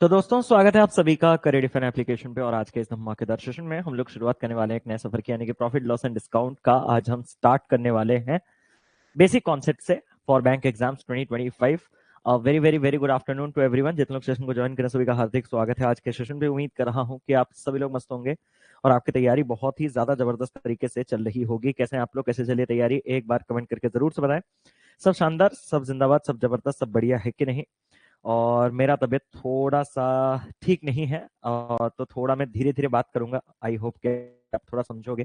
तो दोस्तों स्वागत है आप सभी का करियर डिफाइन एप्लीकेशन पे। और आज के इस धमाकेदार सेशन में हम लोग शुरुआत करने वाले हैं एक नए सफर की, यानी कि प्रॉफिट लॉस एंड डिस्काउंट का। आज हम स्टार्ट करने वाले हैं बेसिक कॉन्सेप्ट से for bank exams 2025। Very very very good afternoon to everyone. जितने लोग सेशन को ज्वाइन करें सभी का हार्दिक स्वागत है आज के सेशन पे। उम्मीद कर रहा हूं कि आप सभी लोग मस्त होंगे और आपकी तैयारी बहुत ही ज्यादा जबरदस्त तरीके से चल रही होगी। कैसे हैं आप लोग, कैसे चलिए तैयारी, एक बार कमेंट करके जरूर से बताएं। सब शानदार, सब जिंदाबाद, सब जबरदस्त, सब बढ़िया है कि नहीं। और मेरा तबीयत थोड़ा सा ठीक नहीं है, और तो थोड़ा मैं धीरे धीरे बात करूंगा। आई होप कि आप थोड़ा समझोगे।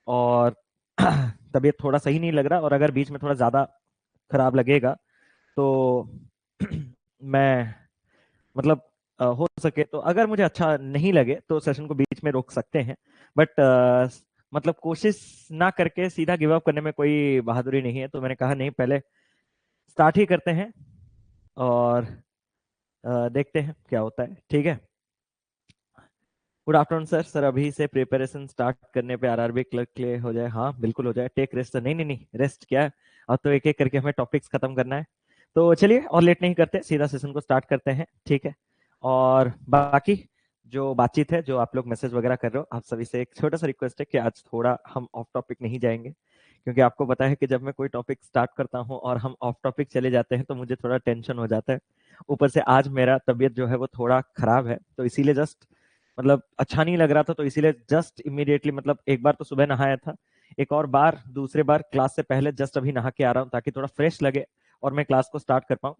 और तबीयत थोड़ा सही नहीं लग रहा, और अगर बीच में थोड़ा ज्यादा खराब लगेगा तो मैं मतलब हो सके तो अगर मुझे अच्छा नहीं लगे तो सेशन को बीच में रोक सकते हैं। बट मतलब कोशिश ना करके सीधा गिव अप करने में कोई बहादुरी नहीं है, तो मैंने कहा नहीं, पहले स्टार्ट ही करते हैं और देखते हैं क्या होता है। ठीक है। Good afternoon sir. सर अभी से प्रिपरेशन स्टार्ट करने पे आरआरबी क्लर्क के लिए हो जाए? हाँ बिल्कुल हो जाए। Take rest? नहीं नहीं नहीं, रेस्ट क्या है, अब तो एक एक करके हमें टॉपिक्स खत्म करना है। तो चलिए और लेट नहीं करते, सीधा सेशन को स्टार्ट करते हैं। ठीक है। और बाकी जो बातचीत है, जो आप लोग मैसेज वगैरह कर रहे हो, आप सभी से एक छोटा सा रिक्वेस्ट है कि आज थोड़ा हम ऑफ टॉपिक नहीं जाएंगे, क्योंकि आपको पता है कि जब मैं कोई टॉपिक स्टार्ट करता हूँ और हम ऑफ टॉपिक चले जाते हैं तो मुझे थोड़ा टेंशन हो जाता है। ऊपर से आज मेरा तबीयत जो है वो थोड़ा खराब है, तो इसीलिए जस्ट मतलब अच्छा नहीं लग रहा था, तो इसीलिए जस्ट इमीडिएटली मतलब एक बार तो सुबह नहाया था, एक और बार दूसरे बार क्लास से पहले जस्ट अभी नहा के आ रहा हूँ, ताकि थोड़ा फ्रेश लगे और मैं क्लास को स्टार्ट कर पाऊँ।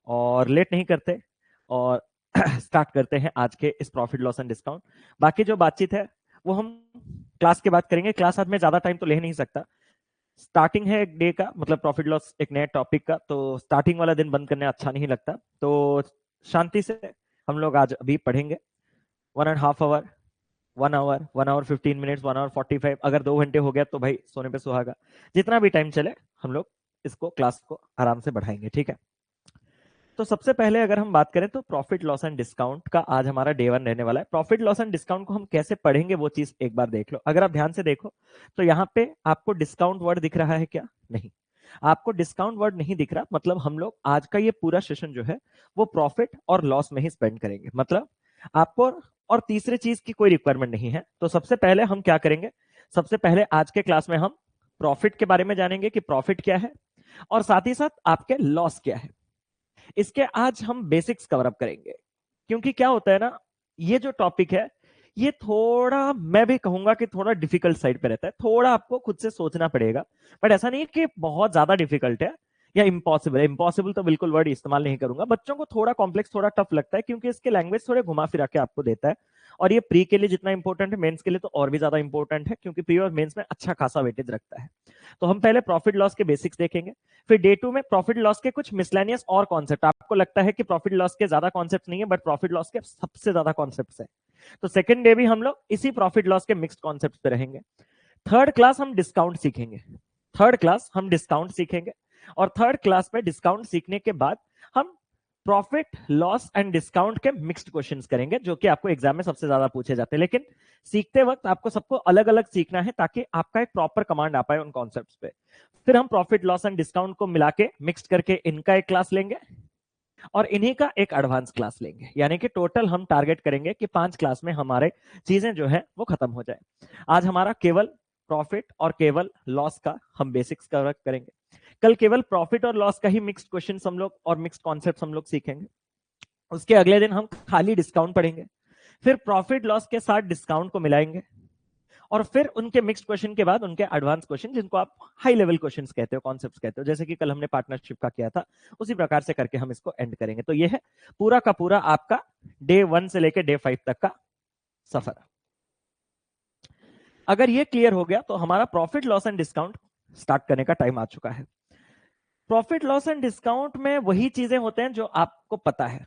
और लेट नहीं करते और स्टार्ट करते हैं आज के इस प्रॉफिट लॉस एंड डिस्काउंट। बाकी जो बातचीत है वो हम क्लास के बाद करेंगे। क्लास आज में ज्यादा टाइम तो ले नहीं सकता। स्टार्टिंग है एक डे का, मतलब प्रॉफिट लॉस एक नए टॉपिक का, तो स्टार्टिंग वाला दिन बंद करने अच्छा नहीं लगता। तो शांति से हम लोग आज अभी पढ़ेंगे 1.5 hour, 1 hour, 1 hour 15 minutes, 1 hour 45। अगर 2 घंटे हो गया तो भाई सोने पे सुहागा। जितना भी टाइम चले हम लोग इसको क्लास को आराम से बढ़ाएंगे। ठीक है। तो सबसे पहले अगर हम बात करें तो प्रॉफिट लॉस एंड डिस्काउंट का आज हमारा डे 1 रहने वाला है। प्रॉफिट लॉस एंड डिस्काउंट को हम कैसे पढ़ेंगे वो चीज एक बार देख लो। अगर आप ध्यान से देखो तो यहाँ पे आपको डिस्काउंट वर्ड दिख रहा है क्या? नहीं, आपको डिस्काउंट वर्ड नहीं दिख रहा। मतलब हम लोग आज का ये पूरा सेशन जो है वो प्रॉफिट और लॉस में ही स्पेंड करेंगे। मतलब आपको और तीसरे चीज की कोई रिक्वायरमेंट नहीं है। तो सबसे पहले हम क्या करेंगे, सबसे पहले आज के क्लास में हम प्रॉफिट के बारे में जानेंगे कि प्रॉफिट क्या है, और साथ ही साथ आपके लॉस क्या है। इसके आज हम बेसिक्स कवर अप करेंगे, क्योंकि क्या होता है ना, ये जो टॉपिक है ये थोड़ा, मैं भी कहूंगा कि थोड़ा डिफिकल्ट साइड पे रहता है। थोड़ा आपको खुद से सोचना पड़ेगा, बट ऐसा नहीं है कि बहुत ज्यादा डिफिकल्ट है या इम्पॉसिबल है। इम्पॉसिबल तो बिल्कुल वर्ड इस्तेमाल नहीं करूंगा। बच्चों को थोड़ा कॉम्प्लेक्स, थोड़ा टफ लगता है, क्योंकि इसके लैंग्वेज थोड़े घुमा फिरा के आपको देता है। और ये प्री के लिए जितना इंपॉर्टेंट है, मेंस के लिए तो और भी ज्यादा इंपॉर्टेंट है, क्योंकि प्री और मेंस में अच्छा खासा वेटेज रखता है। तो हम पहले प्रॉफिट लॉस के बेसिक्स देखेंगे, फिर डे 2 में प्रॉफिट लॉस के कुछ मिसलेनियस और कॉन्सेप्ट। आपको लगता है कि प्रॉफिट लॉस के ज्यादा कॉन्सेप्ट नहीं है, बट प्रॉफिट लॉस के सबसे ज्यादा कॉन्सेप्ट है। तो सेकंड डे भी हम लोग इसी प्रॉफिट लॉस के मिक्स्ड कॉन्सेप्ट पे रहेंगे। थर्ड क्लास हम डिस्काउंट सीखेंगे। थर्ड क्लास हम डिस्काउंट सीखेंगे, और थर्ड क्लास में डिस्काउंट सीखने के बाद हम प्रॉफिट लॉस एंड डिस्काउंट के मिक्स्ड क्वेश्चंस करेंगे, जो कि आपको एग्जाम में सबसे ज्यादा पूछे जाते हैं। लेकिन सीखते वक्त आपको सबको अलग अलग सीखना है, ताकि आपका एक प्रॉपर कमांड आ पाए उन कॉन्सेप्ट्स पे। फिर हम प्रॉफिट लॉस एंड डिस्काउंट को मिला के मिक्स करके इनका एक क्लास लेंगे, और इन्हीं का एक एडवांस क्लास लेंगे। यानी कि टोटल हम टारगेट करेंगे कि 5 क्लास में हमारे चीजें जो है वो खत्म हो जाए। आज हमारा केवल प्रॉफिट और केवल लॉस का हम बेसिक्स कवर करेंगे। कल केवल प्रॉफिट और लॉस का ही मिक्स्ड क्वेश्चन हम लोग और मिक्स्ड कॉन्सेप्ट हम लोग सीखेंगे। उसके अगले दिन हम खाली डिस्काउंट पढ़ेंगे, फिर प्रॉफिट लॉस के साथ डिस्काउंट को मिलाएंगे, और फिर उनके मिक्स्ड क्वेश्चन के बाद उनके एडवांस क्वेश्चन, जिनको आप हाई लेवल क्वेश्चंस कहते हो, कॉन्सेप्ट्स कहते हो, जैसे कि कल हमने पार्टनरशिप का किया था, उसी प्रकार से करके हम इसको एंड करेंगे। तो ये है पूरा का पूरा आपका डे 1 से लेकर डे 5 तक का सफर। अगर ये क्लियर हो गया तो हमारा profit loss and discount start करने का टाइम आ चुका है। प्रॉफिट लॉस एंड डिस्काउंट में वही चीजें होते हैं जो आपको पता है।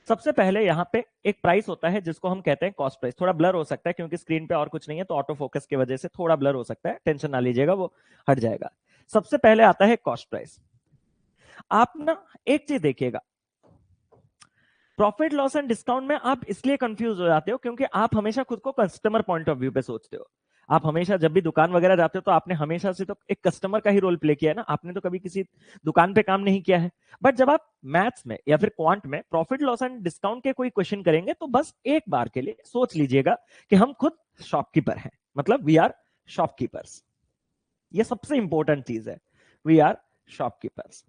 सबसे पहले यहाँ पे एक प्राइस होता है जिसको हम कहते हैं कॉस्ट प्राइस। थोड़ा ब्लर हो सकता है क्योंकि स्क्रीन पे और कुछ नहीं है, तो ऑटो फोकस की वजह से थोड़ा ब्लर हो सकता है, टेंशन ना लीजिएगा, वो हट जाएगा। सबसे पहले आता है कॉस्ट प्राइस। आप ना एक चीज देखिएगा, प्रॉफिट लॉस एंड डिस्काउंट में आप इसलिए कंफ्यूज हो जाते हो क्योंकि आप हमेशा खुद को कस्टमर पॉइंट ऑफ व्यू पे सोचते हो। आप हमेशा जब भी दुकान वगैरह जाते हो तो आपने हमेशा से तो एक कस्टमर का ही रोल प्ले किया है ना, आपने तो कभी किसी दुकान पे काम नहीं किया है। बट जब आप मैथ्स में या फिर क्वांट में प्रॉफिट लॉस एंड डिस्काउंट के कोई क्वेश्चन करेंगे तो बस एक बार के लिए सोच लीजिएगा कि हम खुद शॉपकीपर हैं, मतलब वी आर शॉपकीपर्स। ये सबसे इंपॉर्टेंट चीज है, वी आर शॉपकीपर्स।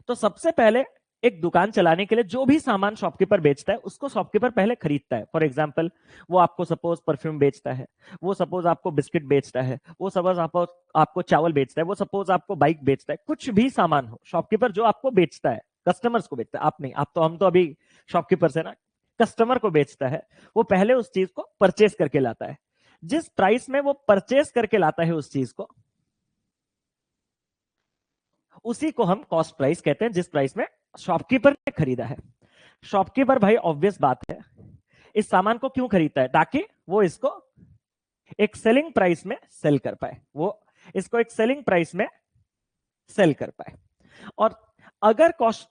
तो सबसे पहले एक दुकान चलाने के लिए जो भी सामान शॉपकीपर बेचता है उसको शॉपकीपर पहले खरीदता है। फॉर एग्जांपल, वो आपको सपोज परफ्यूम बेचता है, वो सपोज आपको बिस्किट बेचता है, वो सपोज आपको चावल बेचता है, वो सपोज आपको बाइक बेचता है, कुछ भी सामान हो, शॉपकीपर जो आपको बेचता है, कस्टमर्स को बेचता है, आप नहीं, आप तो, हम तो अभी शॉपकीपर से ना, कस्टमर को बेचता है, वो पहले उस चीज को परचेस करके लाता है। जिस प्राइस में वो परचेस करके लाता है उस चीज को, उसी को हम कॉस्ट प्राइस कहते हैं, जिस प्राइस में शॉपकीपर ने खरीदा है। शॉपकीपर भाई ऑब्वियस बात है इस सामान को क्यों खरीदता है, ताकि वो इसको एक सेलिंग प्राइस में सेल कर पाए, वो इसको एक सेलिंग प्राइस में सेल कर पाए। और अगर कॉस्ट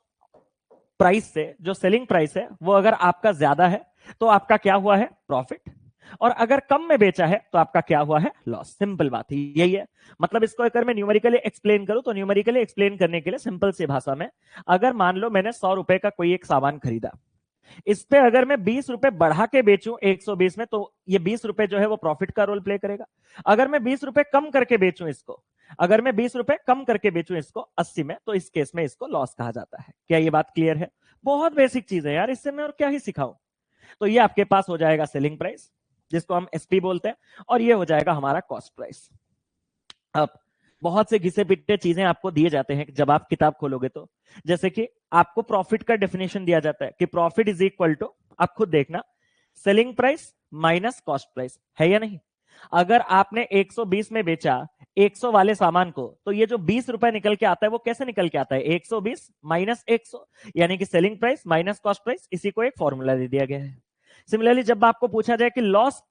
प्राइस से जो सेलिंग प्राइस है वो अगर आपका ज्यादा है तो आपका क्या हुआ है, प्रॉफिट। और अगर कम में बेचा है तो आपका क्या हुआ है, लॉस। सिंपल बात है, यही है। मतलब इसको अगर मैं न्यूमेरिकली एक्सप्लेन करूं तो न्यूमेरिकली एक्सप्लेन करने के लिए सिंपल सी भाषा में, अगर मान लो मैंने 100 रुपए का कोई एक सामान खरीदा, इस पे अगर मैं 20 रुपए बढ़ा के बेचूं 120 में, तो ये 20 रुपए जो है वो प्रॉफिट का रोल प्ले करेगा। अगर मैं 20 रुपए कम करके बेचूं इसको, अगर मैं 20 रुपए कम करके बेचूं इसको 80 में, तो इस केस में इसको लॉस कहा जाता है। क्या ये बात क्लियर है? बहुत बेसिक चीज है यार, इससे मैं और क्या ही सिखाऊं। तो ये आपके पास हो जाएगा सेलिंग प्राइस, जिसको हम एसपी बोलते हैं, और ये हो जाएगा हमारा कॉस्ट प्राइस। अब बहुत से घिसे पिटे चीजें आपको दिए जाते हैं जब आप किताब खोलोगे तो, जैसे कि आपको प्रॉफिट का डेफिनेशन दिया जाता है कि प्रॉफिट इज इक्वल टू, आप खुद देखना, selling price minus cost price, है या नहीं? अगर आपने 120 में बेचा 100 वाले सामान को, तो ये जो 20 रुपए निकल के आता है वो कैसे निकल के आता है, 120 माइनस 100, यानी कि selling price minus cost price. इसी को एक फॉर्मूला दे दिया गया है। सिमिलरली जब आपको पूछा जाए कि लॉस,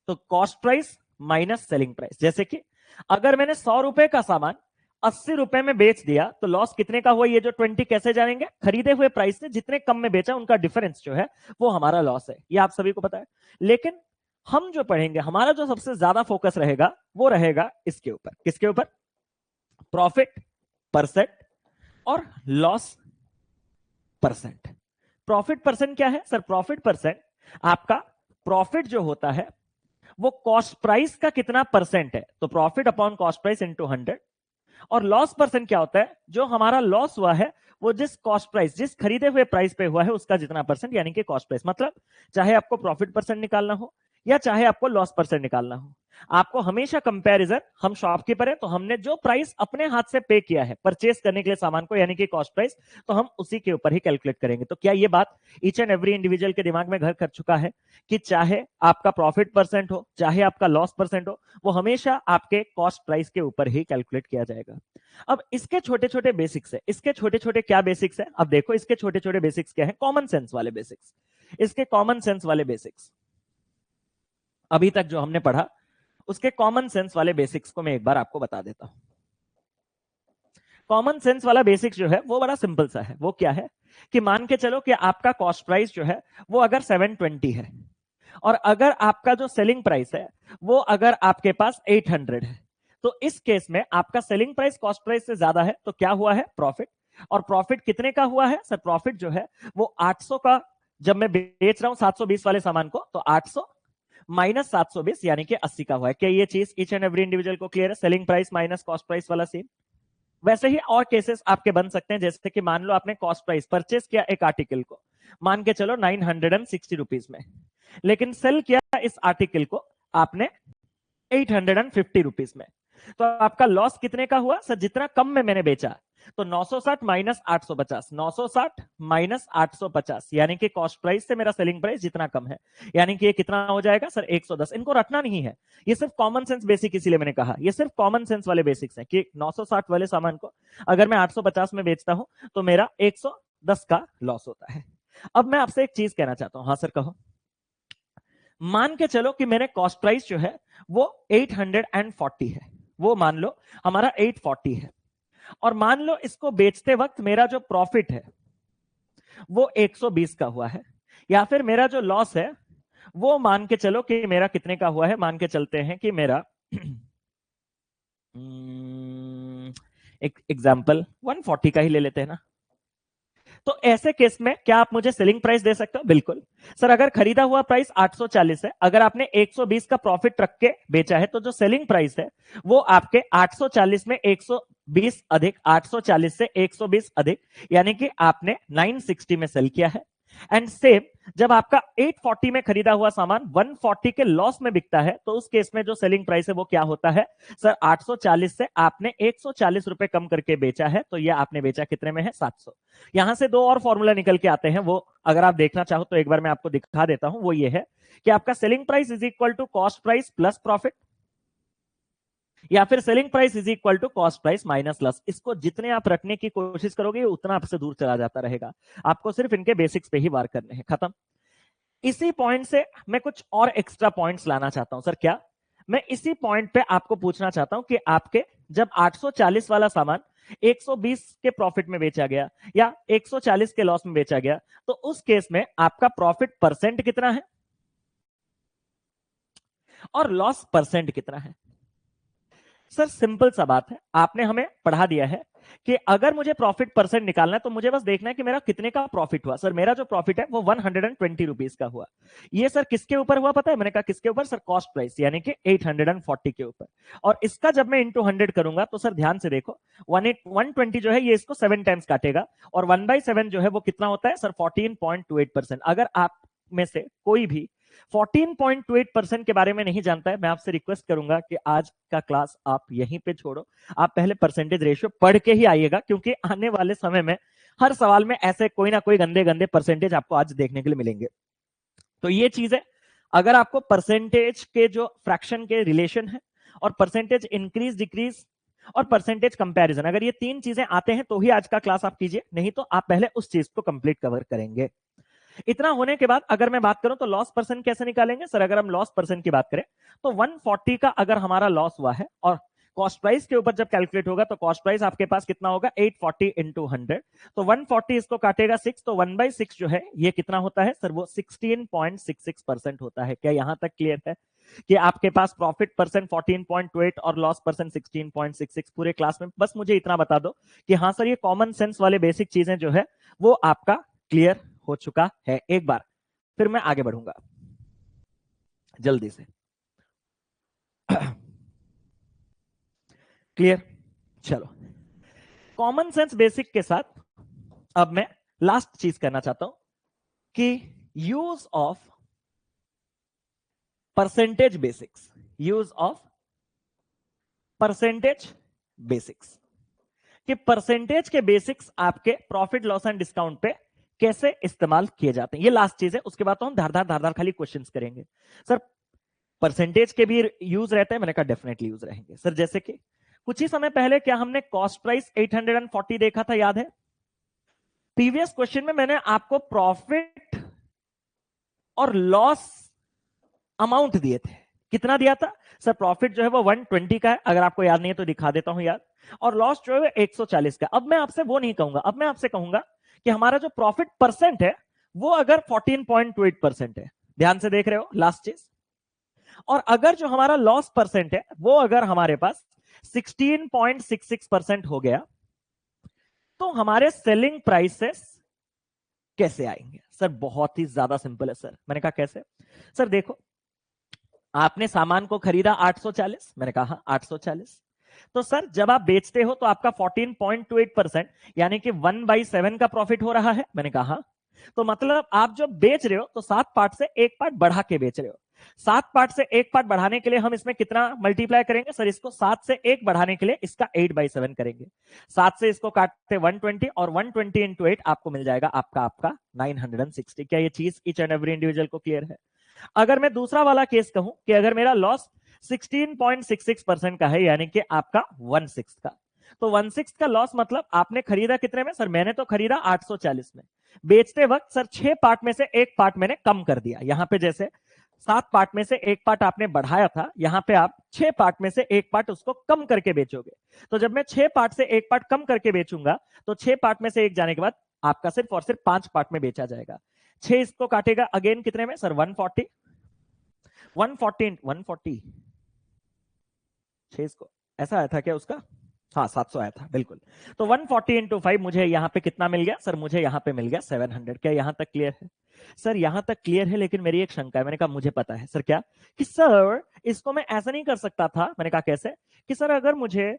तो cost price minus selling price. जैसे कि अगर मैंने 100 रुपए का सामान 80 रुपए में बेच दिया तो लॉस कितने का हुआ, ये जो 20 कैसे जानेंगे, खरीदे हुए प्राइस से जितने कम में बेचा उनका डिफरेंस जो है वो हमारा लॉस है, ये आप सभी को पता है। लेकिन हम जो पढ़ेंगे, हमारा जो सबसे ज्यादा फोकस रहेगा वो रहेगा इसके ऊपर, किसके ऊपर, प्रॉफिट परसेंट और लॉस परसेंट। प्रॉफिट परसेंट क्या है सर? प्रॉफिट परसेंट आपका प्रॉफिट जो होता है वो कॉस्ट प्राइस का कितना परसेंट है, तो profit upon cost price into 100। और लॉस परसेंट क्या होता है, जो हमारा लॉस हुआ है वो जिस कॉस्ट प्राइस, जिस खरीदे हुए प्राइस पे हुआ है उसका जितना परसेंट, यानी कि कॉस्ट प्राइस। मतलब चाहे आपको प्रॉफिट परसेंट निकालना हो या चाहे आपको लॉस परसेंट निकालना हो, आपको हमेशा कंपैरिजन, हम शॉपकीपर है तो हमने जो प्राइस अपने हाथ से पे किया है परचेस करने के लिए सामान को, यानी कि कॉस्ट प्राइस, तो हम उसी के ऊपर ही कैलकुलेट करेंगे। तो क्या ये बात ईच एंड एवरी इंडिविजुअल के दिमाग में घर कर चुका है कि चाहे आपका प्रॉफिट परसेंट हो चाहे आपका लॉस परसेंट हो, वो हमेशा आपके कॉस्ट प्राइस के ऊपर ही कैलकुलेट किया जाएगा। अब इसके छोटे छोटे बेसिक्स है, इसके छोटे छोटे क्या बेसिक्स है, अब देखो इसके छोटे छोटे बेसिक्स क्या है, कॉमन सेंस वाले बेसिक्स। इसके कॉमन सेंस वाले बेसिक्स अभी तक जो हमने पढ़ा उसके कॉमन सेंस वाले बेसिक्स को मैं एक बार आपको बता देता हूं। कॉमन सेंस वाला बेसिक्स जो है वो बड़ा सिंपल सा है। वो क्या है कि मान के चलो कि आपका कॉस्ट प्राइस जो है वो अगर 720 है, और अगर आपका जो सेलिंग प्राइस है वो अगर आपके पास 800 है, तो इस केस में आपका सेलिंग प्राइस कॉस्ट प्राइस से ज्यादा है, तो क्या हुआ है, प्रॉफिट। और प्रॉफिट कितने का हुआ है सर? प्रॉफिट जो है वो 800 का, जब मैं बेच रहा हूं 720 वाले सामान को, तो 800 माइनस 720 यानी कि 80 का हुआ है। क्या ये चीज ईच एंड एवरी इंडिविजुअल को क्लियर है? Selling price minus cost price वाला सीन। वैसे ही और केसेस आपके बन सकते हैं, जैसे कि मान लो आपने कॉस्ट प्राइस परचेस किया एक आर्टिकल को, मान के चलो 960 रुपीज में, लेकिन सेल किया इस आर्टिकल को आपने 850 रुपीज में, तो आपका लॉस कितने का हुआ सर? जितना कम में मैंने बेचा, तो 960 माइनस 850, 960 माइनस 850, यानी कि कॉस्ट प्राइस से मेरा सेलिंग प्राइस जितना कम है, यानी कि ये कितना हो जाएगा सर? 110। इनको रटना नहीं है, ये सिर्फ कॉमन सेंस बेसिक, इसीलिए मैंने कहा ये सिर्फ कॉमन सेंस वाले बेसिक्स हैं कि 960 वाले सामान को अगर मैं 850 में बेचता हूं तो मेरा 110 का लॉस होता है। अब मैं आपसे एक चीज कहना चाहता हूं, हाँ सर कहो। मान के चलो कि मेरे कॉस्ट प्राइस जो है वो 840 है, वो मान लो हमारा 840 है, और मान लो इसको बेचते वक्त मेरा जो प्रॉफिट है वो 120 का हुआ है, या फिर मेरा जो लॉस है वो मान के चलो कि मेरा कितने का हुआ है, मान के चलते हैं कि मेरा एक एग्जाम्पल 140 का ही ले लेते हैं ना। तो ऐसे केस में क्या आप मुझे सेलिंग प्राइस दे सकते हो? बिल्कुल सर। अगर खरीदा हुआ प्राइस 840 है, अगर आपने 120 का प्रॉफिट रख के बेचा है, तो जो सेलिंग प्राइस है वो आपके 840 में 120 अधिक 840 से 120 अधिक, यानी कि आपने 960 में सेल किया है। एंड सेम जब आपका 840 में खरीदा हुआ सामान 140 के लॉस में बिकता है, तो उस केस में जो सेलिंग प्राइस है वो क्या होता है सर? 840 से आपने 140 रुपए कम करके बेचा है, तो ये आपने बेचा कितने में है? 700। यहां से दो और फॉर्मूला निकल के आते हैं, वो अगर आप देखना चाहो तो एक बार मैं आपको दिखा देता हूं। वो ये है कि आपका selling price is equal to cost price plus profit, या फिर selling price is equal to cost price minus loss. इसको जितने आप रखने की कोशिश करोगे उतना आपसे दूर चला जाता रहेगा। आपको सिर्फ इनके बेसिक्स पे ही वार करने हैं, खत्म। इसी पॉइंट से मैं कुछ और एक्स्ट्रा पॉइंट्स लाना चाहता हूं सर। क्या? मैं इसी पॉइंट पे आपको पूछना चाहता हूं कि आपके जब 840 वाला सामान 120 के प्रॉफिट में बेचा गया या 140 के लॉस में बेचा गया, तो उस केस में आपका प्रॉफिट परसेंट कितना है और लॉस परसेंट कितना है? सर सिंपल सा बात है, आपने हमें पढ़ा दिया है कि अगर मुझे प्रॉफिट परसेंट निकालना है तो मुझे बस देखना है कि मेरा कितने का प्रॉफिट हुआ। सर मेरा जो प्रॉफिट है वो 120 रुपीज का हुआ। ये सर किसके ऊपर हुआ पता है? मैंने कहा किसके ऊपर सर? कॉस्ट प्राइस, यानी कि 840 के ऊपर। और इसका जब मैं इंटू 100 करूंगा तो सर ध्यान से देखो, 120 जो है ये इसको 7 टाइम्स काटेगा, और 1/7 जो है वो कितना होता है सर? 14.28%। अगर आप में से कोई भी 14.28% के बारे में नहीं जानता है, मैं आपसे रिक्वेस्ट करूंगा कि आज का क्लास आप यहीं पे छोड़ो, आप पहले परसेंटेज रेशियो पढ़ के ही आइएगा, क्योंकि आने वाले समय में हर सवाल में ऐसे कोई ना कोई गंदे गंदे परसेंटेज आपको आज देखने के लिए मिलेंगे। तो ये चीज है, अगर आपको परसेंटेज के जो फ्रैक्शन के रिलेशन है और परसेंटेज इंक्रीज डिक्रीज और परसेंटेज कंपैरिजन, अगर ये तीन चीजें आते हैं तो ही आज का क्लास आप कीजिए, नहीं तो आप पहले उस चीज को कंप्लीट कवर करेंगे। इतना होने के बाद अगर मैं बात करूं तो लॉस परसेंट कैसे निकालेंगे सर? अगर हम लॉस परसेंट की बात करें तो 140 का अगर हमारा लॉस हुआ है और कॉस्ट प्राइस के ऊपर जब कैलकुलेट होगा तो कॉस्ट प्राइस आपके पास कितना होगा? 840 इंटू 100। तो 140 इसको काटेगा 6, तो 1/6 जो है ये कितना होता है सर? वो 16.66% होता है। क्या यहां तक क्लियर है कि आपके पास प्रॉफिट परसेंट 14.28 और लॉस परसेंट 16.66? पूरे क्लास में बस मुझे इतना बता दो कि हाँ सर ये कॉमन सेंस वाले बेसिक चीजें जो है वो आपका क्लियर हो चुका है। एक बार फिर मैं आगे बढ़ूंगा जल्दी से। क्लियर? चलो, कॉमन सेंस बेसिक के साथ अब मैं लास्ट चीज करना चाहता हूं कि use of percentage basics. Use of percentage basics, कि परसेंटेज के बेसिक्स आपके प्रॉफिट लॉस एंड डिस्काउंट पे कैसे इस्तेमाल किए जाते हैं। ये लास्ट चीज है, उसके बाद तो हम धारदार धारदार खाली क्वेश्चंस करेंगे। सर परसेंटेज के भी यूज रहते हैं? मैंने कहा डेफिनेटली यूज रहेंगे सर। जैसे कि कुछ ही समय पहले क्या हमने कॉस्ट प्राइस 840 देखा था, याद है? प्रीवियस क्वेश्चन में मैंने आपको प्रॉफिट और लॉस अमाउंट दिए थे। कितना दिया था सर? प्रॉफिट जो है वो 120 का है, अगर आपको याद नहीं है तो दिखा देता हूं याद, और लॉस जो है 140 का। अब मैं आपसे वो नहीं कहूंगा, अब मैं आपसे कहूंगा कि हमारा जो प्रॉफिट परसेंट है वो अगर 14.28% है, ध्यान से देख रहे हो लास्ट चीज, और अगर जो हमारा लॉस परसेंट है वो अगर हमारे पास 16.66% हो गया, तो हमारे सेलिंग प्राइसेस कैसे आएंगे सर? बहुत ही ज्यादा सिंपल है सर। मैंने कहा कैसे? सर देखो, आपने सामान को खरीदा 840, मैंने कहा 840, तो सर जब आप बेचते हो तो आपका 14.28% यानी कि 1/7 का प्रॉफिट हो रहा है, मैंने कहा। तो मतलब आप जो बेच रहे हो तो 7 पार्ट से एक पार्ट बढ़ा के बेच रहे हो। 7 पार्ट से एक पार्ट बढ़ाने के लिए हम इसमें कितना मल्टीप्लाई करेंगे सर? इसको 7 से 1 बढ़ाने के लिए इसका 8/7 करेंगे। 7 से इसको काटते 120, और 120 इंटू 8 आपको मिल जाएगा आपका 960। क्या ये चीज ईच एंड एवरी इंडिविजुअल को क्लियर है? अगर मैं दूसरा वाला केस कहूं कि अगर मेरा लॉस 16.66% का है, यानी कि आपका 1/6 का, तो 1/6 का लॉस मतलब आपने खरीदा कितने में सर? मैंने तो खरीदा 840 में। बेचते वक्त सर 6 पार्ट में से एक पार्ट मैंने कम कर दिया। यहां पे जैसे 7 पार्ट में से एक पार्ट आपने बढ़ाया था, यहां पे आप 6 पार्ट में से एक पार्ट उसको कम करके बेचोगे। तो जब मैं 6 पार्ट से एक पार्ट कम करके बेचूंगा तो 6 पार्ट में से एक जाने के बाद आपका सिर्फ और सिर्फ 5 पार्ट में बेचा जाएगा। 6 इसको काटेगा अगेन कितने में सर? 140, 140 140 6 को ऐसा आया था क्या उसका? हाँ 700 आया था बिल्कुल। तो 140 इंटू 5 मुझे यहाँ पे कितना मिल गया सर? मुझे यहाँ पे मिल गया 700। क्या यहाँ तक क्लियर है? सर यहाँ तक क्लियर है, लेकिन मेरी एक शंका है। मैंने कहा मुझे पता है। सर क्या? कि सर इसको मैं ऐसा नहीं कर सकता था। मैंने कहा कैसे? कि सर अगर मुझे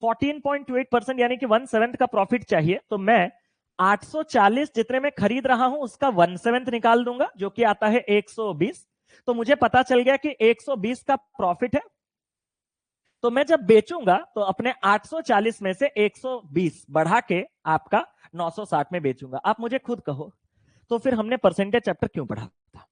14.28% यानी कि 1/7 का प्रॉफिट चाहिए, तो मैं 840 जितने में खरीद रहा हूं उसका 1/7 निकाल दूंगा, जो कि आता है 120। तो मुझे पता चल गया कि 120 का प्रॉफिट है। तो मैं जब बेचूंगा तो अपने 840 में से 120 बढ़ा के आपका 960 में बेचूंगा। आप मुझे खुद कहो, तो फिर हमने परसेंटेज चैप्टर क्यों पढ़ा था?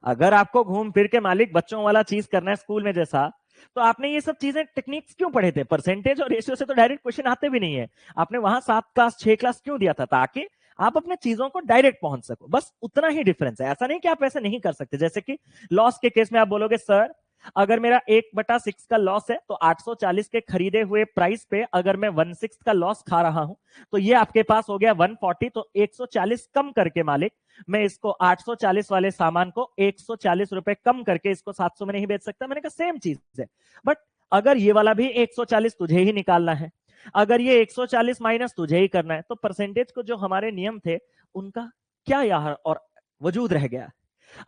अगर आपको घूम फिर के मालिक बच्चों वाला चीज करना है स्कूल में जैसा, तो आपने ये सब चीजें टेक्निक्स क्यों पढ़े थे? परसेंटेज और रेशियो से तो डायरेक्ट क्वेश्चन आते भी नहीं है। आपने वहां 7 क्लास 6 क्लास क्यों दिया था? ताकि आप अपने चीजों को डायरेक्ट पहुंच सको। बस उतना ही डिफरेंस है। ऐसा नहीं कि आप ऐसे नहीं कर सकते। जैसे कि लॉस के केस में आप बोलोगे सर अगर मेरा 1/6 का लॉस है, तो 840 के खरीदे हुए प्राइस पे अगर मैं 1/6 का लॉस खा रहा हूं, तो ये आपके पास हो गया 140। तो 140 कम करके मालिक मैं इसको 840 वाले सामान को 140 रुपए कम करके इसको 700 में नहीं बेच सकता। मैंने कहा सेम चीज है। बट अगर ये वाला भी 140 तुझे ही निकालना है, अगर ये 140 माइनस तुझे ही करना है, तो परसेंटेज को जो हमारे नियम थे उनका क्या यहाँ और वजूद रह गया?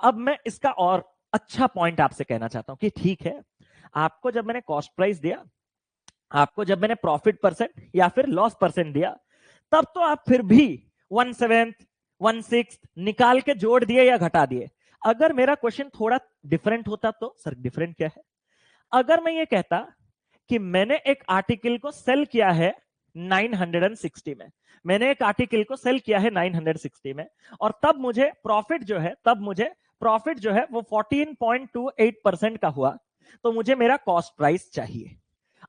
अब मैं इसका और अच्छा पॉइंट आपसे कहना चाहता हूं कि ठीक है, आपको जब मैंने कॉस्ट प्राइस दिया, आपको जब मैंने प्रॉफिट परसेंट या फिर लॉस परसेंट दिया, तब तो आप फिर भी 1/7 1/6 निकाल के जोड़ दिए या घटा दिए। अगर मेरा क्वेश्चन थोड़ा डिफरेंट होता तो सर डिफरेंट क्या है? अगर मैं ये कहता कि मैंने एक आर्टिकल को सेल किया है 960 में, मैंने एक आर्टिकल को सेल किया है 960 में, और तब मुझे प्रॉफिट जो है वो 14.28% का हुआ, तो मुझे मेरा कॉस्ट प्राइस चाहिए।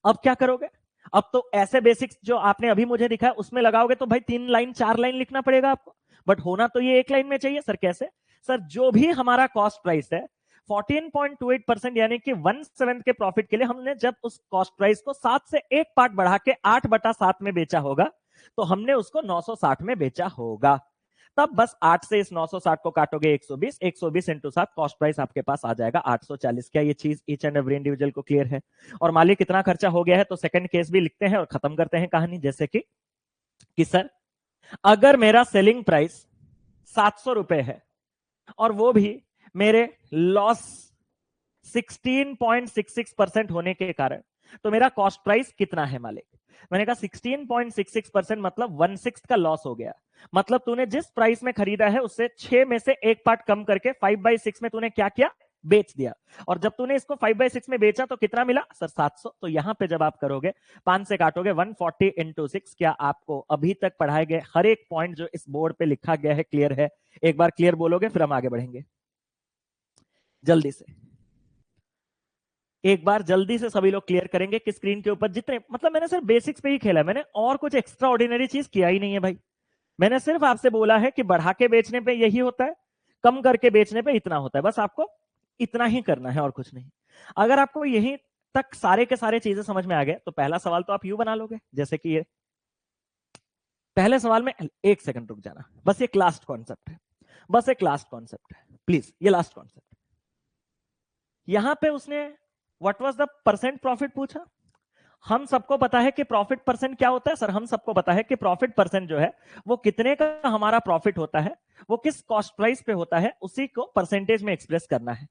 अब क्या करोगे? अब तो ऐसे बेसिक्स जो आपने अभी मुझे दिखाया उसमें लगाओगे तो भाई 3 लाइन 4 लाइन लिखना पड़ेगा आपको। बट होना तो ये एक लाइन में चाहिए। सर कैसे? सर जो भी हमारा कॉस्ट प्राइस है 14.28% यानी कि 1/7 के प्रॉफिट के लिए हमने जब उस कॉस्ट प्राइस को 7 से एक पार्ट बढ़ा के 8/7 में बेचा होगा, तो हमने उसको 960 में बेचा होगा। तब बस 8 से इस 960 को काटोगे 120, 120 इंटू 7, कॉस्ट प्राइस आपके पास आ जाएगा 840। क्या ये चीज ईच एंड एवरी इंडिविजुअल को क्लियर है? और मालिक कितना खर्चा हो गया है, तो सेकंड केस भी लिखते हैं और खत्म करते हैं कहानी। जैसे कि सर अगर मेरा सेलिंग प्राइस 700 रुपए है और वो भी मेरे लॉस 16.66% होने के कारण, तो मेरा कॉस्ट प्राइस कितना है मालिक? मैंने कहा 16.66% मतलब 1/6 का लॉस हो गया। मतलब तूने जिस प्राइस में खरीदा है उससे 6 में से एक पार्ट कम करके 5/6 में तूने क्या किया? बेच दिया। और जब तूने इसको 5/6 में बेचा तो कितना मिला सर? 700। तो यहां पे जब आप करोगे 5 से काटोगे 140 इंटू 6, क्या आपको अभी तक पढ़ाए गए हर एक पॉइंट जो इस बोर्ड पे लिखा गया है क्लियर है? एक बार क्लियर बोलोगे फिर हम आगे बढ़ेंगे। जल्दी से एक बार जल्दी से सभी लोग क्लियर करेंगे कि स्क्रीन के ऊपर जितने, मतलब मैंने सिर्फ बेसिक्स पे ही खेला है, मैंने और कुछ एक्स्ट्रा ऑर्डिनरी चीज किया ही नहीं है भाई। मैंने सिर्फ आपसे बोला है कि बढ़ा के बेचने पे यही होता है, कम करके बेचने पे इतना होता है। बस आपको इतना ही करना है और कुछ नहीं। अगर आपको यही तक सारे के सारे चीजें समझ में आ गए, तो पहला सवाल तो आप यू बना लोगे जैसे कि ये पहले सवाल में। एक सेकंड रुक जाना, बस एक लास्ट कॉन्सेप्ट है, बस एक लास्ट कॉन्सेप्ट है प्लीज, ये लास्ट कॉन्सेप्ट। यहां पे उसने what was the percent profit पूछा। हम सबको पता है कि प्रॉफिट परसेंट क्या होता है सर? हम सबको पता है कि प्रॉफिट परसेंट जो है वो कितने का हमारा प्रॉफिट होता है, वो किस कॉस्ट प्राइस पे होता है, उसी को परसेंटेज में एक्सप्रेस करना है।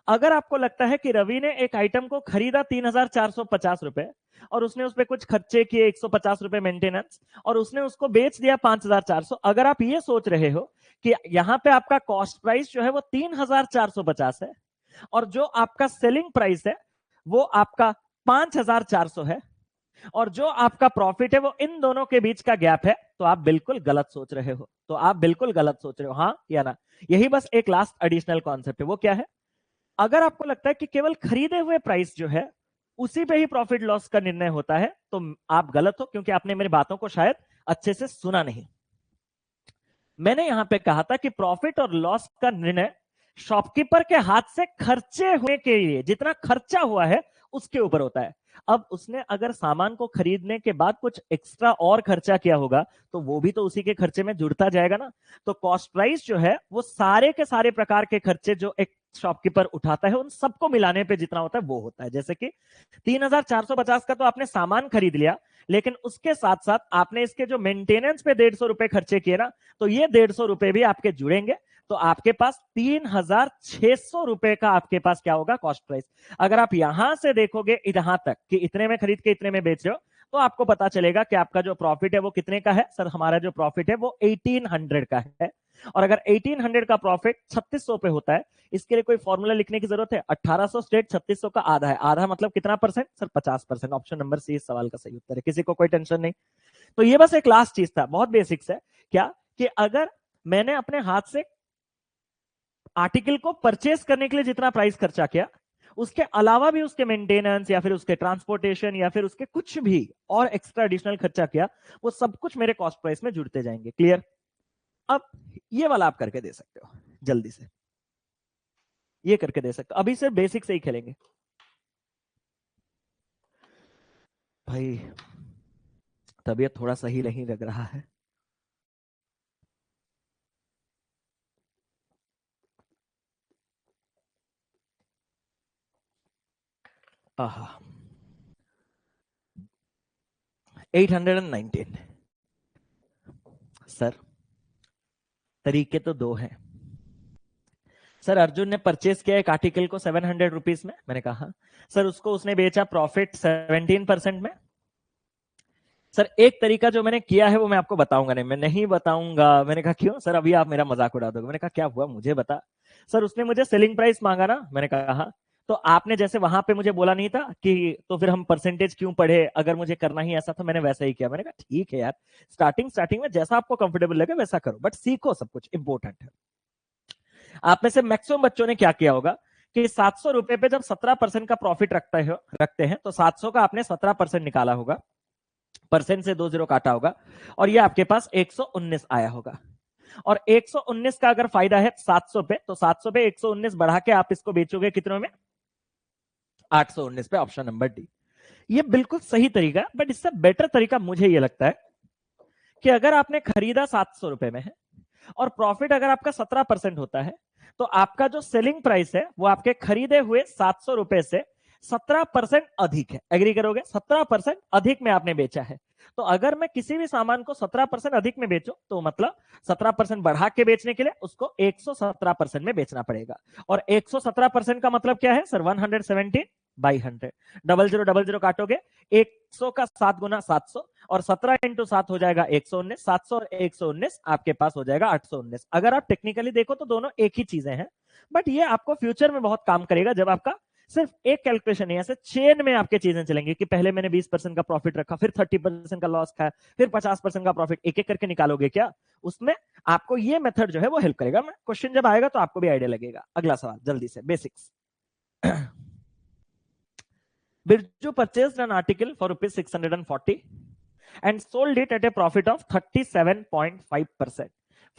अगर आपको लगता है कि रवि ने एक आइटम को खरीदा 3,450 रुपए और उसने उस पर कुछ खर्चे किए 150 रुपए मेंटेनेंस, और उसने उसको बेच दिया 5,400, अगर आप ये सोच रहे हो कि यहां पे आपका कॉस्ट प्राइस जो है वो 3,450 है और जो आपका सेलिंग प्राइस है वो आपका 5,400 है, और जो आपका प्रॉफिट है वो इन दोनों के बीच का गैप है, तो आप बिल्कुल गलत सोच रहे हो। तो आप बिल्कुल गलत सोच रहे हो, हाँ या ना? यही बस एक लास्ट एडिशनल कॉन्सेप्ट है। वो क्या है? अगर आपको लगता है कि केवल खरीदे हुए प्राइस जो है उसी पे ही प्रॉफिट लॉस का निर्णय होता है, तो आप गलत हो, क्योंकि आपने मेरी बातों को शायद अच्छे से सुना नहीं। मैंने यहां पे कहा था कि प्रॉफिट और लॉस का निर्णय शॉपकीपर के हाथ से खर्चे हुए के लिए, जितना खर्चा हुआ है उसके ऊपर होता है। अब उसने अगर सामान को खरीदने के बाद कुछ एक्स्ट्रा और खर्चा किया होगा, तो वो भी तो उसी के खर्चे में जुड़ता जाएगा ना। तो कॉस्ट प्राइस जो है वो सारे के सारे प्रकार के खर्चे जो एक शॉपकीपर उठाता है उन सबको मिलाने पे जितना होता है वो होता है। जैसे कि 3,450 का तो आपने सामान खरीद लिया, लेकिन उसके साथ साथ आपने इसके जो मेंटेनेंस पे 150 रुपए खर्चे किए ना, तो ये 150 रुपए भी आपके जुड़ेंगे, तो आपके पास 3,600 रुपए का आपके पास क्या होगा, कॉस्ट प्राइस। अगर आप यहां से देखोगे यहां तक कि इतने में खरीद के इतने में बेच रहे हो, तो आपको पता चलेगा कि आपका जो प्रॉफिट है वो कितने का है। सर हमारा जो प्रॉफिट है वो 1800 का है, और अगर 1800 का प्रॉफिट 3600 पे होता है, इसके लिए कोई फॉर्मूला लिखने की जरूरत है? 1800 स्टेट 3600 का आधा है, आधा मतलब कितना percent? Sir 50%। Option number C इस सवाल का सही उत्तर है, किसी को कोई टेंशन नहीं। तो ये बस एक लास्ट चीज था, बहुत बेसिक्स है। क्या कि अगर मैंने अपने हाथ से आर्टिकल को परचेस करने के लिए जितना प्राइस खर्चा किया, उसके अलावा भी उसके मेंटेनेंस या फिर उसके ट्रांसपोर्टेशन या फिर उसके कुछ भी और एक्स्ट्रा एडिशनल खर्चा किया, वो सब कुछ मेरे कॉस्ट प्राइस में जुड़ते जाएंगे। क्लियर? अब ये वाला आप करके दे सकते हो जल्दी से, ये करके दे सकते हो। अभी सिर्फ बेसिक से ही खेलेंगे भाई, तबीयत थोड़ा सही नहीं लग रहा है। आहा 819। सर तरीके तो दो हैं। सर अर्जुन ने परचेस किया एक आर्टिकल को 700 रुपीज में, मैंने कहा सर उसको उसने बेचा प्रॉफिट 17% में। सर एक तरीका जो मैंने किया है वो मैं आपको बताऊंगा नहीं, मैं नहीं बताऊंगा। मैंने कहा क्यों? सर अभी आप मेरा मजाक उड़ा दोगे। मैंने कहा क्या हुआ मुझे बता। सर उसने मुझे सेलिंग प्राइस मांगा ना, मैंने कहा तो आपने जैसे वहां पे मुझे बोला नहीं था कि तो फिर हम परसेंटेज क्यों पढ़े, अगर मुझे करना ही ऐसा था मैंने वैसा ही किया। मैंने कहा ठीक है यार, स्टार्टिंग में जैसा आपको कंफर्टेबल लगे वैसा करो, बट सीखो, सब कुछ इंपॉर्टेंट है। आप में से मैक्सिमम बच्चों ने क्या किया होगा कि 700 रुपए पे जब 17% का प्रॉफिट रखते हैं तो 700 का आपने 17% निकाला होगा, परसेंट से 20 काटा होगा, और ये आपके पास 119 आया होगा। और 119 का अगर फायदा है 700 पे, तो 700 पे 119 बढ़ा के आप इसको बेचोगे कितनों में? 819 पे। Option number D. ये बिल्कुल सही तरीका है, बट इससे बेटर तरीका मुझे ये लगता है कि अगर आपने खरीदा 700 रुपए में है और प्रॉफिट अगर आपका 17% होता है, तो आपका जो सेलिंग प्राइस है वो आपके खरीदे हुए 700 रुपए से 17% अधिक है। एग्री करोगे? 17% अधिक में आपने बेचा है। तो अगर मैं किसी भी सामान को 17% अधिक में बेचूं, तो मतलब 17% बढ़ा के बेचने के लिए उसको 117% में बेचना पड़ेगा। और 117% का मतलब क्या है? सर 117 बाई 100, 0000 काटोगे, 100 का 7 गुना 700, और 17 इंटू 7 हो जाएगा 119। 700 और 119 आपके पास हो जाएगा 819। अगर आप टेक्निकली देखो तो दोनों एक ही चीजें हैं, बट ये आपको फ्यूचर में बहुत काम करेगा जब आपका सिर्फ एक कैलकुलेशन नहीं, ऐसे चेन में आपके चीजें चलेंगी कि पहले मैंने 20% का प्रॉफिट रखा, फिर 30% का लॉस खाया, फिर 50% का प्रॉफिट, एक एक करके निकालोगे क्या, उसमें आपको ये मेथड जो है वो हेल्प करेगा। मैं क्वेश्चन जब आएगा तो आपको भी आइडिया लगेगा। अगला सवाल जल्दी से, basics. Birju purchased an article for rupees 640 and sold it at a profit of 37.5%.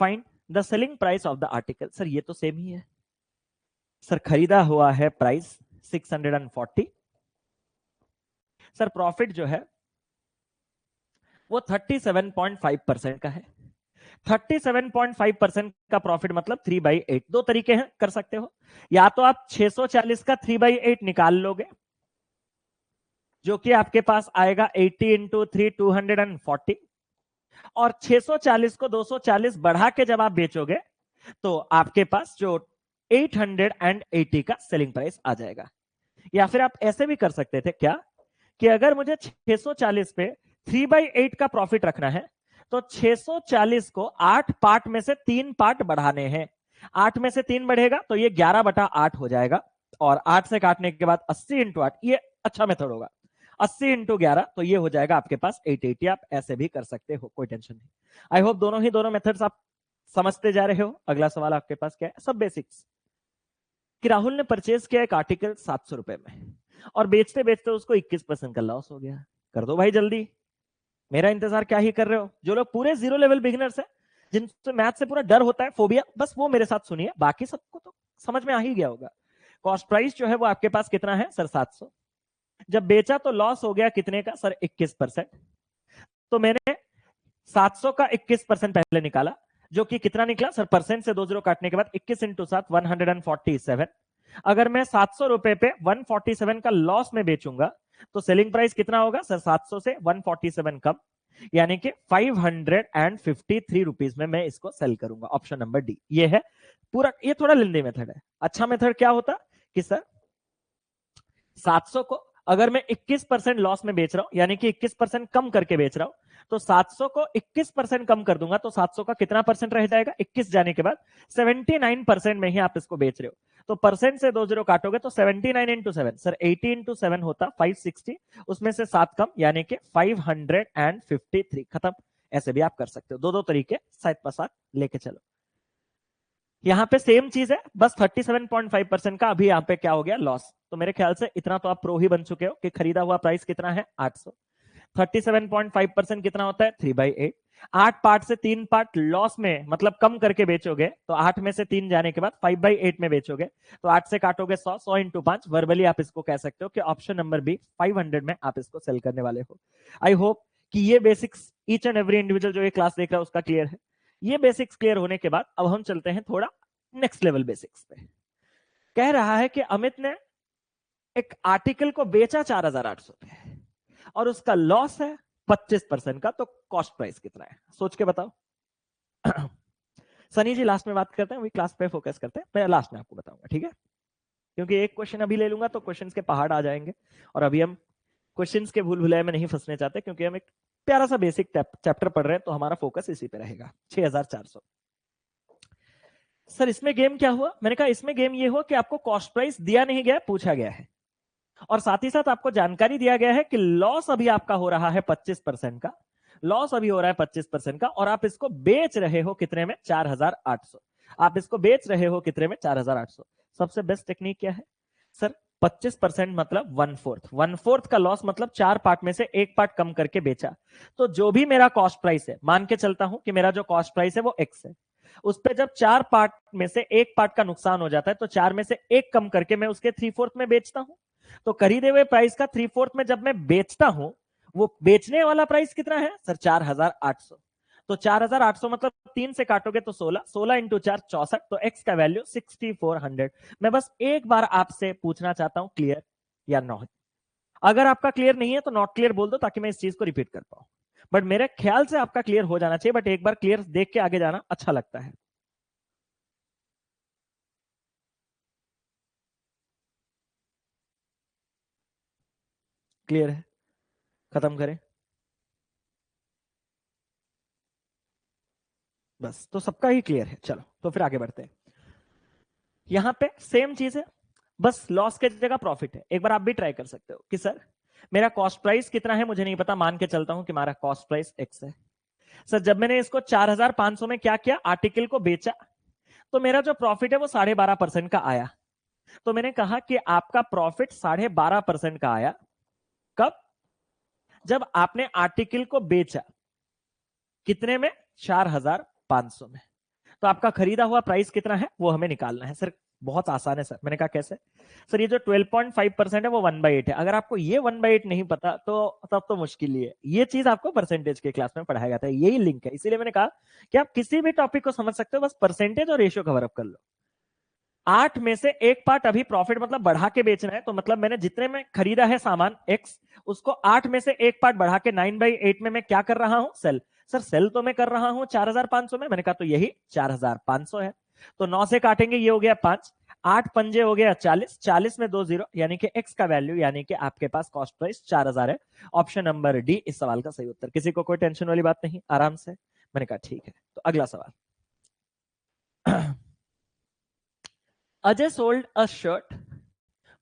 Find the selling price of the article. Sir ये तो सेम ही है। सर खरीदा हुआ है प्राइस 640, सर प्रॉफिट जो है वो 37.5% का है। 37.5% का प्रॉफिट मतलब 3/8। दो तरीके हैं, कर सकते हो। या तो आप 640 का 3/8 निकाल लोगे, जो कि आपके पास आएगा 80 इंटू 3 240, और 640 को 240 बढ़ा के जब आप बेचोगे तो आपके पास जो 880 का सेलिंग प्राइस आ जाएगा। या फिर आप ऐसे भी कर सकते थे क्या कि अगर मुझे 640 पे 3/8 का प्रॉफिट रखना है, तो 640 को 8 पार्ट में से 3 पार्ट बढ़ाने हैं। 8 में से 3 बढ़ेगा तो ये 11/8 हो जाएगा, और 8 से काटने के बाद 80 इंटू 8, ये अच्छा मेथड होगा। 80 इंटू 11 तो ये हो जाएगा आपके पास 880। आप ऐसे भी कर सकते हो, कोई टेंशन नहीं। आई होप दोनों मेथड्स आप समझते जा रहे हो। अगला सवाल आपके पास क्या है? सब बेसिक्स। कि राहुल ने परचेज किया एक आर्टिकल 700 रुपए में और बेचते बेचते उसको 21% का लॉस हो गया। कर दो भाई जल्दी, मेरा इंतजार क्या ही कर रहे हो? जो लोग पूरे जीरो लेवल बिगिनर्स हैं, जिनसे मैथ से पूरा डर होता है, फोबिया, बस वो मेरे साथ सुनिए, बाकी सबको तो समझ में आ ही गया होगा। कॉस्ट प्राइस जो है वो आपके पास कितना है? सर 700। जब बेचा तो लॉस हो गया कितने का? सर 21%। तो मैंने 700 का 21% पहले निकाला, जो कि कितना निकला सर, परसेंट से 2 जीरो काटने के बाद 21 इंटू 7 147। अगर मैं 700 रुपए पे 147 का लॉस में बेचूंगा तो सेलिंग प्राइस कितना होगा सर, 700 से 147 कम, यानी कि 553 रुपीज में मैं इसको सेल करूंगा। ऑप्शन नंबर डी ये है पूरा। ये थोड़ा लेंदी मेथड है। अच्छा मेथड क्या होता कि सर 700 को अगर मैं 21% लॉस में बेच रहा हूं, यानी कि 21% कम करके बेच रहा हूं, तो 700 को 21% कम कर दूंगा तो 700 का कितना परसेंट रह जाएगा, 21 जाने के बाद 79% में ही आप इसको बेच रहे हो। तो परसेंट से 2 जीरो काटोगे तो 79 इंटू 7 सर 80 इंटू 7 होता 560, उसमें से 7 कम यानी कि 553 खत्म। ऐसे भी आप कर सकते हो, दो दो तरीके साथ पर साथ लेके चलो। यहां पे सेम चीज है, बस 37.5% का अभी यहां पे क्या हो गया, लॉस। तो मेरे ख्याल से इतना तो आप प्रो ही बन चुके हो कि खरीदा हुआ प्राइस कितना है 800। 37.5% कितना होता है 3/8। 8 पार्ट से 3 पार्ट लॉस में मतलब कम करके बेचोगे तो 8 में से 3 जाने के बाद 5/8 में बेचोगे तो 8 से काटोगे 100, 100 इंटू 5, वर्बली आप इसको कह सकते हो कि ऑप्शन नंबर बी 500 में आप इसको सेल करने वाले हो। आई होप कि ये basics each and every individual जो ये क्लास देख रहा है उसका क्लियर है। ये बेसिक्स क्लियर होने के बाद अब हम चलते हैं थोड़ा नेक्स्ट लेवल बेसिक्स पे। कह रहा है कि अमित ने एक आर्टिकल को बेचा 4800 पे और उसका लॉस है 25% का, तो कॉस्ट प्राइस कितना है सोच के बताओ। सनी जी लास्ट में बात करते हैं, वही क्लास पे फोकस करते हैं, मैं लास्ट में आपको बताऊंगा, ठीक है? क्योंकि एक क्वेश्चन अभी ले लूंगा तो क्वेश्चंस के पहाड़ आ जाएंगे और अभी हम क्वेश्चंस के भूल भुलैया में नहीं फंसने चाहते, क्योंकि हम एक प्यारा सा बेसिक चैप्टर पढ़ रहे हैं तो हमारा फोकस इसी पे रहेगा। 6400 सर इसमें गेम क्या हुआ, मैंने कहा इसमें गेम ये हुआ कि आपको कॉस्ट प्राइस दिया नहीं गया, पूछा गया है और साथ ही साथ आपको जानकारी दिया गया है कि लॉस अभी आपका हो रहा है 25% का, लॉस अभी हो रहा है 25% का और आप इसको बेच रहे हो कितने में 4800। आप इसको बेच रहे हो कितने में 4800। सबसे बेस्ट टेक्निक क्या है सर, 25% मतलब 1/4 का लॉस मतलब 4 पार्ट में से एक पार्ट कम करके बेचा। तो जो भी मेरा कॉस्ट प्राइस है, मान के चलता हूं कि मेरा जो कॉस्ट प्राइस है वो एक्स है, उस पे जब 4 पार्ट में से एक पार्ट का नुकसान हो जाता है तो 4 में से एक कम करके मैं उसके 3/4 में बेचता हूं। तो खरीदे हुए प्राइस का 3/4 में जब मैं बेचता हूं, वो बेचने वाला प्राइस कितना है सर 4800। तो 4800 मतलब 3 से काटोगे तो 16, 16 इंटू 4 64, तो एक्स का वैल्यू 6400। मैं बस एक बार आपसे पूछना चाहता हूं क्लियर या नॉट। अगर आपका क्लियर नहीं है तो नॉट क्लियर बोल दो ताकि मैं इस चीज को रिपीट कर पाऊं, बट मेरे ख्याल से आपका क्लियर हो जाना चाहिए, बट एक बार क्लियर देख के आगे जाना अच्छा लगता है। क्लियर है, खत्म करें बस, तो सबका ही क्लियर है। चलो तो फिर आगे बढ़ते हैं। यहां पे सेम चीज है, बस लॉस के जगह प्रॉफिट है। एक बार आप भी ट्राई कर सकते हो कि सर मेरा कॉस्ट प्राइस कितना है मुझे नहीं पता, मान के चलता हूं कि हमारा कॉस्ट प्राइस एक्स है। सर जब मैंने इसको 4500 में क्या किया, आर्टिकल को बेचा, तो मेरा जो प्रॉफिट है वो 12.5% का आया। तो मैंने कहा कि आपका प्रॉफिट 12.5% का आया कब, जब आपने आर्टिकल को बेचा कितने में 4500 में। तो आपका खरीदा हुआ प्राइस कितना है वो हमें निकालना है। सर बहुत आसान है सर, मैंने कहा कैसे सर, ये जो 12.5% है वो 1/8 है। अगर आपको ये 1/8 नहीं पता तो तब तो मुश्किल ही है। ये चीज आपको परसेंटेज के क्लास में पढ़ाया जाता है, यही लिंक है। इसीलिए मैंने कहा कि आप किसी भी टॉपिक को समझ सकते हो, बस परसेंटेज और रेशियो कवर अप कर लो। 8 में से एक पार्ट अभी प्रॉफिट मतलब बढ़ा के बेचना है, तो मतलब मैंने जितने में खरीदा है सामान एक्स, उसको 8 में से एक पार्ट बढ़ा के 9/8 में मैं क्या कर रहा हूं, सेल। सर सेल तो मैं कर रहा हूं 4500 में, मैंने कहा तो यही 4500 है। तो 9 से काटेंगे ये हो गया 5, 8 पंजे हो गया 40, 40 में 2 जीरो यानी कि एक्स का वैल्यू यानी कि आपके पास कॉस्ट प्राइस 4000 है। ऑप्शन नंबर डी इस सवाल का सही उत्तर। किसी को कोई टेंशन वाली बात नहीं, आराम से। मैंने कहा ठीक है, तो अगला सवाल। Ajay sold a shirt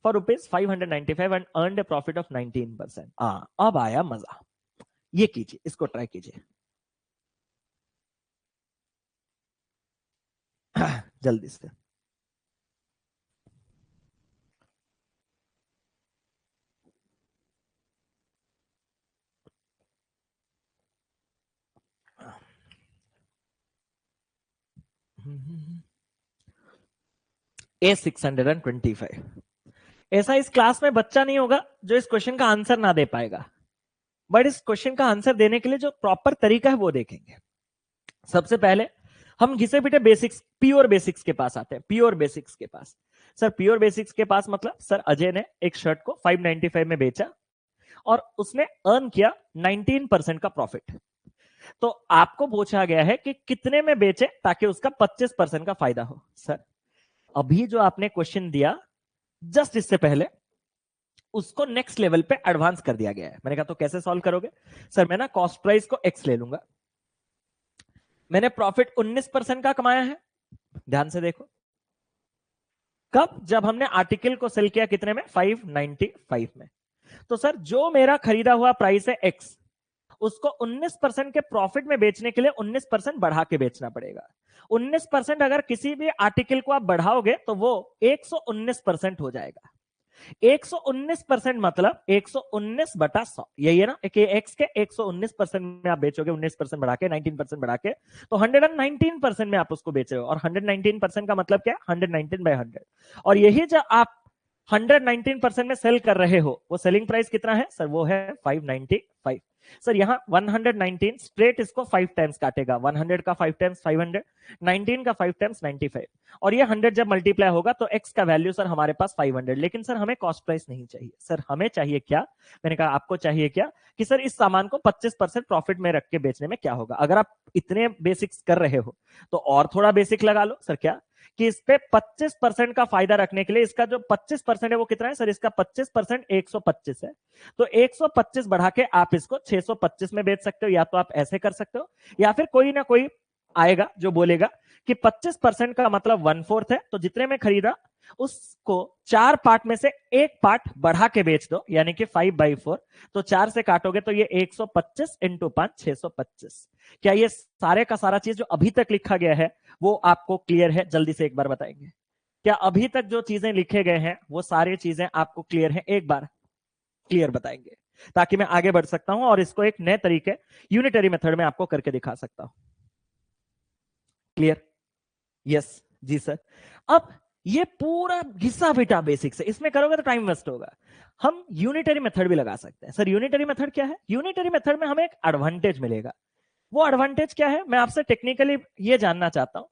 for rupees 595 and earned a profit of 19%. अब आया मजा, ये कीजिए, इसको ट्राई कीजिए। जल्दी से। A625। ऐसा इस क्लास में बच्चा नहीं होगा जो इस क्वेश्चन का आंसर ना दे पाएगा, बट इस क्वेश्चन का आंसर देने के लिए जो प्रॉपर तरीका है वो देखेंगे। सबसे पहले हम घिसे पिटे बेसिक्स, प्योर बेसिक्स के पास आते हैं, प्योर बेसिक्स के पास। सर प्योर बेसिक्स के पास मतलब सर अजय ने एक शर्ट को 595 में बेचा और उसने अर्न किया 19% का प्रॉफिट। तो आपको पूछा गया है कि कितने में बेचे ताकि उसका 25% का फायदा हो। सर अभी जो आपने क्वेश्चन दिया जस्ट इससे पहले, उसको नेक्स्ट लेवल पे एडवांस कर दिया गया है। मैंने कहा तो कैसे सॉल्व करोगे? सर मैं ना कॉस्ट प्राइस को एक्स ले लूंगा, मैंने प्रॉफिट 19% का कमाया है, ध्यान से देखो। कब? जब हमने आर्टिकल को सेल किया कितने में? 595 में। तो सर जो मेरा खरीदा हुआ प्राइस है एक्स, उसको 19% के प्रॉफिट में बेचने के लिए 19% बढ़ा के बेचना पड़ेगा। 19% अगर किसी भी आर्टिकल को आप बढ़ाओगे तो वो 119% हो जाएगा। 119% मतलब 119 बटा 100, यही है ना कि एक्स के 119% में आप बेचोगे, 19% बढ़ा के, 19% बढ़ा के, तो 119% में आप उसको बेच रहे हो। और 119% का मतलब क्या? 119/100। और यही जब आप 119% में सेल कर रहे हो, वो सेलिंग प्राइस कितना है सर? वो है 595। सर यहां 119 स्ट्रेट इसको 5 टाइम्स काटेगा, 100 का 5 टाइम्स 500, 19 का 5 टाइम्स 95, और ये 100 जब मल्टीप्लाई होगा तो x का वैल्यू सर हमारे पास 500। लेकिन सर हमें कॉस्ट प्राइस नहीं चाहिए, सर हमें चाहिए क्या? मैंने कहा आपको चाहिए क्या कि सर इस सामान को 25% प्रॉफिट में रख के बेचने में क्या होगा। अगर आप इतने बेसिक्स कर रहे हो तो और थोड़ा बेसिक लगा लो। सर क्या? कि इस पे 25% का फायदा रखने के लिए इसका जो 25% है वो कितना है सर? इसका 25% 125 है। तो 125 बढ़ा के आप इसको 625 में बेच सकते हो, या तो आप ऐसे कर सकते हो, या फिर कोई ना कोई आएगा जो बोलेगा कि 25% का मतलब 1/4 है, तो जितने में खरीदा उसको 4 पार्ट में से एक पार्ट बढ़ा के बेच दो, यानी कि 5/4। तो 4 से काटोगे तो ये 125 इंटू 5 625। क्या ये सारे का सारा चीज जो अभी तक लिखा गया है वो आपको क्लियर है? जल्दी से एक बार बताएंगे, क्या अभी तक जो चीजें लिखे गए हैं वो सारी चीजें आपको क्लियर है? एक बार क्लियर बताएंगे ताकि मैं आगे बढ़ सकता हूं और इसको एक नए तरीके यूनिटरी मेथड में आपको करके दिखा सकता हूं। क्लियर? यस जी सर। अब ये पूरा घिसा पिटा बेसिक्स है, इसमें करोगे तो टाइम वेस्ट होगा। हम यूनिटरी मेथड भी लगा सकते हैं। सर यूनिटरी मेथड क्या है? यूनिटरी मेथड में हमें एक एडवांटेज मिलेगा। वो एडवांटेज क्या है? मैं आपसे टेक्निकली ये जानना चाहता हूं,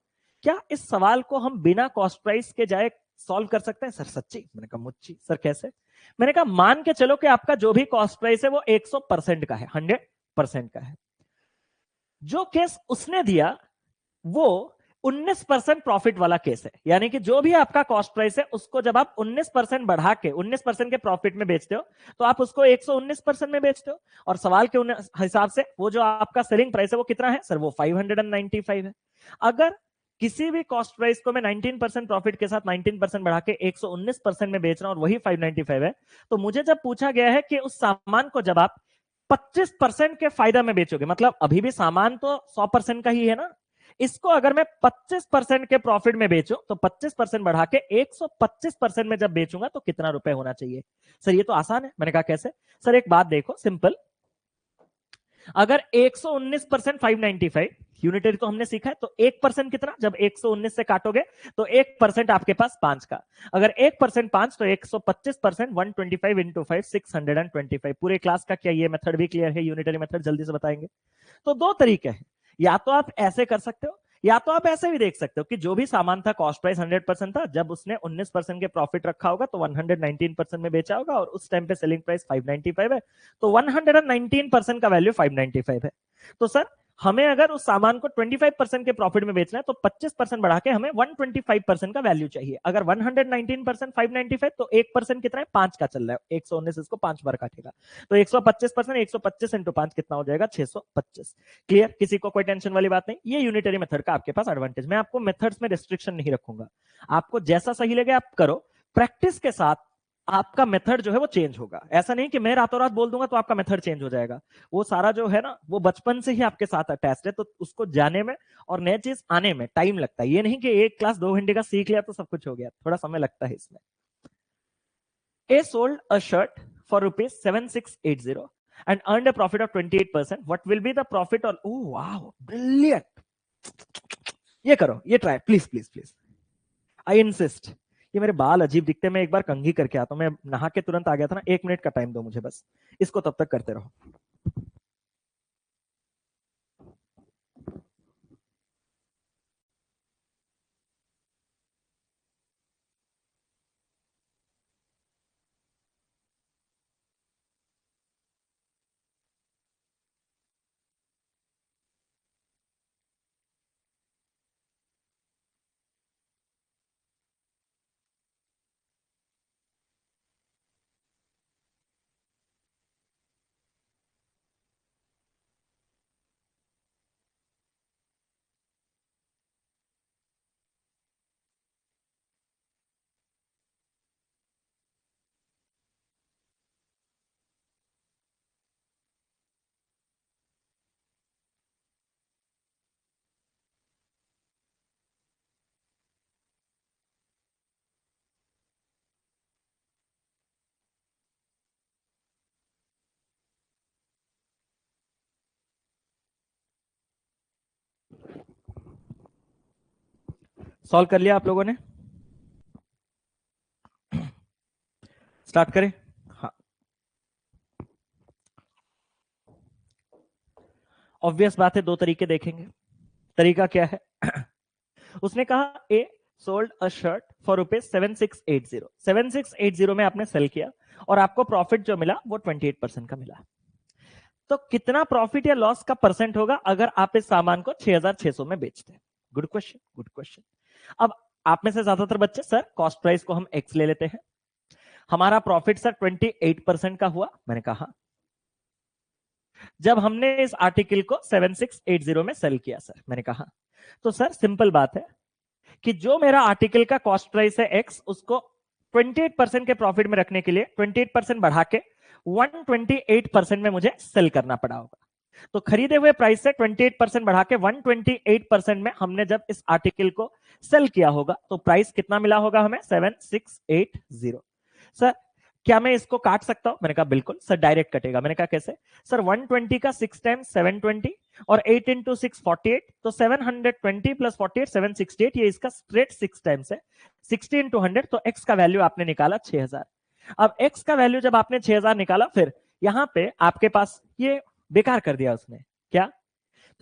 क्या इस सवाल को हम बिना कॉस्ट प्राइस के जाए सॉल्व कर सकते हैं? सर सच्ची? मैंने कहा मुच्ची। सर कैसे? मैंने कहा मान के चलो कि आपका जो भी कॉस्ट प्राइस है वो 100% का है, 100% का है। जो केस उसने दिया वो 19% प्रॉफिट वाला केस है, यानी कि जो भी आपका कॉस्ट प्राइस है उसको जब आप 19% बढ़ा के 19% के प्रॉफिट में बेचते हो तो आप उसको 119% में बेचते हो। और सवाल के हिसाब से वो जो आपका सेलिंग प्राइस है वो कितना है सर? वो 595 है। अगर किसी भी कॉस्ट प्राइस को मैं 19% प्रॉफिट के साथ 19% बढ़ा के 119% में बेच रहा हूं और वही 595 है, तो मुझे जब पूछा गया है कि उस सामान को जब आप 25% के फायदा में बेचोगे, मतलब अभी भी सामान तो 100% का ही है ना, इसको अगर मैं 25% के प्रॉफिट में बेचूं तो 25% बढ़ा के 125% में जब बेचूंगा तो कितना रुपए होना चाहिए? सर ये तो आसान है। मैंने कहा कैसे? सर एक बात देखो सिंपल, अगर 119% 595, यूनिटरी तो हमने सीखा है, तो 1% कितना? जब 119 से काटोगे तो 1% आपके पास 5 का, अगर 1% 5 तो 125%, 125 इंटू 5 625। पूरे क्लास का क्या ये मेथड भी क्लियर है? यूनिटरी मेथड जल्दी से बताएंगे। तो दो तरीके हैं, या तो आप ऐसे कर सकते हो, या तो आप ऐसे भी देख सकते हो कि जो भी सामान था कॉस्ट प्राइस 100% था, जब उसने 19% के प्रॉफिट रखा होगा तो 119% में बेचा होगा, और उस टाइम पे सेलिंग प्राइस 595 है, तो 119% का वैल्यू 595 है। तो सर हमें अगर उस सामान को 25% के प्रॉफिट में बेचना है तो 25% बढ़ा के हमें 125% का वैल्यू चाहिए। अगर 119% 595 तो 1% कितना है? 5 का चल रहा है, 119 इसको 5 बार काटेगा, तो 125%, 125 इंटू 5 कितना हो जाएगा? 625। क्लियर? किसी को कोई टेंशन वाली बात नहीं। ये यूनिटरी मेथड का आपके पास एडवांटेज। मैं आपको मेथड्स में रिस्ट्रिक्शन नहीं रखूंगा, आपको जैसा सही लगे आप करो। प्रैक्टिस के साथ आपका मेथड जो है वो चेंज होगा। ऐसा नहीं कि मैं रातों रात बोल दूंगा तो आपका मेथड चेंज हो जाएगा। वो सारा जो है ना वो बचपन से ही आपके साथ अटैच्ड है, तो उसको जाने में और नए चीज आने में टाइम लगता है। ये नहीं कि एक क्लास 2 घंटे का सीख लिया तो सब कुछ हो गया, थोड़ा समय लगता है इसमें। A sold a shirt for rupees 7680 and earned a profit of 28%. What will be the profit on? Oh wow, brilliant. ये करो, ये try, please please please, I insist. ये मेरे बाल अजीब दिखते हैं, मैं एक बार कंघी करके आता हूं। मैं नहा के तुरंत आ गया था ना, 1 मिनट का टाइम दो मुझे बस, इसको तब तक करते रहो। सॉल्व कर लिया आप लोगों ने? स्टार्ट करें? हाँ, ऑब्वियस बात है, दो तरीके देखेंगे। तरीका क्या है? उसने कहा ए सोल्ड अ शर्ट फॉर ₹7680। 7680 में आपने सेल किया और आपको प्रॉफिट जो मिला वो 28% का मिला। तो कितना प्रॉफिट या लॉस का परसेंट होगा अगर आप इस सामान को 6600 में बेचते हैं? Good question, good question. अब आप में से ज्यादातर बच्चे, सर कॉस्ट प्राइस को हम एक्स ले लेते हैं, हमारा प्रॉफिट सर 28% का हुआ। मैंने कहा जब हमने इस आर्टिकल को 7680 में सेल किया सर, मैंने कहा तो सर सिंपल बात है कि जो मेरा आर्टिकल का कॉस्ट प्राइस है एक्स, उसको 28% के प्रॉफिट में रखने के लिए 28% बढ़ा के 128% में मुझे सेल करना पड़ा होगा। तो खरीदे हुए प्राइस से 28% बढ़ा के 128% में हमने जब इस आर्टिकल को सेल किया होगा तो प्राइस कितना मिला होगा हमें? 7680। सर क्या मैं इसको काट सकता हूं? मैंने कहा बिल्कुल सर, डायरेक्ट कटेगा। मैंने कहा कैसे? सर 120 का 6 टाइम्स 720 और 8 इंटू 6 48, तो 720 प्लस 48 768, ये इसका स्ट्रेट 6 टाइम्स है। 60 इंटू 100, तो एक्स का वैल्यू आपने निकाला 6000। अब एक्स का वैल्यू जब आपने 6000 निकाला, फिर यहां पे आपके पास ये बेकार कर दिया उसने। क्या?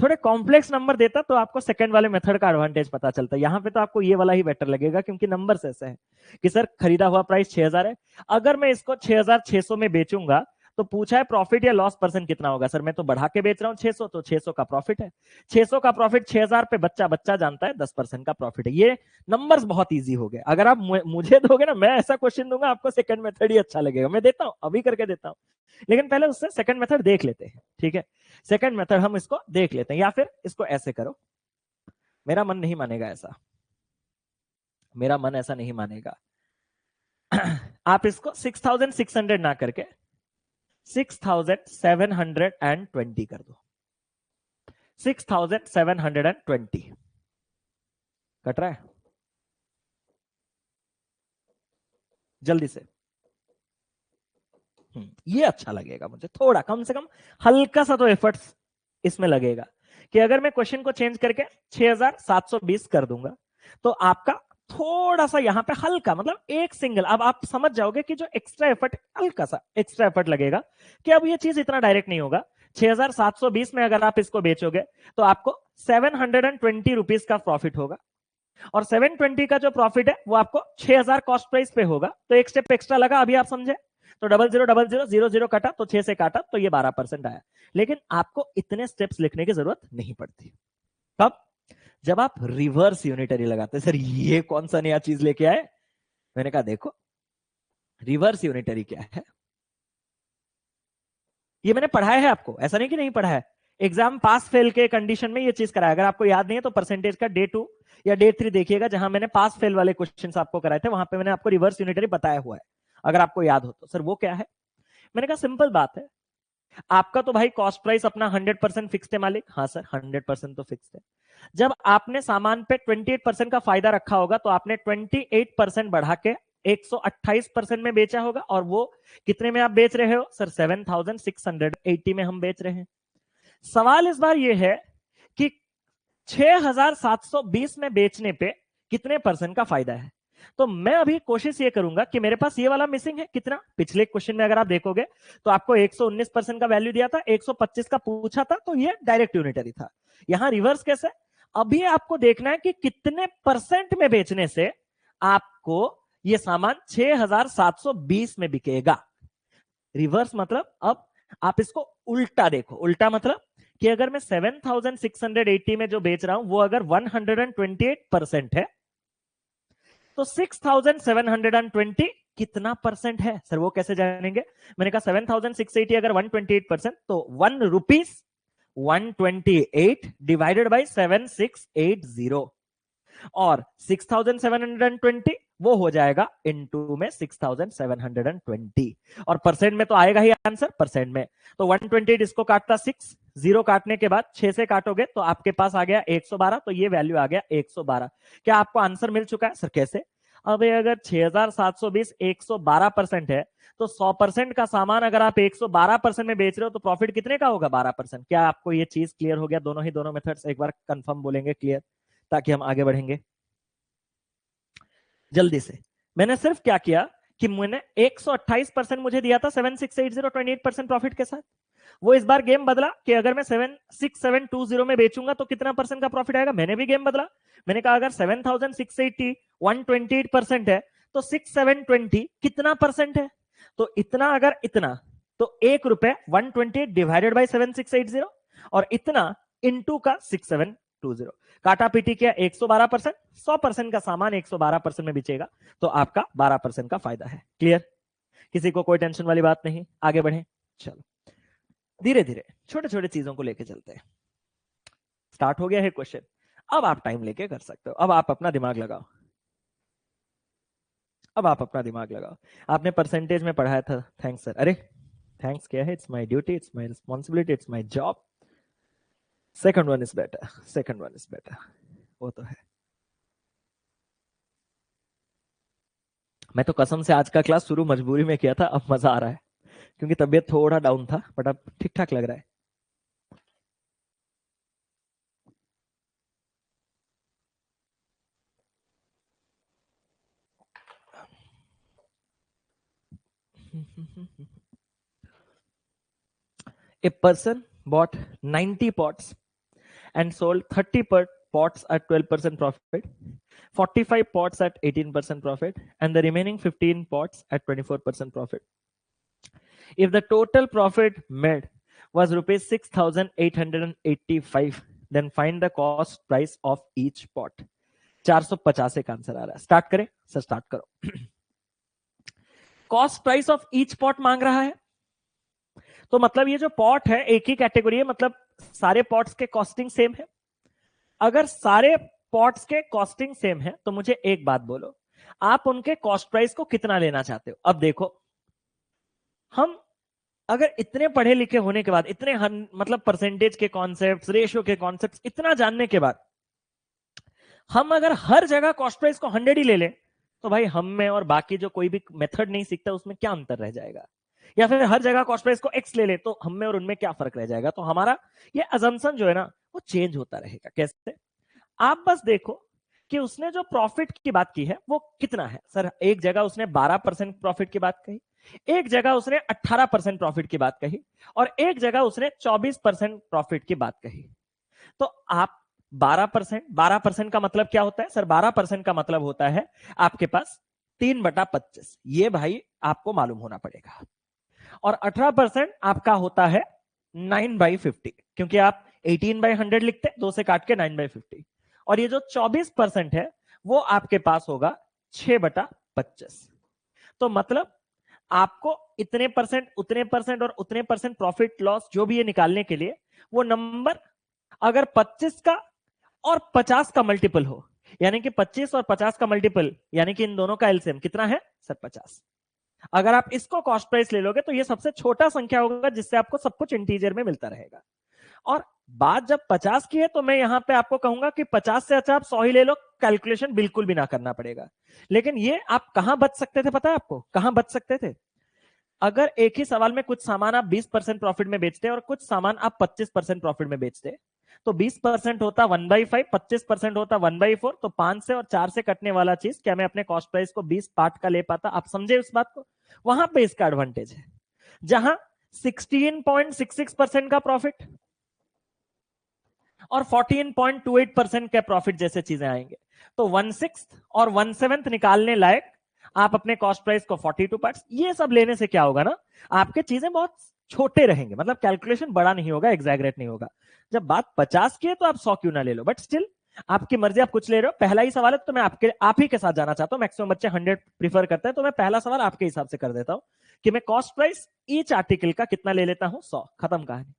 थोड़े कॉम्प्लेक्स नंबर देता तो आपको सेकंड वाले मेथड का एडवांटेज पता चलता। यहां पे तो आपको ये वाला ही बेटर लगेगा क्योंकि नंबर्स ऐसे हैं कि सर खरीदा हुआ प्राइस 6000 है, अगर मैं इसको 6600 में बेचूंगा तो पूछा है प्रॉफिट या लॉस परसेंट कितना होगा। सर मैं तो बढ़ा के बेच रहा हूं 600, तो 600 का प्रॉफिट है। 600 का प्रॉफिट 6000 पे बच्चा बच्चा जानता है 10% का प्रॉफिट है। ये नंबर्स बहुत इजी हो गए। अगर आप मुझे दोगे ना, मैं ऐसा क्वेश्चन दूंगा आपको सेकंड मेथड ही अच्छा लगेगा। मैं देता हूं, अभी करके देता हूं, लेकिन पहले उससे सेकंड मेथड देख लेते हैं। ठीक है, सेकंड मेथड हम इसको देख लेते हैं, या फिर इसको ऐसे करो। मेरा मन नहीं मानेगा ऐसा, मेरा मन ऐसा नहीं मानेगा। आप इसको 6600 ना करके 6720 कर दो। 6720 कट रहा है? जल्दी से। ये अच्छा लगेगा मुझे, थोड़ा कम से कम हल्का सा तो एफर्ट्स इसमें लगेगा कि अगर मैं क्वेश्चन को चेंज करके 6720 कर दूंगा तो आपका थोड़ा सा यहां पे हल्का, मतलब एक सिंगल, अब आप समझ जाओगे कि जो एक्स्ट्रा एफर्ट, हल्का सा एक्स्ट्रा एफर्ट लगेगा कि अब ये चीज इतना डायरेक्ट नहीं होगा। 6720 में अगर आप इसको बेचोगे तो आपको 720 रुपीज का प्रॉफिट होगा, और 720 का जो प्रॉफिट है वो आपको 6000 कॉस्ट प्राइस पे होगा। तो एक स्टेप एक्स्ट्रा लगा, अभी आप समझे। तो 0000 काटा तो 6 से काटा तो ये 12% आया। लेकिन आपको इतने स्टेप्स लिखने की जरूरत नहीं पड़ती। कब? जब आप रिवर्स यूनिटरी लगाते। सर ये कौन सा नया चीज लेके आए? मैंने कहा देखो, रिवर्स यूनिटरी क्या है, ये मैंने पढ़ाया है आपको, ऐसा नहीं कि नहीं पढ़ा है। एग्जाम पास फेल के कंडीशन में ये चीज कराया। अगर आपको याद नहीं है तो परसेंटेज का डे 2 या डे 3 देखिएगा, जहां मैंने पास फेल वाले क्वेश्चंस आपको कराए थे, वहां पे मैंने आपको रिवर्स यूनिटरी बताया हुआ है, अगर आपको याद हो तो। सर वो क्या है? मैंने कहा सिंपल बात है, आपका तो भाई कॉस्ट प्राइस अपना 100% फिक्स्ड है मालिक। हाँ सर 100% तो फिक्स्ड है। जब आपने सामान पे 28% का फायदा रखा होगा तो आपने 28% बढ़ा के 128% में बेचा होगा, और वो कितने में आप बेच रहे हो? सर 7680 में हम बेच रहे हैं। सवाल इस बार ये है कि 6720 में बेचने पे कितने परसेंट का फायदा है। तो मैं अभी कोशिश ये करूंगा कि मेरे पास ये वाला मिसिंग है कितना। पिछले क्वेश्चन में अगर आप देखोगे तो आपको 119% का वैल्यू दिया था, 125 का पूछा था, तो ये डायरेक्ट यूनिटरी था। यहां रिवर्स कैसे? अभी आपको देखना है कि कितने परसेंट में बेचने से आपको ये सामान 6720 में बिकेगा। रिवर्स मतलब अब आप इसको उल्टा देखो। उल्टा मतलब कि अगर मैं 7680 में जो बेच रहा हूं वो अगर 128% है तो 6720 कितना परसेंट है? सर वो कैसे जानेंगे? मैंने कहा 7680 अगर 128% तो 1 रुपीज 128 डिवाइडेड बाई 7680, और 6720 वो हो जाएगा इनटू में 6720, और परसेंट में तो आएगा ही आंसर परसेंट में। तो 128 इसको काटता 6, 0 काटने के बाद 6 से काटोगे तो आपके पास आ गया 112, तो ये वैल्यू आ गया 112। क्या आपको आंसर मिल चुका है? सर कैसे? अब अगर 6720 112% है तो 100% का सामान अगर आप 112% में बेच रहे हो तो प्रॉफिट कितने का होगा? 12%। क्या आपको ये चीज क्लियर हो गया? दोनों मेथड्स एक बार कंफर्म बोलेंगे क्लियर, ताकि हम आगे बढ़ेंगे। जल्दी से। मैंने सिर्फ क्या किया कि मैंने 128% मुझे दिया था 7680 28% प्रॉफिट के साथ। वो इस बार गेम बदला कि अगर मैं 76720 में बेचूंगा तो कितना परसेंट का प्रॉफिट आएगा। मैंने भी गेम बदला, मैंने कहा अगर 7680 128% है तो 6720 कितना परसेंट है, तो इतना, अगर इतना तो ₹1 128 डिवाइडेड बाई 7680 और इतना इनटू का 6720। काटा पीटी किया 112%, 100% का सामान 112% में बिचेगा तो आपका 12% का फायदा है। क्लियर? किसी को कोई टेंशन वाली बात नहीं? आगे बढ़े। चलो धीरे धीरे छोटे छोटे चीजों को लेके चलते हैं। स्टार्ट हो गया है क्वेश्चन, अब आप टाइम लेके कर सकते हो। अब आप अपना दिमाग लगाओ, अब आप अपना दिमाग लगाओ। आपने परसेंटेज में पढ़ाया था, थैंक्स सर। अरे थैंक्स क्या है, it's my duty, it's my responsibility, it's my job. Second one is better, second one is better, वो तो है। मैं तो कसम से आज का क्लास शुरू मजबूरी में किया था, अब मजा आ रहा है क्योंकि तबीयत थोड़ा डाउन था, बट अब ठीक ठाक लग रहा है। A person bought 90 pots and sold 30 pots at 12% profit, 45 pots at 18% profit, and the remaining 15 pots at 24% profit. If the total profit made was rupees 6,885, then find the cost price of each pot. 450 का answer आ रहा है। Start करें sir? Start करो। Cost price of each pot मांग रहा है, तो मतलब ये जो पॉट है एक ही कैटेगरी है, मतलब सारे पॉट्स के कॉस्टिंग सेम है। अगर सारे पॉट्स के कॉस्टिंग सेम है तो मुझे एक बात बोलो, आप उनके कॉस्ट प्राइस को कितना लेना चाहते हो? अब देखो, हम अगर इतने पढ़े लिखे होने के बाद, इतने मतलब परसेंटेज के कॉन्सेप्ट्स, रेशियो के कॉन्सेप्ट्स इतना जानने के बाद, हम अगर हर जगह कॉस्ट प्राइस को 100 ही ले लें तो भाई हम में और बाकी जो कोई भी मेथड नहीं सीखता उसमें क्या अंतर रह जाएगा? या फिर हर जगह कॉस्ट प्राइस को x ले ले तो हम में और उनमें क्या फर्क रह जाएगा? तो हमारा ये अजम्पशन जो है ना वो चेंज होता रहेगा। कैसे? आप बस देखो कि उसने जो प्रॉफिट की बात की है वो कितना है। सर एक जगह उसने 12% प्रॉफिट की बात कही, एक जगह उसने 18% प्रॉफिट की बात कही, और एक जगह उसने 24% प्रॉफिट की बात कही। तो आप 12% का मतलब क्या होता है? सर 12% का मतलब होता है आपके पास 3/25, ये भाई आपको मालूम होना पड़ेगा। और 18% आपका होता है 9/50, क्योंकि आप 18/100 लिखते, 2 से काट के 9/50। और ये जो 24% है वो आपके पास होगा 6/25। तो मतलब आपको इतने परसेंट, उतने परसेंट और उतने परसेंट प्रॉफिट लॉस जो भी ये निकालने के लिए, वो नंबर अगर 25 का और 50 का मल्टीपल हो, यानी कि 25 और 50 का मल्टीपल, यानी कि इन दोनों का एलसीएम कितना है सर? 50। अगर आप इसको कॉस्ट प्राइस ले लोगे तो ये सबसे छोटा संख्या होगा जिससे आपको सब कुछ इंटीजर में मिलता रहेगा। और बात जब 50 की है तो मैं यहां पे आपको कहूंगा कि 50 से अच्छा आप 100 ही ले लो, कैलकुलेशन बिल्कुल भी ना करना पड़ेगा। लेकिन ये आप कहां बच सकते थे पता है आपको? कहां बच सकते थे? अगर एक ही सवाल में कुछ सामान आप 20% प्रॉफिट में बेचते और कुछ सामान आप 25% प्रॉफिट में बेचते, तो 20% होता 1/5, 25% होता 1/4, तो 5 से और 4 से कटने वाला चीज क्या मैं अपने कॉस्ट प्राइस को 20 पार्ट का ले पाता? आप समझे उस बात को? वहां पे इसका एडवांटेज है। जहां 16.66% का प्रॉफिट और 14.28% का प्रॉफिट जैसे चीजें आएंगे, तो 1/6 और 1/7 निकालने लायक आप अपने कॉस्ट प्राइस को 42 पार्ट्स, ये सब लेने से क्या होगा ना, आपके चीजें बहुत छोटे रहेंगे, मतलब कैलकुलेशन बड़ा नहीं होगा, एग्जैगरेट नहीं होगा। जब बात 50 की है तो आप 100 क्यों ना ले लो, बट स्टिल आपकी मर्जी, आप कुछ ले रहे हो। पहला ही सवाल है तो मैं आप ही के साथ जाना चाहता हूं। मैक्सिमम बच्चे 100 प्रीफर करते हैं, तो मैं पहला सवाल आपके हिसाब से कर देता हूं कि मैं कॉस्ट प्राइस ईच आर्टिकल का कितना ले लेता हूं? 100। खत्म कहानी।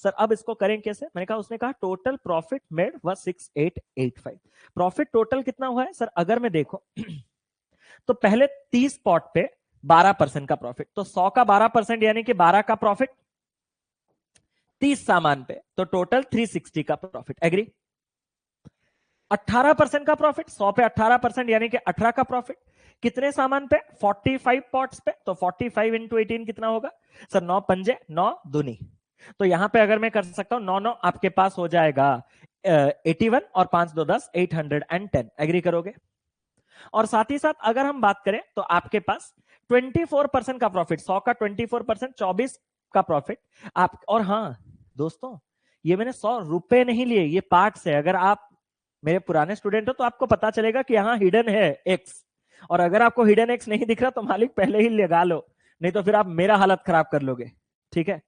सर अब इसको करें कैसे? मैंने कहा, उसने कहा total profit made was 6885। Profit total कितना हुआ है सर? अगर मैं देखो तो पहले 30 पॉट पे 12% का प्रॉफिट, तो 100 का 12% यानी कि 12 का प्रॉफिट, 30 सामान पे तो टोटल 360 का प्रॉफिट। एग्री? 18% का प्रॉफिट, 100 पे 18% यानी कि 18 का प्रॉफिट, कितने सामान पे? 45 पॉट्स पे, तो 45 इंटू 18 कितना होगा सर? 9 पंजे 9 दूनी, तो यहां पे अगर मैं कर सकता हूं 9 9, आपके पास हो जाएगा 81 और 5 2 10, 810। एग्री करोगे? और साथ ही साथ अगर हम बात करें तो आपके पास 24% का प्रॉफिट, 100 का 24%, 24 का प्रॉफिट आप। और हाँ दोस्तों, ये मैंने 100 रुपए नहीं लिए, ये पार्ट्स है। अगर आप मेरे पुराने स्टूडेंट हो तो आपको पता चलेगा कि यहाँ हिडन है एक्स, और अगर आपको हिडन एक्स नहीं दिख रहा तो मालिक पहले ही लगा लो, नहीं तो फिर आप मेरा हालत खराब कर लोगे, ठीक है।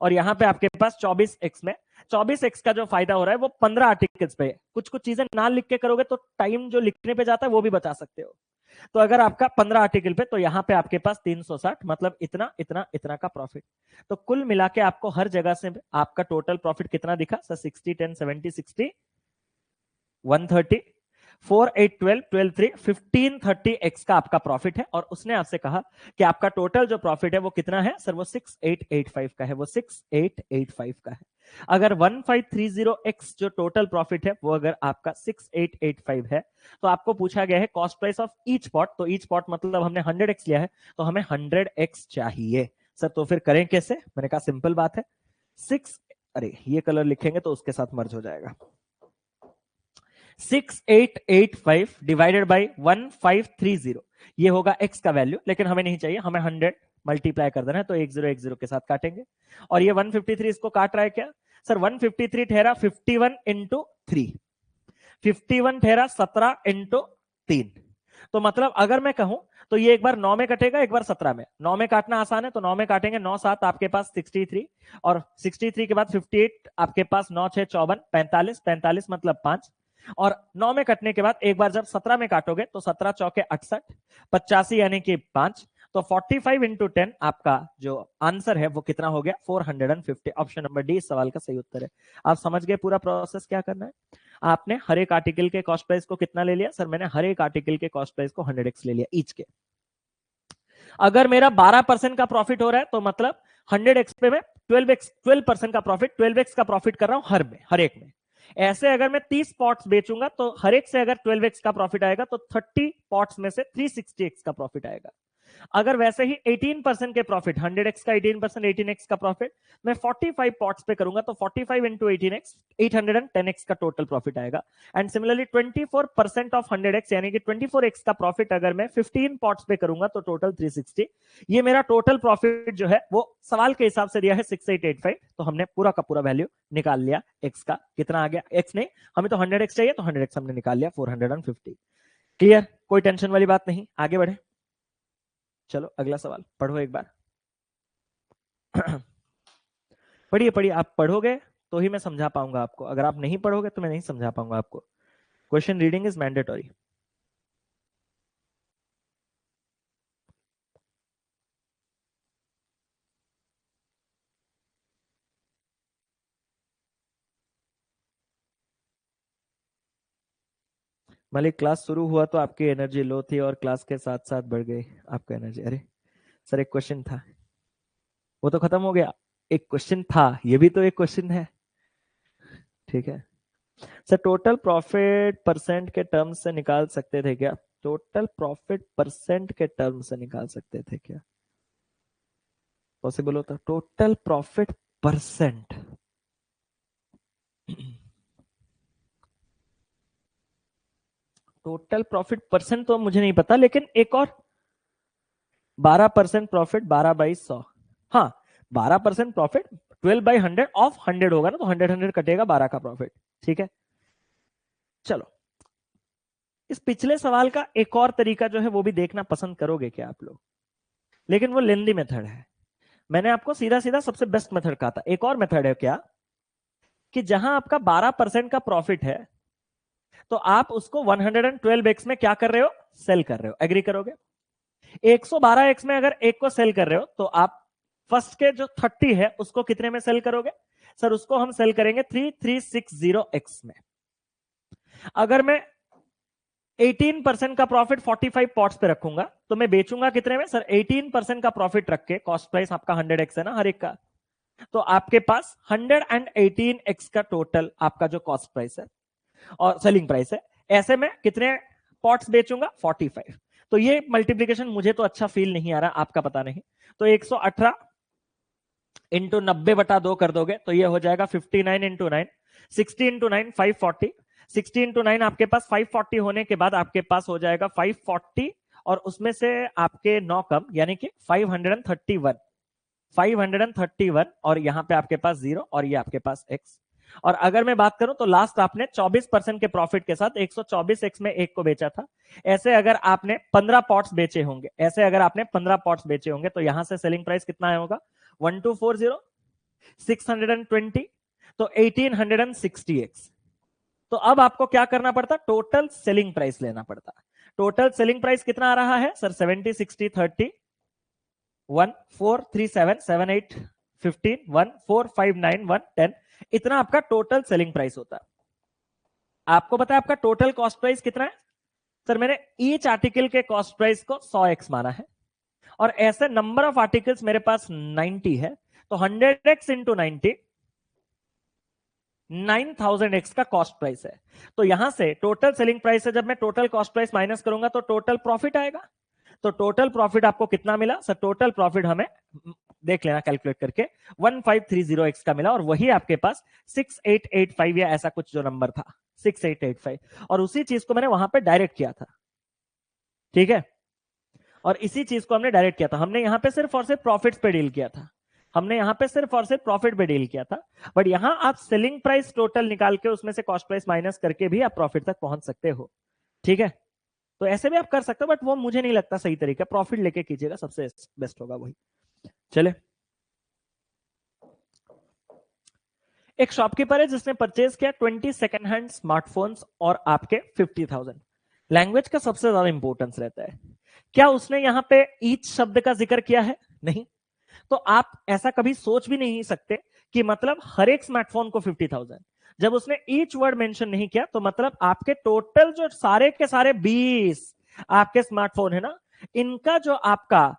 और यहाँ पे आपके पास 24x में 24x का जो फायदा हो रहा है वो 15 आर्टिकल्स पे है। कुछ कुछ चीजें ना लिख के करोगे तो टाइम जो लिखने पे जाता है वो भी बचा सकते हो। तो अगर आपका 15 आर्टिकल पे, तो यहाँ पे आपके पास 360, मतलब इतना इतना इतना का प्रॉफिट। तो कुल मिला के आपको हर जगह से आपका टोटल प्रॉफिट कितना दिखा सर? 60, 10, 70, 60, 130, 4, 8, 12, 12, 3, 1530x का आपका प्रॉफिट है। और उसने आपसे कहा कि आपका टोटल जो प्रॉफिट है वो कितना है सर? वो 6885 का है, वो 6885 का है। अगर 1530x जो टोटल प्रॉफिट है वो अगर आपका 6885 है, तो आपको पूछा गया है cost price of each pot. तो ईच पॉट मतलब हमने 100x लिया है, तो हमें 100x चाहिए सर। तो फिर करें कैसे? मैंने कहा सिंपल बात है, 6, अरे ये कलर लिखेंगे तो उसके साथ मर्ज हो जाएगा। 6885 डिवाइडेड बाई 1530, ये होगा x का वैल्यू, लेकिन हमें नहीं चाहिए, हमें 100 मल्टीप्लाई कर देना है, तो 1010 के साथ काटेंगे। और ये 153 इसको काट रहा है क्या सर? 153 ठहरा 51 इंटू 3, 51 ठहरा 17 इंटू 3। तो मतलब अगर मैं कहूं तो ये एक बार 9 में कटेगा, एक बार 17 में। 9 में काटना आसान है तो 9 में काटेंगे, 9 7 आपके पास 63, और 63 के बाद 58 आपके पास, 9 6 54, 45, 45 मतलब 5, और 9 में कटने के बाद एक बार जब 17 में काटोगे तो 17 चौके 68, 85 यानी कि 5। तो 45 इंटू 10 आपका जो आंसर है वो कितना हो गया? 450। ऑप्शन नंबर डी इस सवाल का सही उत्तर है। आप समझ गए पूरा प्रोसेस क्या करना है? आपने हर एक आर्टिकल के कॉस्ट प्राइस को कितना ले लिया सर? मैंने हर एक आर्टिकल के कॉस्ट प्राइस को 100x ले लिया ईच के। अगर मेरा 12% का प्रॉफिट हो रहा है तो मतलब 100x पे मैं 12% का प्रॉफिट, 12x का प्रॉफिट कर रहा हूं हर एक में। ऐसे अगर मैं 30 पॉट्स बेचूंगा तो हर एक से अगर 12x का प्रॉफिट आएगा तो 30 पॉट्स में से 360x का प्रॉफिट आएगा। अगर वैसे ही 18% के प्रॉफिट, 100x का 18%, 18x का प्रॉफिट मैं 45 पॉट्स पे करूंगा तो 45 इंटू 18x 810x का टोटल प्रॉफिट आएगा। एंड सिमिलरली 24% ऑफ 100x यानी कि 24x का प्रॉफिट अगर मैं 15 पॉट्स पे करूंगा तो टोटल 360। ये मेरा टोटल प्रॉफिट जो है वो सवाल के हिसाब से दिया है 6885, तो हमने पूरा का पूरा वैल्यू निकाल लिया। x का कितना आ गया? x नहीं, हमें तो 100x चाहिए तो 100x हमने निकाल लिया 450। क्लियर? कोई टेंशन वाली बात नहीं, आगे बढ़े। चलो अगला सवाल पढ़ो एक बार। पढ़िए पढ़िए, आप पढ़ोगे तो ही मैं समझा पाऊंगा आपको, अगर आप नहीं पढ़ोगे तो मैं नहीं समझा पाऊंगा आपको। Question reading is mandatory. Malik class शुरू हुआ तो आपकी एनर्जी लो थी और क्लास के साथ साथ बढ़ गई आपका एनर्जी। अरे सर एक क्वेश्चन था, वो तो खत्म हो गया। एक क्वेश्चन था, ये भी तो एक क्वेश्चन है, ठीक है सर। टोटल प्रॉफिट परसेंट के टर्म से निकाल सकते थे क्या? टोटल प्रॉफिट परसेंट के टर्म से निकाल सकते थे क्या? पॉसिबल होता? Total profit percent, total profit percent तो मुझे नहीं पता, लेकिन एक और 12% प्रॉफिट 12/100, हाँ 12% प्रॉफिट 12/100 ऑफ 100 होगा ना, तो 100 कटेगा 12 का प्रॉफिट, ठीक है। चलो इस पिछले सवाल का एक और तरीका जो है वो भी देखना पसंद करोगे क्या आप लोग? लेकिन वो लेंदी मेथड है। मैंने आपको सीधा सीधा सबसे बेस्ट मेथड कहा था, एक और मेथड है क्या कि जहां आपका 12% का प्रॉफिट है तो आप उसको 112x में क्या कर रहे हो? सेल कर रहे हो। एग्री करोगे? 112x में अगर एक को सेल कर रहे हो तो आप फर्स्ट के जो 30 है उसको कितने में सेल करोगे सर? उसको हम सेल करेंगे 3360x में। अगर मैं 18% का प्रॉफिट 45 पॉट्स पे रखूंगा तो मैं बेचूंगा कितने में सर? 18% का प्रॉफिट रख के, कॉस्ट प्राइस आपका 100x है ना हर एक का, तो आपके पास 118x का टोटल आपका जो कॉस्ट प्राइस है और सेलिंग प्राइस है। ऐसे में कितने पॉट्स बेचूंगा? 45। तो ये मल्टीप्लीकेशन मुझे तो अच्छा फील नहीं आ रहा, आपका पता नहीं, तो 118 इंटू 90/2 कर दोगे तो ये हो जाएगा 59 इंटू 9, 60 इंटू 9 540, 60 into 9 आपके पास 540 होने के बाद आपके पास हो जाएगा 540 और उसमें से आपके 9 कम यानी कि 531 और यहां पे आपके पास 0 और ये आपके पास x। और अगर मैं बात करूं तो लास्ट आपने 24% के प्रॉफिट के साथ 124x में एक को बेचा था। ऐसे अगर आपने 15 पॉट्स बेचे होंगे, ऐसे अगर आपने 15 पॉट्स बेचे होंगे तो यहां से सेलिंग प्राइस कितना होगा 1240 620 तो 1860x। तो अब आपको क्या करना पड़ता, टोटल सेलिंग प्राइस लेना पड़ता। टोटल सेलिंग प्राइस कितना आ रहा है सर 70 60 30 1437 78 15 1459 110 इतना आपका टोटल सेलिंग प्राइस होता है। आपको पता है आपका टोटल कॉस्ट प्राइस कितना है सर, मैंने ईच आर्टिकल के कॉस्ट प्राइस को 100x माना है और ऐसे नंबर ऑफ आर्टिकल्स मेरे पास 90 है तो 100x इंटू 90 9000x का कॉस्ट प्राइस है। तो यहां से टोटल सेलिंग प्राइस से जब मैं टोटल कॉस्ट प्राइस माइनस करूंगा तो टोटल प्रॉफिट आएगा। तो टोटल प्रॉफिट आपको कितना मिला सर, टोटल प्रॉफिट हमें देख लेना कैलकुलेट करके 1530x का मिला और वही आपके पास 6885 या ऐसा कुछ जो नंबर था 6885 और उसी चीज को मैंने वहां पे डायरेक्ट किया था। ठीक है, और इसी चीज को हमने डायरेक्ट किया था। हमने यहां पे सिर्फ और सिर्फ प्रॉफिट्स पे डील किया था, हमने यहां पे सिर्फ और सिर्फ प्रॉफिट पे डील किया था। बट यहां आप सेलिंग प्राइस टोटल निकाल के उसमें से कॉस्ट प्राइस माइनस करके भी आप प्रॉफिट तक पहुंच सकते हो। ठीक है, तो ऐसे भी आप कर सकते हो बट वो मुझे नहीं लगता सही तरीका। प्रॉफिट लेके कीजिएगा, सबसे बेस्ट होगा वही। चले, एक शॉपकीपर है जिसने परचेज किया 20 सेकेंड हैंड स्मार्टफोन्स और आपके 50,000। लैंग्वेज का सबसे ज्यादा इंपॉर्टेंस रहता है। क्या उसने यहां पे ईच शब्द का जिक्र किया है? नहीं। तो आप ऐसा कभी सोच भी नहीं सकते कि मतलब हर एक स्मार्टफोन को 50,000। जब उसने ईच वर्ड मेंशन नहीं किया तो मतलब आपके टोटल जो सारे के सारे 20 आपके स्मार्टफोन है ना, इनका जो आपका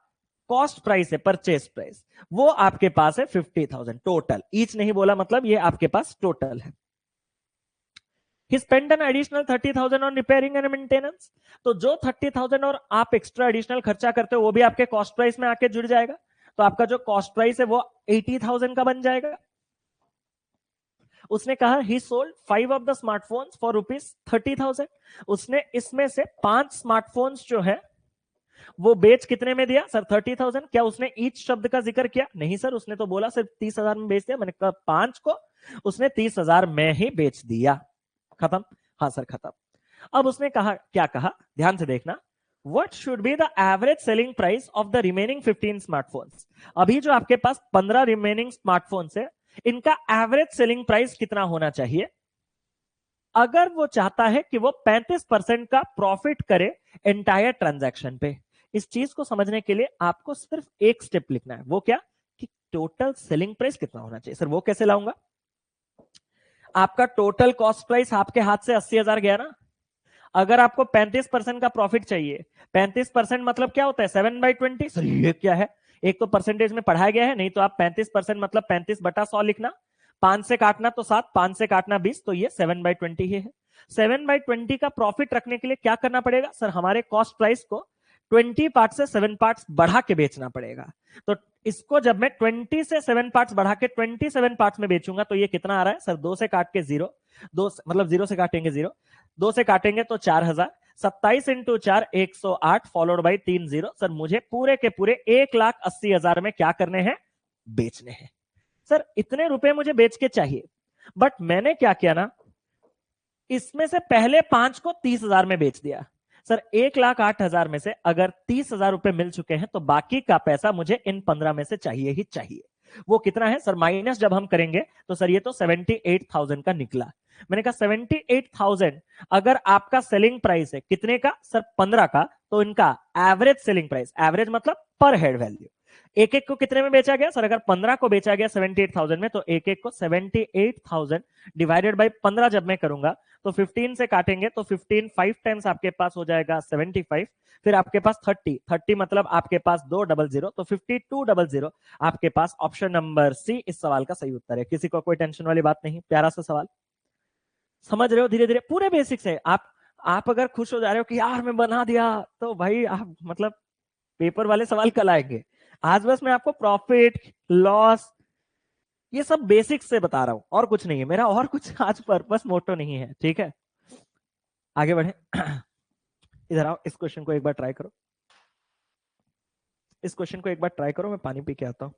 कॉस्ट प्राइस है, परचेज प्राइस, वो आपके पास है 50,000 टोटल। ईच नहीं बोला, मतलब ये आपके पास टोटल है। He spent an additional 30,000 on repairing and maintenance। तो जो 30,000 और आप एक्स्ट्रा एडिशनल खर्चा करते हो वो भी आपके कॉस्ट प्राइस में आके जुड़ जाएगा। तो आपका जो कॉस्ट प्राइस है वो 80,000 का बन जाएगा। उसने कहा ही sold 5 of the smartphones for ₹30,000। उसने इसमें से 5 स्मार्टफोन्स जो है वो बेच कितने में दिया सर 30,000। क्या उसने ईच शब्द का जिक्र किया? नहीं सर, उसने तो बोला सिर्फ 30,000 में बेच दिया। मैंने कहा 5 को उसने 30,000 में ही बेच दिया। खत्म? हाँ सर खत्म। अब उसने कहा, क्या कहा ध्यान से देखना, What should be the average selling price of the remaining 15 smartphones। अभी जो आपके पास 15 रिमेनिंग स्मार्टफोन्स है, इनका एवरेज सेलिंग प्राइस कितना होना चाहिए अगर वो चाहता है कि वो 35% का प्रॉफिट करे एंटायर ट्रांजैक्शन पे। इस चीज को समझने के लिए आपको सिर्फ एक स्टेप लिखना है, वो क्या कि टोटल सेलिंग प्राइस कितना होना चाहिए। सर वो कैसे लाऊंगा? आपका टोटल कॉस्ट प्राइस आपके हाथ से 80,000 गया ना, अगर आपको 35% का प्रॉफिट चाहिए, 35% मतलब क्या होता है 7/20। सर ये क्या है? एक तो परसेंटेज में पढ़ाया गया है, नहीं तो आप 35% मतलब 35/100 लिखना। 5 से काटना तो 7, 5 से काटना 20, तो ये 7/20 ही है। 7/20 का प्रॉफिट रखने के लिए क्या करना पड़ेगा सर, हमारे कॉस्ट प्राइस को 20 पार्ट से 7 पार्ट्स बढ़ा के बेचना पड़ेगा। तो इसको जब मैं 20 से 7 पार्ट्स बढ़ा के 27 पार्ट्स में बेचूंगा तो ये कितना आ रहा है सर, 2 से काट के 0, 2 मतलब 0 से काटेंगे 0, 2 से काटेंगे तो 4,000, 27 इंटू 4 108 फॉलोड बाई 3 0। सर मुझे पूरे के पूरे 1,80,000 में क्या करने हैं, बेचने हैं। सर इतने रुपए मुझे बेच के चाहिए, बट मैंने क्या किया ना, इसमें से पहले 5 को 30,000 में बेच दिया। सर 1,08,000 में से अगर 30,000 रुपए मिल चुके हैं तो बाकी का पैसा मुझे इन 15 में से चाहिए ही चाहिए। वो कितना है सर, माइनस जब हम करेंगे तो सर ये तो 78,000 का निकला। मैंने कहा 78,000 अगर आपका सेलिंग प्राइस है कितने का सर, 15 का, तो इनका एवरेज सेलिंग प्राइस, एवरेज मतलब पर हेड वैल्यू, एक एक को कितने में बेचा गया सर, अगर 15 को बेचा गया 78,000 में, तो एक एक को 78,000 डिवाइडेड बाई 15 जब मैं करूंगा तो 15 से काटेंगे तो 15 5 टाइम्स आपके पास हो जाएगा 75, फिर आपके पास 30 मतलब आपके पास 200, तो 5200 आपके पास। ऑप्शन नंबर सी इस सवाल का सही उत्तर है। किसी को कोई टेंशन वाली बात नहीं, प्यारा सा सवाल, समझ रहे हो धीरे धीरे, पूरे बेसिक्स है। आप अगर खुश हो जा रहे हो कि यार मैं बना दिया, तो भाई आप मतलब पेपर वाले सवाल कल आएंगे। आज बस मैं आपको प्रॉफिट लॉस ये सब बेसिक्स से बता रहा हूं और कुछ नहीं है मेरा, और कुछ आज पर्पस मोटो नहीं है। ठीक है, आगे बढ़े। इधर आओ, इस क्वेश्चन को एक बार ट्राई करो, इस क्वेश्चन को एक बार ट्राई करो, मैं पानी पी के आता हूं।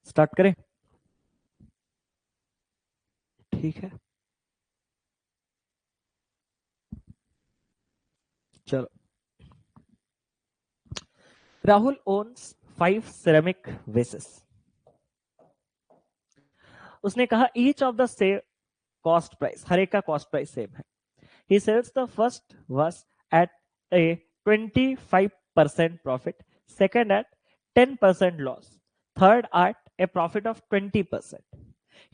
स्टार्ट करें? ठीक है, चलो। Rahul owns 5 ceramic vases. उसने कहा each of the same cost price, हर एक का कॉस्ट प्राइस सेम है। He sells the first was at a 25% profit, second at 10% loss, third at a profit of 20%.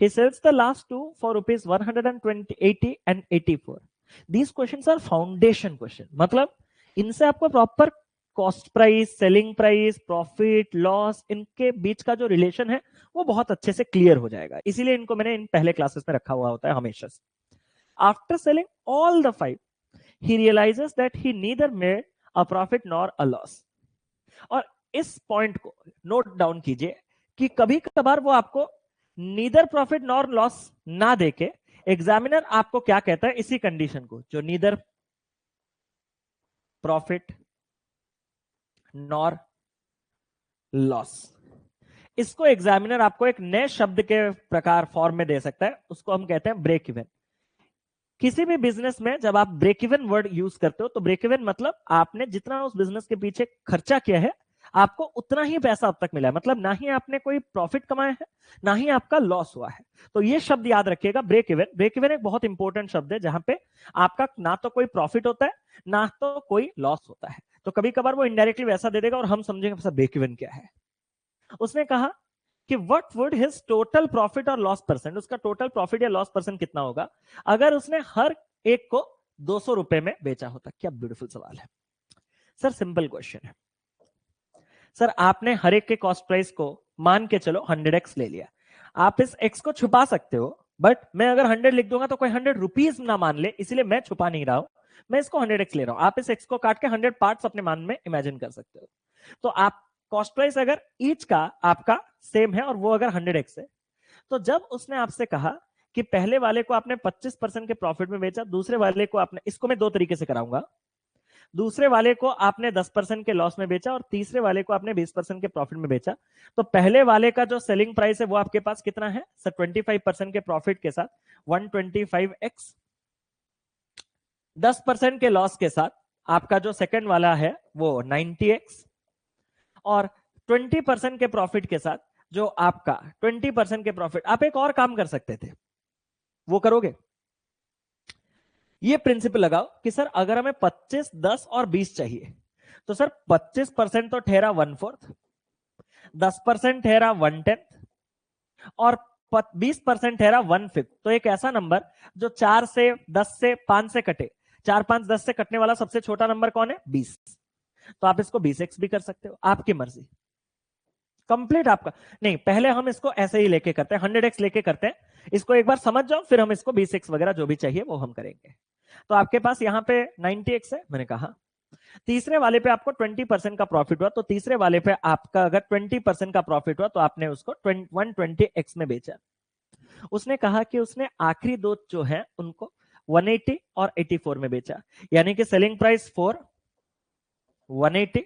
He sells the last two for rupees 120, 80 and 84. These questions are foundation question. मतलब इनसे आपको proper cost price, selling price, profit, loss, इनके बीच का जो relation है वो बहुत अच्छे से क्लियर हो जाएगा। इसीलिए इनको मैंने इन पहले क्लासेस में रखा हुआ होता है हमेशा से। After selling all the 5, he realizes that he neither made a profit nor a loss. और इस पॉइंट को नोट डाउन कीजिए कि कभी कभार वो आपको नीदर प्रॉफिट नॉर लॉस ना देके एग्जामिनर आपको क्या कहता है, इसी कंडीशन को जो नीदर प्रॉफिट नॉर लॉस, इसको एग्जामिनर आपको एक नए शब्द के प्रकार फॉर्म में दे सकता है, उसको हम कहते हैं ब्रेक इवन। किसी भी बिजनेस में जब आप ब्रेक इवन वर्ड यूज करते हो तो ब्रेक इवन मतलब आपने जितना उस बिजनेस के पीछे खर्चा किया है आपको उतना ही पैसा अब तक मिला है, मतलब ना ही आपने कोई प्रॉफिट कमाया है ना ही आपका लॉस हुआ है। तो ये शब्द याद रखिएगा, ब्रेक इवन। ब्रेक इवन एक बहुत इंपॉर्टेंट शब्द है जहां पे आपका ना तो कोई प्रॉफिट होता है ना तो कोई लॉस होता है। तो कभी कभार वो इनडायरेक्टली वैसा दे देगा और हम समझेंगे ब्रेक इवन क्या है। उसने कहा कि what would his total profit और लॉस परसेंट, उसका टोटल प्रॉफिट या लॉस परसेंट कितना होगा अगर उसने हर एक को 200 रुपए में बेचा होता। क्या ब्यूटीफुल सवाल है सर, सिंपल क्वेश्चन है सर। आपने हर एक के कॉस्ट प्राइस को मान के चलो 100x ले लिया, आप इस x को छुपा सकते हो, बट मैं अगर 100 लिख दूंगा तो कोई 100 रुपीज ना मान ले, इसलिए मैं छुपा नहीं रहा हूं, मैं इसको 100x ले रहा हूं। आप इस x को काट के 100 पार्ट्स अपने मान में इमेजिन कर सकते हो। तो आप कॉस्ट प्राइस अगर ईच का आपका सेम है और वो अगर 100x है तो जब उसने आपसे कहा कि पहले वाले को आपने 25% के प्रॉफिट में बेचा, दूसरे वाले को आपने, इसको मैं दो तरीके से कराऊंगा, दूसरे वाले को आपने 10% के लॉस में बेचा और तीसरे वाले को आपने 20% के प्रॉफिट में बेचा, तो पहले वाले का जो सेलिंग प्राइस है वो आपके पास कितना है सर? 25% के प्रॉफिट के साथ 125x, 10% के लॉस के साथ आपका जो सेकंड वाला है वो 90x, और 20% के प्रॉफिट के साथ जो आपका 20% के प्रॉफिट। आप एक और काम कर सकते थे, वो करोगे? ये प्रिंसिपल लगाओ कि सर अगर हमें 25, 10 और 20 चाहिए, तो सर 25% तो ठहरा 1/4, 10% ठहरा 1/10 और 20% ठहरा 1/5। तो एक ऐसा नंबर जो 4 से 10 से 5 से कटे, 4, 5, 10 से कटने वाला सबसे छोटा नंबर कौन है? 20। तो आप इसको 20x भी कर सकते हो, आपकी मर्जी, कंप्लीट आपका। नहीं, पहले हम इसको ऐसे ही लेके करते हैं, 100x लेके करते हैं। इसको एक बार समझ जाओ, फिर हम इसको 20x वगैरह जो भी चाहिए वो हम करेंगे। तो आपके पास यहाँ पे 90x है, मैंने कहा। तीसरे वाले पे आपको 20% का प्रॉफिट हुआ, तो तीसरे वाले पे आपका अगर 20% का प्रॉफिट हुआ तो आपने उसको 120x में बेचा। उसने कहा कि उसने आखिरी दो जो है उनको 180 और 84 में बेचा, यानी कि सेलिंग प्राइस 4 180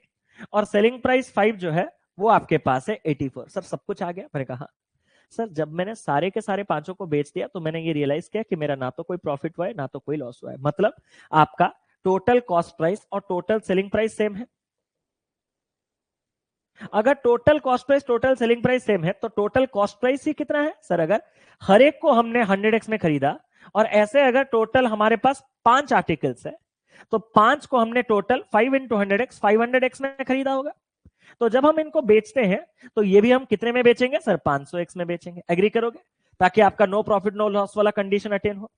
और सेलिंग प्राइस 5 जो है वो आपके पास है 84। सर सब कुछ आ गया? मैंने कहा सर जब मैंने सारे के सारे पांचों को बेच दिया तो मैंने ये रियलाइज किया कि मेरा ना तो कोई प्रॉफिट हुआ है ना तो कोई लॉस हुआ है। मतलब आपका टोटल कॉस्ट प्राइस और टोटल सेलिंग प्राइस सेम है। अगर total cost price total selling price same है तो टोटल कॉस्ट प्राइस ही कितना है सर? अगर हर एक को हमने 100x में खरीदा और ऐसे अगर टोटल हमारे पास 5 आर्टिकल्स है तो 5 को हमने टोटल 5 into 100x 500x में खरीदा होगा। तो जब हम इनको बेचते हैं तो ये भी हम कितने में बेचेंगे सर? 500x में बेचेंगे। एग्री करोगे? ताकि आपका नो प्रॉफिट नो लॉस वाला कंडीशन अटेन हो।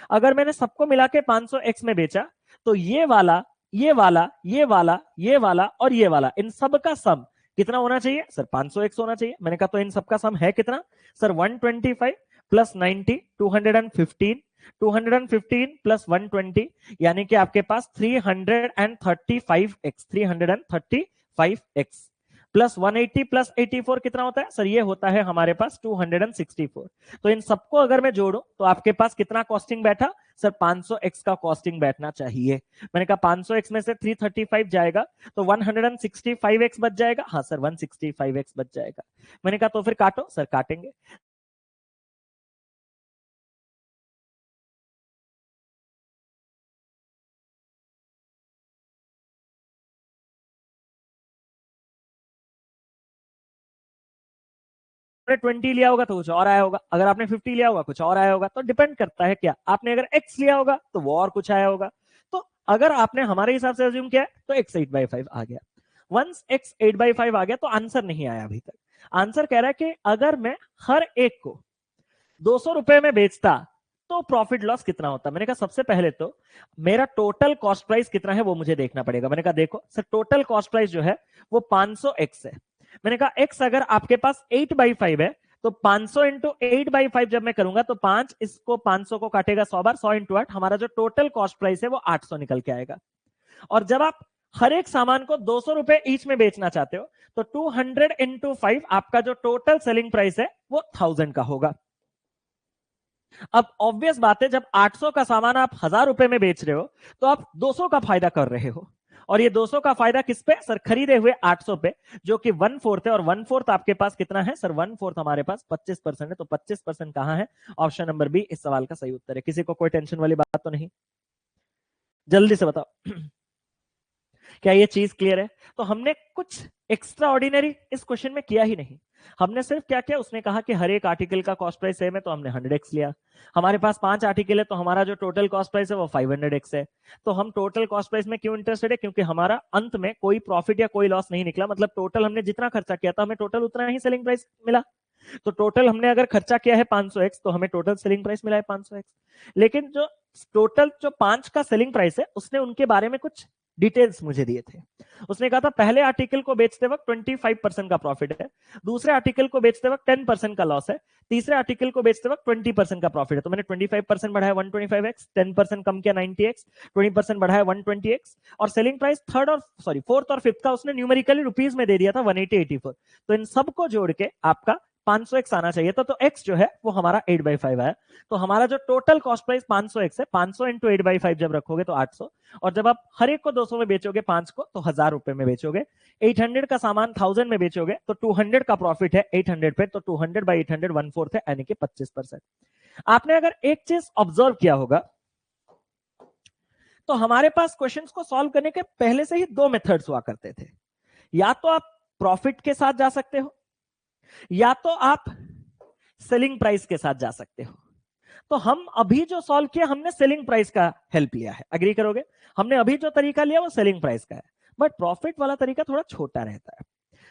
अगर मैंने सबको मिला के 500x में बेचा तो ये वाला, ये वाला, ये वाला, ये वाला और ये वाला, इन सब का सम कितना होना चाहिए सर? 500x होना चाहिए। मैंने कहा तो इन सबका सम है कितना सर? 125 प्लस 90 215, 215 प्लस 120 यानी कि आपके पास 335x, 335x प्लस 180 प्लस 84 कितना होता है सर? ये होता है हमारे पास 264। तो इन सबको अगर मैं जोड़ूं तो आपके पास कितना कॉस्टिंग बैठा सर? 500x का कॉस्टिंग बैठना चाहिए। मैंने कहा 500x में से 335 जाएगा तो 165x बच जाएगा। हाँ सर 165x बच जाएगा। मैंने कहा तो फिर काटो। सर काटेंगे। आपने 20 लिया होगा तो कुछ और आया होगा, अगर आपने 50 लिया होगा कुछ और आया होगा। तो डिपेंड करता है क्या आपने अगर x लिया होगा तो वो और कुछ आया होगा। तो अगर आपने हमारे हिसाब से अज्यूम किया है तो x 8/5 आ गया। वंस x 8/5 आ गया तो आंसर नहीं आया अभी तक। आंसर कह रहा है कि अगर मैं हर एक को 200 रुपए में बेचता तो प्रॉफिट लॉस कितना होता। मैंने कहा सबसे पहले तो मेरा टोटल कॉस्ट प्राइस कितना है वो मुझे देखना पड़ेगा। मैंने कहा देखो सर टोटल कॉस्ट प्राइस जो है वो 500x है। मैंने कहा x अगर आपके पास 8/5 है तो 500 इंटू 8/5 जब मैं करूंगा तो 5 इसको 500 को काटेगा 100 बार, 100 इंटू 8 हमारा जो टोटल कॉस्ट प्राइस है वो 800 निकल के आएगा। और जब आप हर एक सामान को 200 रुपए ईच में बेचना चाहते हो तो 200 इंटू 5 आपका जो टोटल सेलिंग प्राइस है वो 1000 का होगा। अब ऑब्वियस बात है जब 800 का सामान आप 1000 रुपए में बेच रहे हो तो आप 200 का फायदा कर रहे हो। और ये 200 का फायदा किस पे सर? खरीदे हुए 800 पे, जो कि 1/4 है। और 1/4 आपके पास कितना है सर? 1/4 हमारे पास 25% है। तो 25% कहां है? ऑप्शन नंबर बी इस सवाल का सही उत्तर है। किसी को कोई टेंशन वाली बात तो नहीं? जल्दी से बताओ क्या ये चीज क्लियर है? तो हमने कुछ एक्स्ट्रा ऑर्डिनरी इस क्वेश्चन में किया ही नहीं। हमने सिर्फ क्या किया, उसने कहा कि हर एक आर्टिकल का कॉस्ट प्राइस सेम है तो हमने 100x लिया। हमारे पास 5 आर्टिकल है तो हमारा जो टोटल कॉस्ट प्राइस है वो 500x है। तो हम टोटल कॉस्ट प्राइस में क्यों इंटरेस्टेड है? क्योंकि हमारा अंत में कोई प्रॉफिट या कोई लॉस नहीं निकला। मतलब टोटल हमने जितना खर्चा किया था हमें टोटल उतना ही सेलिंग प्राइस मिला। तो टोटल हमने अगर खर्चा किया है 500x तो हमें टोटल सेलिंग प्राइस मिला है 500x। लेकिन जो टोटल जो 5 का सेलिंग प्राइस है उसने उनके बारे में कुछ डिटेल्स मुझे दिए थे। उसने कहा था पहले आर्टिकल को बेचते वक्त 25% का प्रॉफिट है, दूसरे आर्टिकल को बेचते वक्त 10% का लॉस है, तीसरे आर्टिकल को बेचते वक्त 20% का प्रॉफिट है। तो मैंने 25% बढ़ाया 125x, 10% कम किया 90x, 20% बढ़ाया 120x और सेलिंग प्राइस फोर्थ और फिफ्थ का उसने न्यूमेरिकली रुपीज में दे दिया था 180 84। तो इन सबको जोड़ के आपका 500x आना चाहिए था, तो x जो है वो हमारा 8/5 आया। तो हमारा जो टोटल कॉस्ट प्राइस 500x है, 500 इंटू 8/5 जब रखोगे तो 800, और जब आप हर एक को 200 में बेचोगे, 5 को, तो 1000 रुपए में बेचोगे। 800 का सामान 1000 में बेचोगे तो 200 का प्रॉफिट है 800 पे, तो 200/800 1/4 है, यानी कि 25%। आपने अगर एक चीज ऑब्जर्व किया होगा तो हमारे पास क्वेश्चंस को सॉल्व करने के पहले से ही दो मेथड्स हुआ करते थे। या तो आप प्रॉफिट के साथ जा सकते हो, या तो आप सेलिंग प्राइस के साथ जा सकते हो। तो हम अभी जो सॉल्व किया, हमने सेलिंग प्राइस का हेल्प लिया है, अग्री करोगे? हमने अभी जो तरीका लिया वो सेलिंग प्राइस का है, बट प्रॉफिट वाला तरीका थोड़ा छोटा रहता है।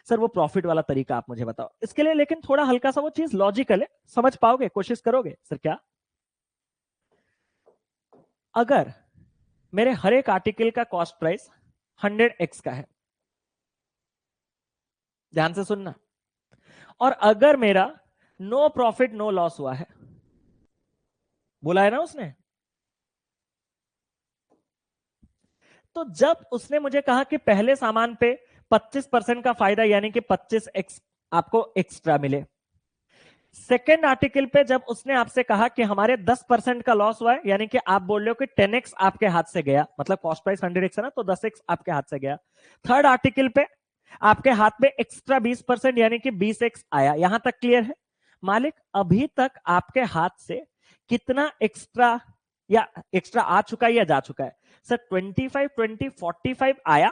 सर वो प्रॉफिट वाला तरीका आप मुझे बताओ इसके लिए, लेकिन थोड़ा हल्का सा वो चीज लॉजिकल है, समझ पाओगे? कोशिश करोगे? सर क्या? अगर मेरे हर एक आर्टिकल का कॉस्ट प्राइस 100x का है, ध्यान से सुनना, और अगर मेरा नो प्रॉफिट नो लॉस हुआ है, बोला है ना उसने, तो जब उसने मुझे कहा कि पहले सामान पे 25% का फायदा यानी कि 25x आपको एक्स्ट्रा मिले, सेकेंड आर्टिकल पे जब उसने आपसे कहा कि हमारे 10% का लॉस हुआ है, यानी कि आप बोल रहे हो कि 10x आपके हाथ से गया, मतलब कॉस्ट प्राइस 100x है ना, तो 10x आपके हाथ से गया। थर्ड आर्टिकल पे आपके हाथ में एक्स्ट्रा 20% यानी कि 20x आया। यहां तक क्लियर है? मालिक अभी तक आपके हाथ से कितना एक्स्ट्रा या एक्स्ट्रा आ चुका है या जा चुका है? सर 25, 20, 45 आया,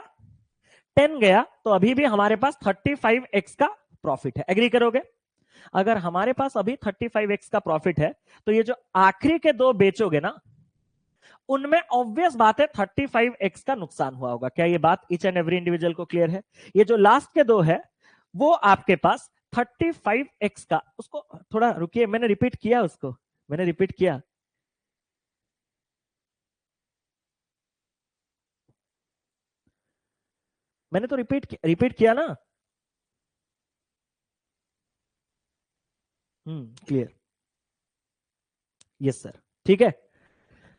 10 गया, तो अभी भी हमारे पास 35x का प्रॉफिट है। एग्री करोगे? अगर हमारे पास अभी 35x का प्रॉफिट है, तो ये जो आखिरी के दो बेचोगे ना, उनमें ऑब्वियस बात है 35x का नुकसान हुआ होगा। क्या ये बात ईच एंड एवरी इंडिविजुअल को क्लियर है? ये जो लास्ट के दो है वो आपके पास 35x का, उसको थोड़ा रुकिए, मैंने रिपीट किया उसको, मैंने रिपीट किया। मैंने तो रिपीट किया ना। क्लियर? यस सर, ठीक है।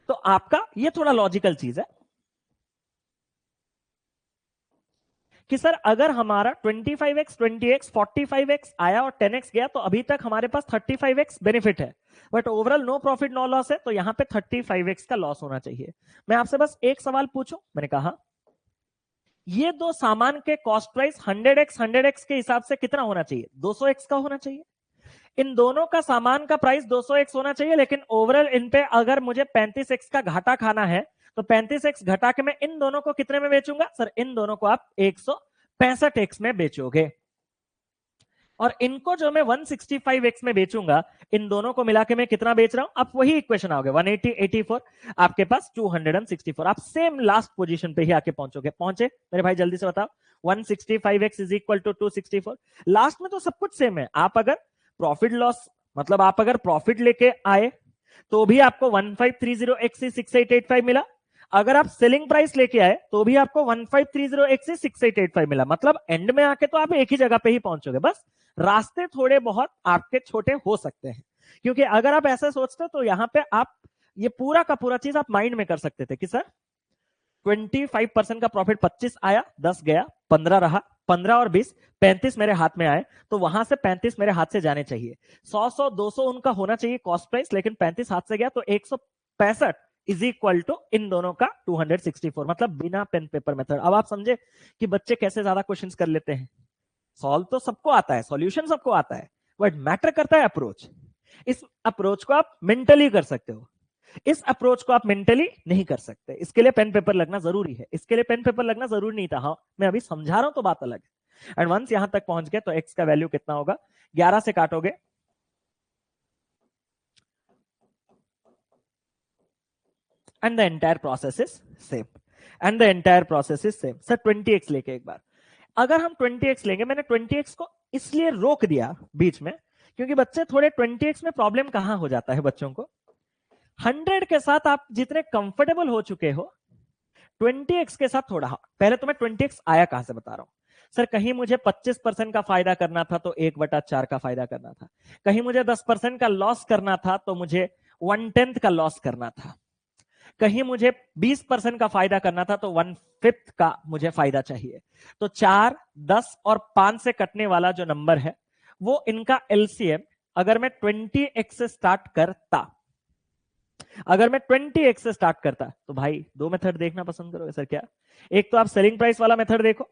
तो आपका ये थोड़ा लॉजिकल चीज है कि सर अगर हमारा 25x, 20x, 45x आया और 10x गया, तो अभी तक हमारे पास 35x बेनिफिट है, but overall no profit no loss है, तो यहां पे 35x का लॉस होना चाहिए। मैं आपसे बस एक सवाल पूछूं, मैंने कहा ये दो सामान के कॉस्ट प्राइस 100x के हिसाब से कितना होना चाहिए? 200x का होना चाहिए। इन दोनों का सामान का प्राइस 200x होना चाहिए, लेकिन ओवरऑल इन पे अगर मुझे 35x का घाटा खाना है, तो 35x घटा के मैं इन दोनों को कितने में बेचूंगा? सर इन दोनों को आप 165x में बेचोगे, और इनको जो मैं 165x में बेचूंगा, इन दोनों को मिला के मैं कितना बेच रहा हूं? आप वही इक्वेशन आओगे 180, 84, आपके पास 264। आप सेम लास्ट पोजीशन पे ही आके पहुंचोगे। पहुंचे मेरे भाई? जल्दी से बताओ। 165x is equal to 264। Last में तो सब कुछ सेम है। आप अगर प्रॉफिट लॉस, मतलब आप अगर प्रॉफिट लेके आए तो भी आपको 1530x से 6885 मिला, अगर आप सेलिंग प्राइस लेके आए तो भी आपको 1530x से 6885 मिला। मतलब एंड में आके तो आप एक ही जगह पे ही पहुंचोगे, बस रास्ते थोड़े बहुत आपके छोटे हो सकते हैं। क्योंकि अगर आप ऐसा सोचते तो यहां पे आप ये पूरा का पूरा चीज आप माइंड में कर सकते थे कि सर 25% का प्रॉफिट 25 आया, 10 गया, 15 रहा, 15 और 20, 35 मेरे हाथ में आए, तो वहां से 35 मेरे हाथ से जाने चाहिए। 100 200 उनका होना चाहिए कॉस्ट प्राइस, लेकिन 35 हाथ से गया, तो 165 इज इक्वल टू इन दोनों का 264, मतलब बिना पेन पेपर मेथड। अब आप समझे कि बच्चे कैसे ज्यादा क्वेश्चंस कर लेते हैं। सॉल्व तो सबको आता है, सॉल्यूशन सबको आता है, बट मैटर करता है अप्रोच। इस अप्रोच को आप मेंटली कर सकते हो, इस अप्रोच को आप मेंटली नहीं कर सकते। इसके लिए पेन पेपर लगना जरूरी है। इसके लिए पेन पेपर लगना जरूरी नहीं था। हाँ, मैं अभी समझा रहा हूं तो बात अलग है। एंड वंस यहां तक पहुंच गए तो एक्स का वैल्यू कितना होगा? 11 से काटोगे and the entire process is same, and the entire process is same. Sir 20x लेके एक बार, अगर हम 20x लेंगे, मैंने 20x को इसलिए रोक दिया बीच में क्योंकि बच्चे थोड़े 20x में प्रॉब्लम कहां हो जाता है बच्चों को, 100 के साथ आप जितने कंफर्टेबल हो चुके हो, 20x के साथ थोड़ा। पहले तो मैं 20x आया कहां से बता रहा हूं। सर कहीं मुझे 25% का फायदा करना था तो 1/4 का फायदा करना था, कहीं मुझे 10% का लॉस करना था तो मुझे 1/10 का लॉस करना था, कहीं मुझे 20% का फायदा करना था तो 1/5 का मुझे फायदा चाहिए। तो 4, 10 और 5 से कटने वाला जो नंबर है वो इनका एलसीएम अगर मैं 20x से स्टार्ट करता, अगर मैं 20x से स्टार्ट करता, तो भाई दो मेथड देखना पसंद करोगे सर क्या? एक तो आप सेलिंग प्राइस वाला मेथड देखो।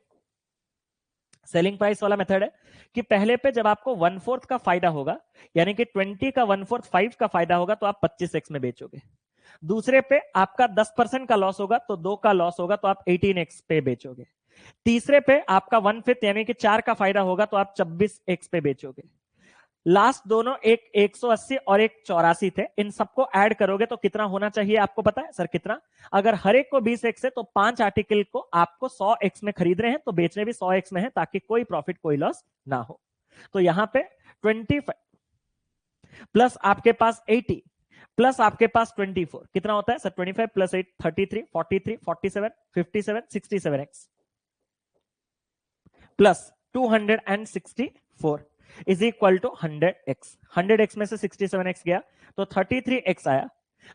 सेलिंग प्राइस वाला मेथड है कि पहले पे जब आपको 1/4 का फायदा होगा, यानी कि 20 का 1/4 5 का फायदा होगा, तो आप 25x में बेचोगे। दूसरे पे आपका 10% का लॉस होगा, तो 2 का लॉस होगा, तो आप 18x पे बेचोगे। तीसरे पे आपका 1/5 यानी कि 4 का फायदा होगा, तो आप 26x पे बेचोगे। लास्ट दोनों एक 180 और एक 84 थे, इन सबको ऐड करोगे तो कितना होना चाहिए आपको पता है सर कितना? अगर हर एक को 20x है तो 5 आर्टिकल को आपको 100x में खरीद रहे हैं, तो बेचने भी 100x में है, ताकि कोई प्रॉफिट कोई लॉस ना हो। तो यहां पे 25 प्लस आपके पास 80 प्लस आपके पास 24 कितना होता है sir? 25 plus 8 33 43 47 57 67x plus 264 is equal to 100x। 100x में से 67x गया तो 33x आया।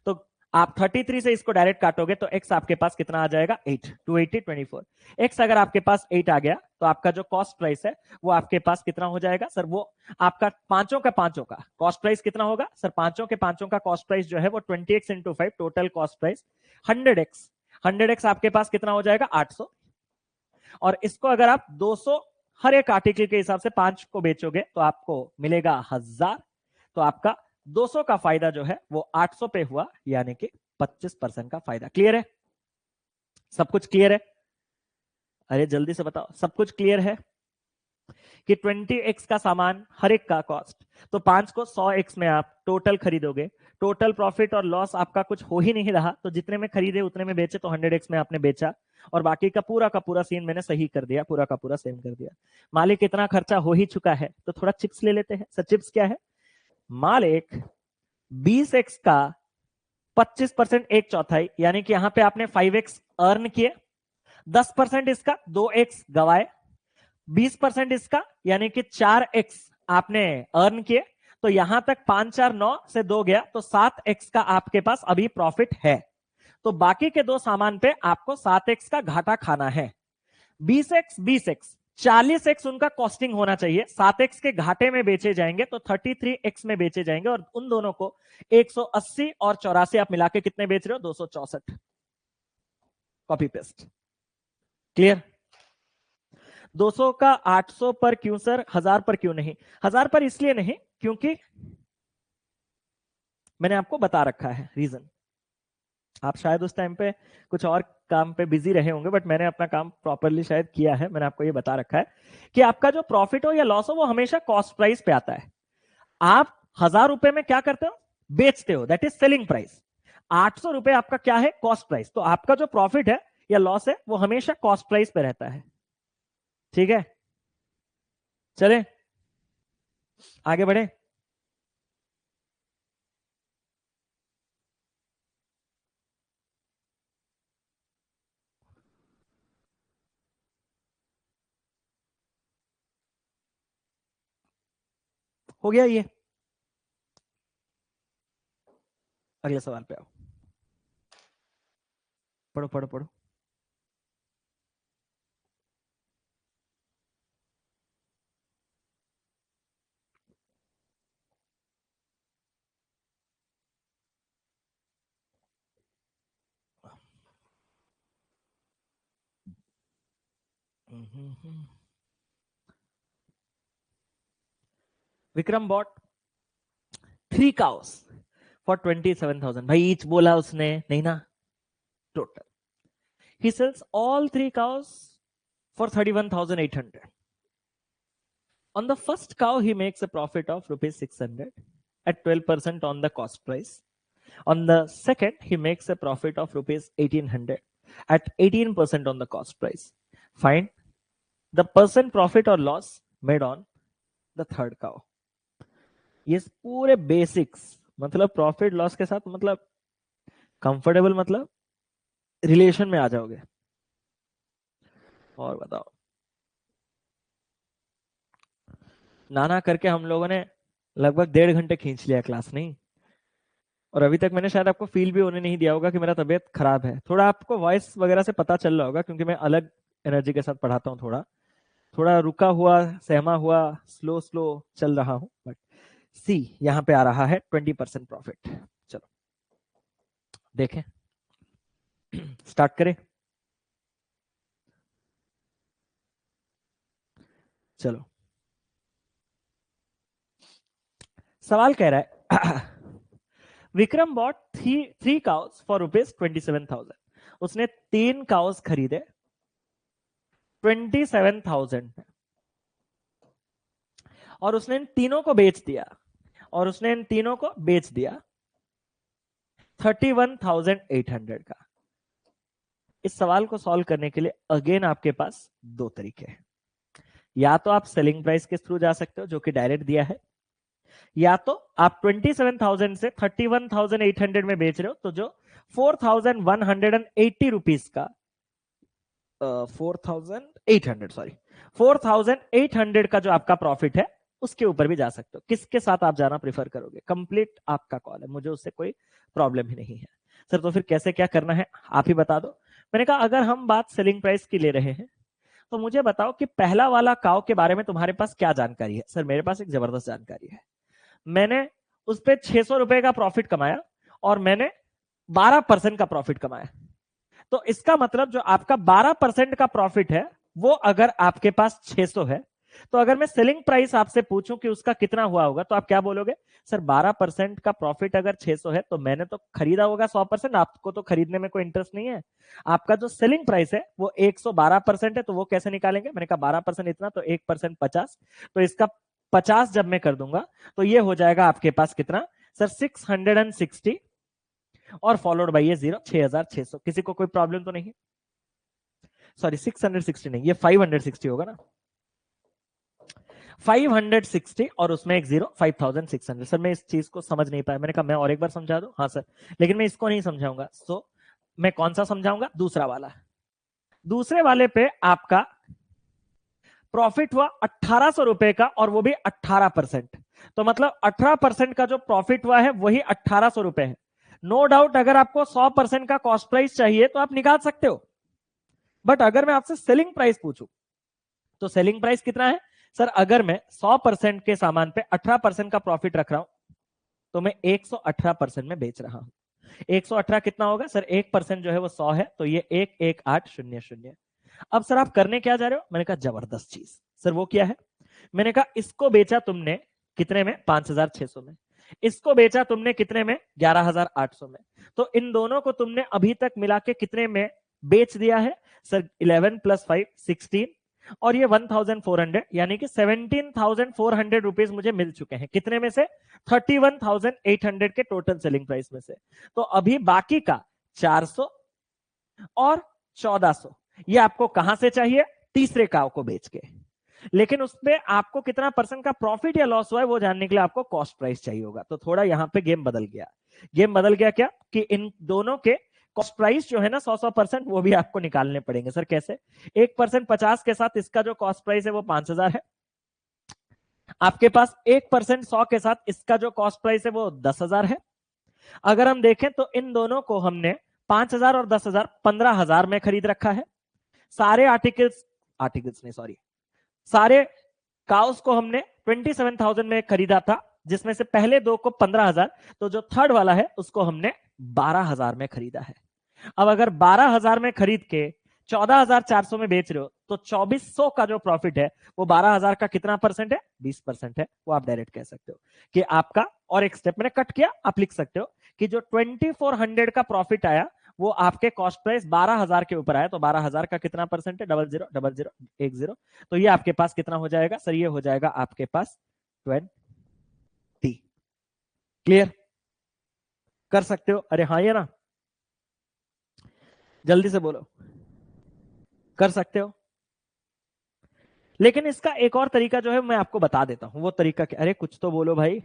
तो आप 33 से इसको डायरेक्ट काटोगे तो x आपके पास कितना आ जाएगा? 8 280 24 x अगर आपके पास 8 आ गया तो आपका जो कॉस्ट प्राइस है वो आपके पास कितना हो जाएगा सर? वो आपका पांचों का कॉस्ट प्राइस कितना होगा सर? पांचों का कॉस्ट प्राइस जो है वो 20x into 5 total cost price 100x आपके पास कितना हो जाएगा? 800। और इसको अगर आप 200 हर एक आर्टिकल के हिसाब से 5 को बेचोगे तो आपको मिलेगा 1000। तो आपका 200 का फायदा जो है वो 800 पे हुआ, यानी कि 25% का फायदा। क्लियर है? सब कुछ क्लियर है? अरे जल्दी से बताओ, सब कुछ क्लियर है कि 20x का सामान हर एक का कॉस्ट, तो 5 को 100x में आप टोटल खरीदोगे, टोटल प्रॉफिट और लॉस आपका कुछ हो ही नहीं रहा, तो जितने में खरीदे उतने में बेचे, तो 100x में आपने बेचा और बाकी का पूरा सीन मैंने सही कर दिया, पूरा का पूरा सेम कर दिया। मालिक इतना खर्चा हो ही चुका है तो थोड़ा चिप्स ले लेते हैं। सर चिप्स क्या है? मालिक 20x का 25% एक चौथाई, यानी कि यहां पे आपने 5x अर्न किए, 10% इसका 2x गवाए, 20% इसका यानी कि 4x आपने अर्न किए। तो यहां तक 5 4 9 से 2 गया तो 7x का आपके पास अभी प्रॉफिट है। तो बाकी के दो सामान पे आपको 7x का घाटा खाना है। 20x 40x उनका कॉस्टिंग होना चाहिए, 7x के घाटे में बेचे जाएंगे तो 33x में बेचे जाएंगे, और उन दोनों को 180 और 84 आप मिला के कितने बेच रहे हो? 264। Copy paste. क्लियर? 200 का 800 पर क्यों सर? 1000 पर क्यों नहीं? 1000 पर इसलिए नहीं क्योंकि मैंने आपको बता रखा है रीजन। आप शायद उस टाइम पे कुछ और काम पे बिजी रहे होंगे, बट मैंने अपना काम प्रॉपरली शायद किया है। मैंने आपको ये बता रखा है कि आपका जो प्रॉफिट हो या लॉस हो वो हमेशा कॉस्ट प्राइस पे आता है। आप 1000 रुपए में क्या करते हो? बेचते हो, दैट इज सेलिंग प्राइस। 800 रुपए आपका क्या है? Cost price. तो आपका जो प्रॉफिट है या लॉस है वो हमेशा कॉस्ट प्राइस पे रहता है। ठीक है, चले आगे बढ़े। हो गया ये? अगले सवाल पे आओ। पढ़ो पढ़ो पढ़ो। Vikram bought 3 cows for 27,000। भाई ईच बोला उसने नहीं ना, total. He sells all 3 cows for 31,800. On the first cow he makes a profit of rupees 600 at 12% on the cost price. On the second he makes a profit of rupees 1800 at 18% on the cost price. Find the percent profit or loss made on the third cow. ये पूरे basics, मतलब profit loss के साथ मतलब comfortable, मतलब relation में आ जाओगे। और बताओ, नाना करके हम लोगों ने लगभग 1.5 घंटे खींच लिया क्लास, नहीं? और अभी तक मैंने शायद आपको फील भी होने नहीं दिया होगा कि मेरा तबीयत खराब है। थोड़ा आपको वॉइस वगैरह से पता चल रहा होगा क्योंकि मैं अलग एनर्जी के साथ पढ़ाता हूँ, थोड़ा थोड़ा रुका हुआ, सहमा हुआ, स्लो स्लो चल रहा हूं, बट सी यहां पे आ रहा है 20% प्रॉफिट। चलो देखें, स्टार्ट करें। चलो, सवाल कह रहा है Vikram bought three cows for ₹27,000। उसने 3 काउस खरीदे 27,000 में, और उसने इन तीनों को बेच दिया, और उसने इन तीनों को बेच दिया 31,800 का। इस सवाल को सॉल्व करने के लिए अगेन आपके पास दो तरीके हैं। या तो आप सेलिंग प्राइस के थ्रू जा सकते हो, जो कि डायरेक्ट दिया है, या तो आप 27,000 से 31,800 में बेच रहे हो, तो जो 4,180 रुपीज का 4,800 का जो आपका प्रॉफिट है, उसके ऊपर भी जा सकते हो। किसके साथ आप जाना प्रेफर करोगे, कंप्लीट आपका कॉल है, मुझे उससे कोई प्रॉब्लम ही नहीं है। सर तो फिर कैसे क्या करना है आप ही बता दो। मैंने कहा अगर हम बात सेलिंग प्राइस की ले रहे हैं, तो मुझे बताओ कि पहला वाला काव के बारे में तुम्हारे पास क्या जानकारी है। सर मेरे पास एक जबरदस्त जानकारी है, मैंने उस पर 600 रुपए का प्रॉफिट कमाया और मैंने 12% का प्रॉफिट कमाया। तो इसका मतलब जो आपका 12% का प्रॉफिट है, वो अगर आपके पास 600 है, तो अगर मैं सेलिंग प्राइस आपसे पूछूं कि उसका कितना हुआ होगा, तो आप क्या बोलोगे? सर 12% का प्रॉफिट अगर 600 है, तो मैंने तो खरीदा होगा 100%, आपको तो खरीदने में कोई इंटरेस्ट नहीं है। आपका जो सेलिंग प्राइस है वो 112% है, तो वो कैसे निकालेंगे? मैंने कहा 12% इतना, तो 1% 50, तो इसका 50 जब मैं कर दूंगा, तो ये हो जाएगा आपके पास कितना सर? 660, और फॉलोड बाई ये 6,600। किसी को कोई प्रॉब्लम तो नहीं? सॉरी 660 नहीं, ये 560 होगा ना, 560 और उसमें एक 0, 5,600। सर मैं इस चीज को समझ नहीं पाया, मैंने कहा मैं और एक बार समझा दूं। हाँ सर, लेकिन मैं इसको नहीं समझाऊंगा। सो मैं कौन सा समझाऊंगा? दूसरा वाला। दूसरे वाले पे आपका प्रॉफिट हुआ 1,800 रुपए का, और वो भी 18%। तो मतलब 18% का जो प्रॉफिट हुआ है वही 1,800 रुपए है। नो डाउट अगर आपको 100% का कॉस्ट प्राइस चाहिए तो आप निकाल सकते हो, बट अगर मैं आपसे सेलिंग प्राइस पूछूं, तो सेलिंग प्राइस कितना है? सर अगर मैं 100% के सामान पे 18% का प्रॉफिट रख रहा हूं, तो मैं 118% में बेच रहा हूं। 118 कितना होगा सर? 1% जो है वो 100 है, तो ये 11800। अब सर आप करने क्या जा रहे हो? मैंने कहा जबरदस्त चीज। सर वो क्या है? मैंने कहा इसको बेचा तुमने कितने में? 5,600 में। इसको बेचा तुमने कितने में? 11,800 में। तो इन दोनों को तुमने अभी तक मिला के कितने में बेच दिया है? सर 11 + 5 16, और ये 1,400, यानी कि 17,400 रुपीज मुझे मिल चुके हैं। कितने में से? 31,800 के टोटल सेलिंग प्राइस में से। तो अभी बाकी का 400 और 1,400 ये आपको कहां से चाहिए? तीसरे काव को बेच के। लेकिन उसमें आपको कितना परसेंट का प्रॉफिट या लॉस हुआ है वो जानने के लिए आपको कॉस्ट प्राइस चाहिए होगा। तो थोड़ा यहां पे गेम बदल गया। गेम बदल गया क्या? कि इन दोनों के कॉस्ट प्राइस जो है ना 100% वो भी आपको निकालने पड़ेंगे। सर कैसे? 1% 50 के साथ इसका जो कॉस्ट प्राइस है वो 5,000 है। आपके पास 1% 100 के साथ इसका जो कॉस्ट प्राइस है वो 10,000 है। अगर हम देखें तो इन दोनों को हमने 5,000 और 10,000 15,000 में खरीद रखा है। सारे आर्टिकल्स नहीं, सॉरी, सारे काउस को हमने 27,000 में खरीदा था, जिसमें से पहले दो को 15,000, तो जो थर्ड वाला है उसको हमने 12,000 में खरीदा है। अब अगर 12,000 में खरीद के 14,400 में बेच रहे हो, तो 2,400 का जो प्रॉफिट है वो 12,000 का कितना परसेंट है? 20% है। वो आप डायरेक्ट कह सकते हो कि आपका, और एक स्टेप मैंने कट किया, आप लिख सकते हो कि जो 2,400 का प्रॉफिट आया वो आपके कॉस्ट प्राइस 12,000 के ऊपर आया, तो 12,000 का कितना परसेंट है? 000010। तो ये आपके पास कितना हो जाएगा सर? ये हो जाएगा आपके पास 20। क्लियर? कर सकते हो? अरे हाँ या ना, जल्दी से बोलो। कर सकते हो? लेकिन इसका एक और तरीका जो है मैं आपको बता देता हूं। वो तरीका क्या? अरे कुछ तो बोलो भाई।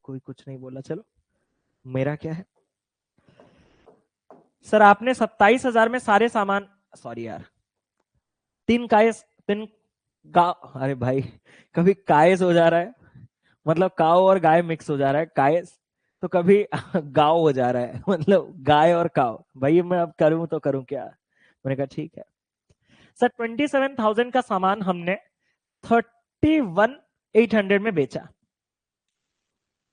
कोई कुछ नहीं बोला। चलो, मेरा क्या है सर? आपने 27,000 में सारे सामान, सॉरी यार, तीन कायस, तीन गाँव, अरे भाई कभी कायस हो जा रहा है, मतलब काव और गाय मिक्स हो जा रहा है, कायस, तो कभी गाँव हो जा रहा है, मतलब गाय और काव। भाई मैं अब करूं तो करूं क्या? मैंने कहा ठीक है। सर 27,000 का सामान हमने 31,800 में बेचा,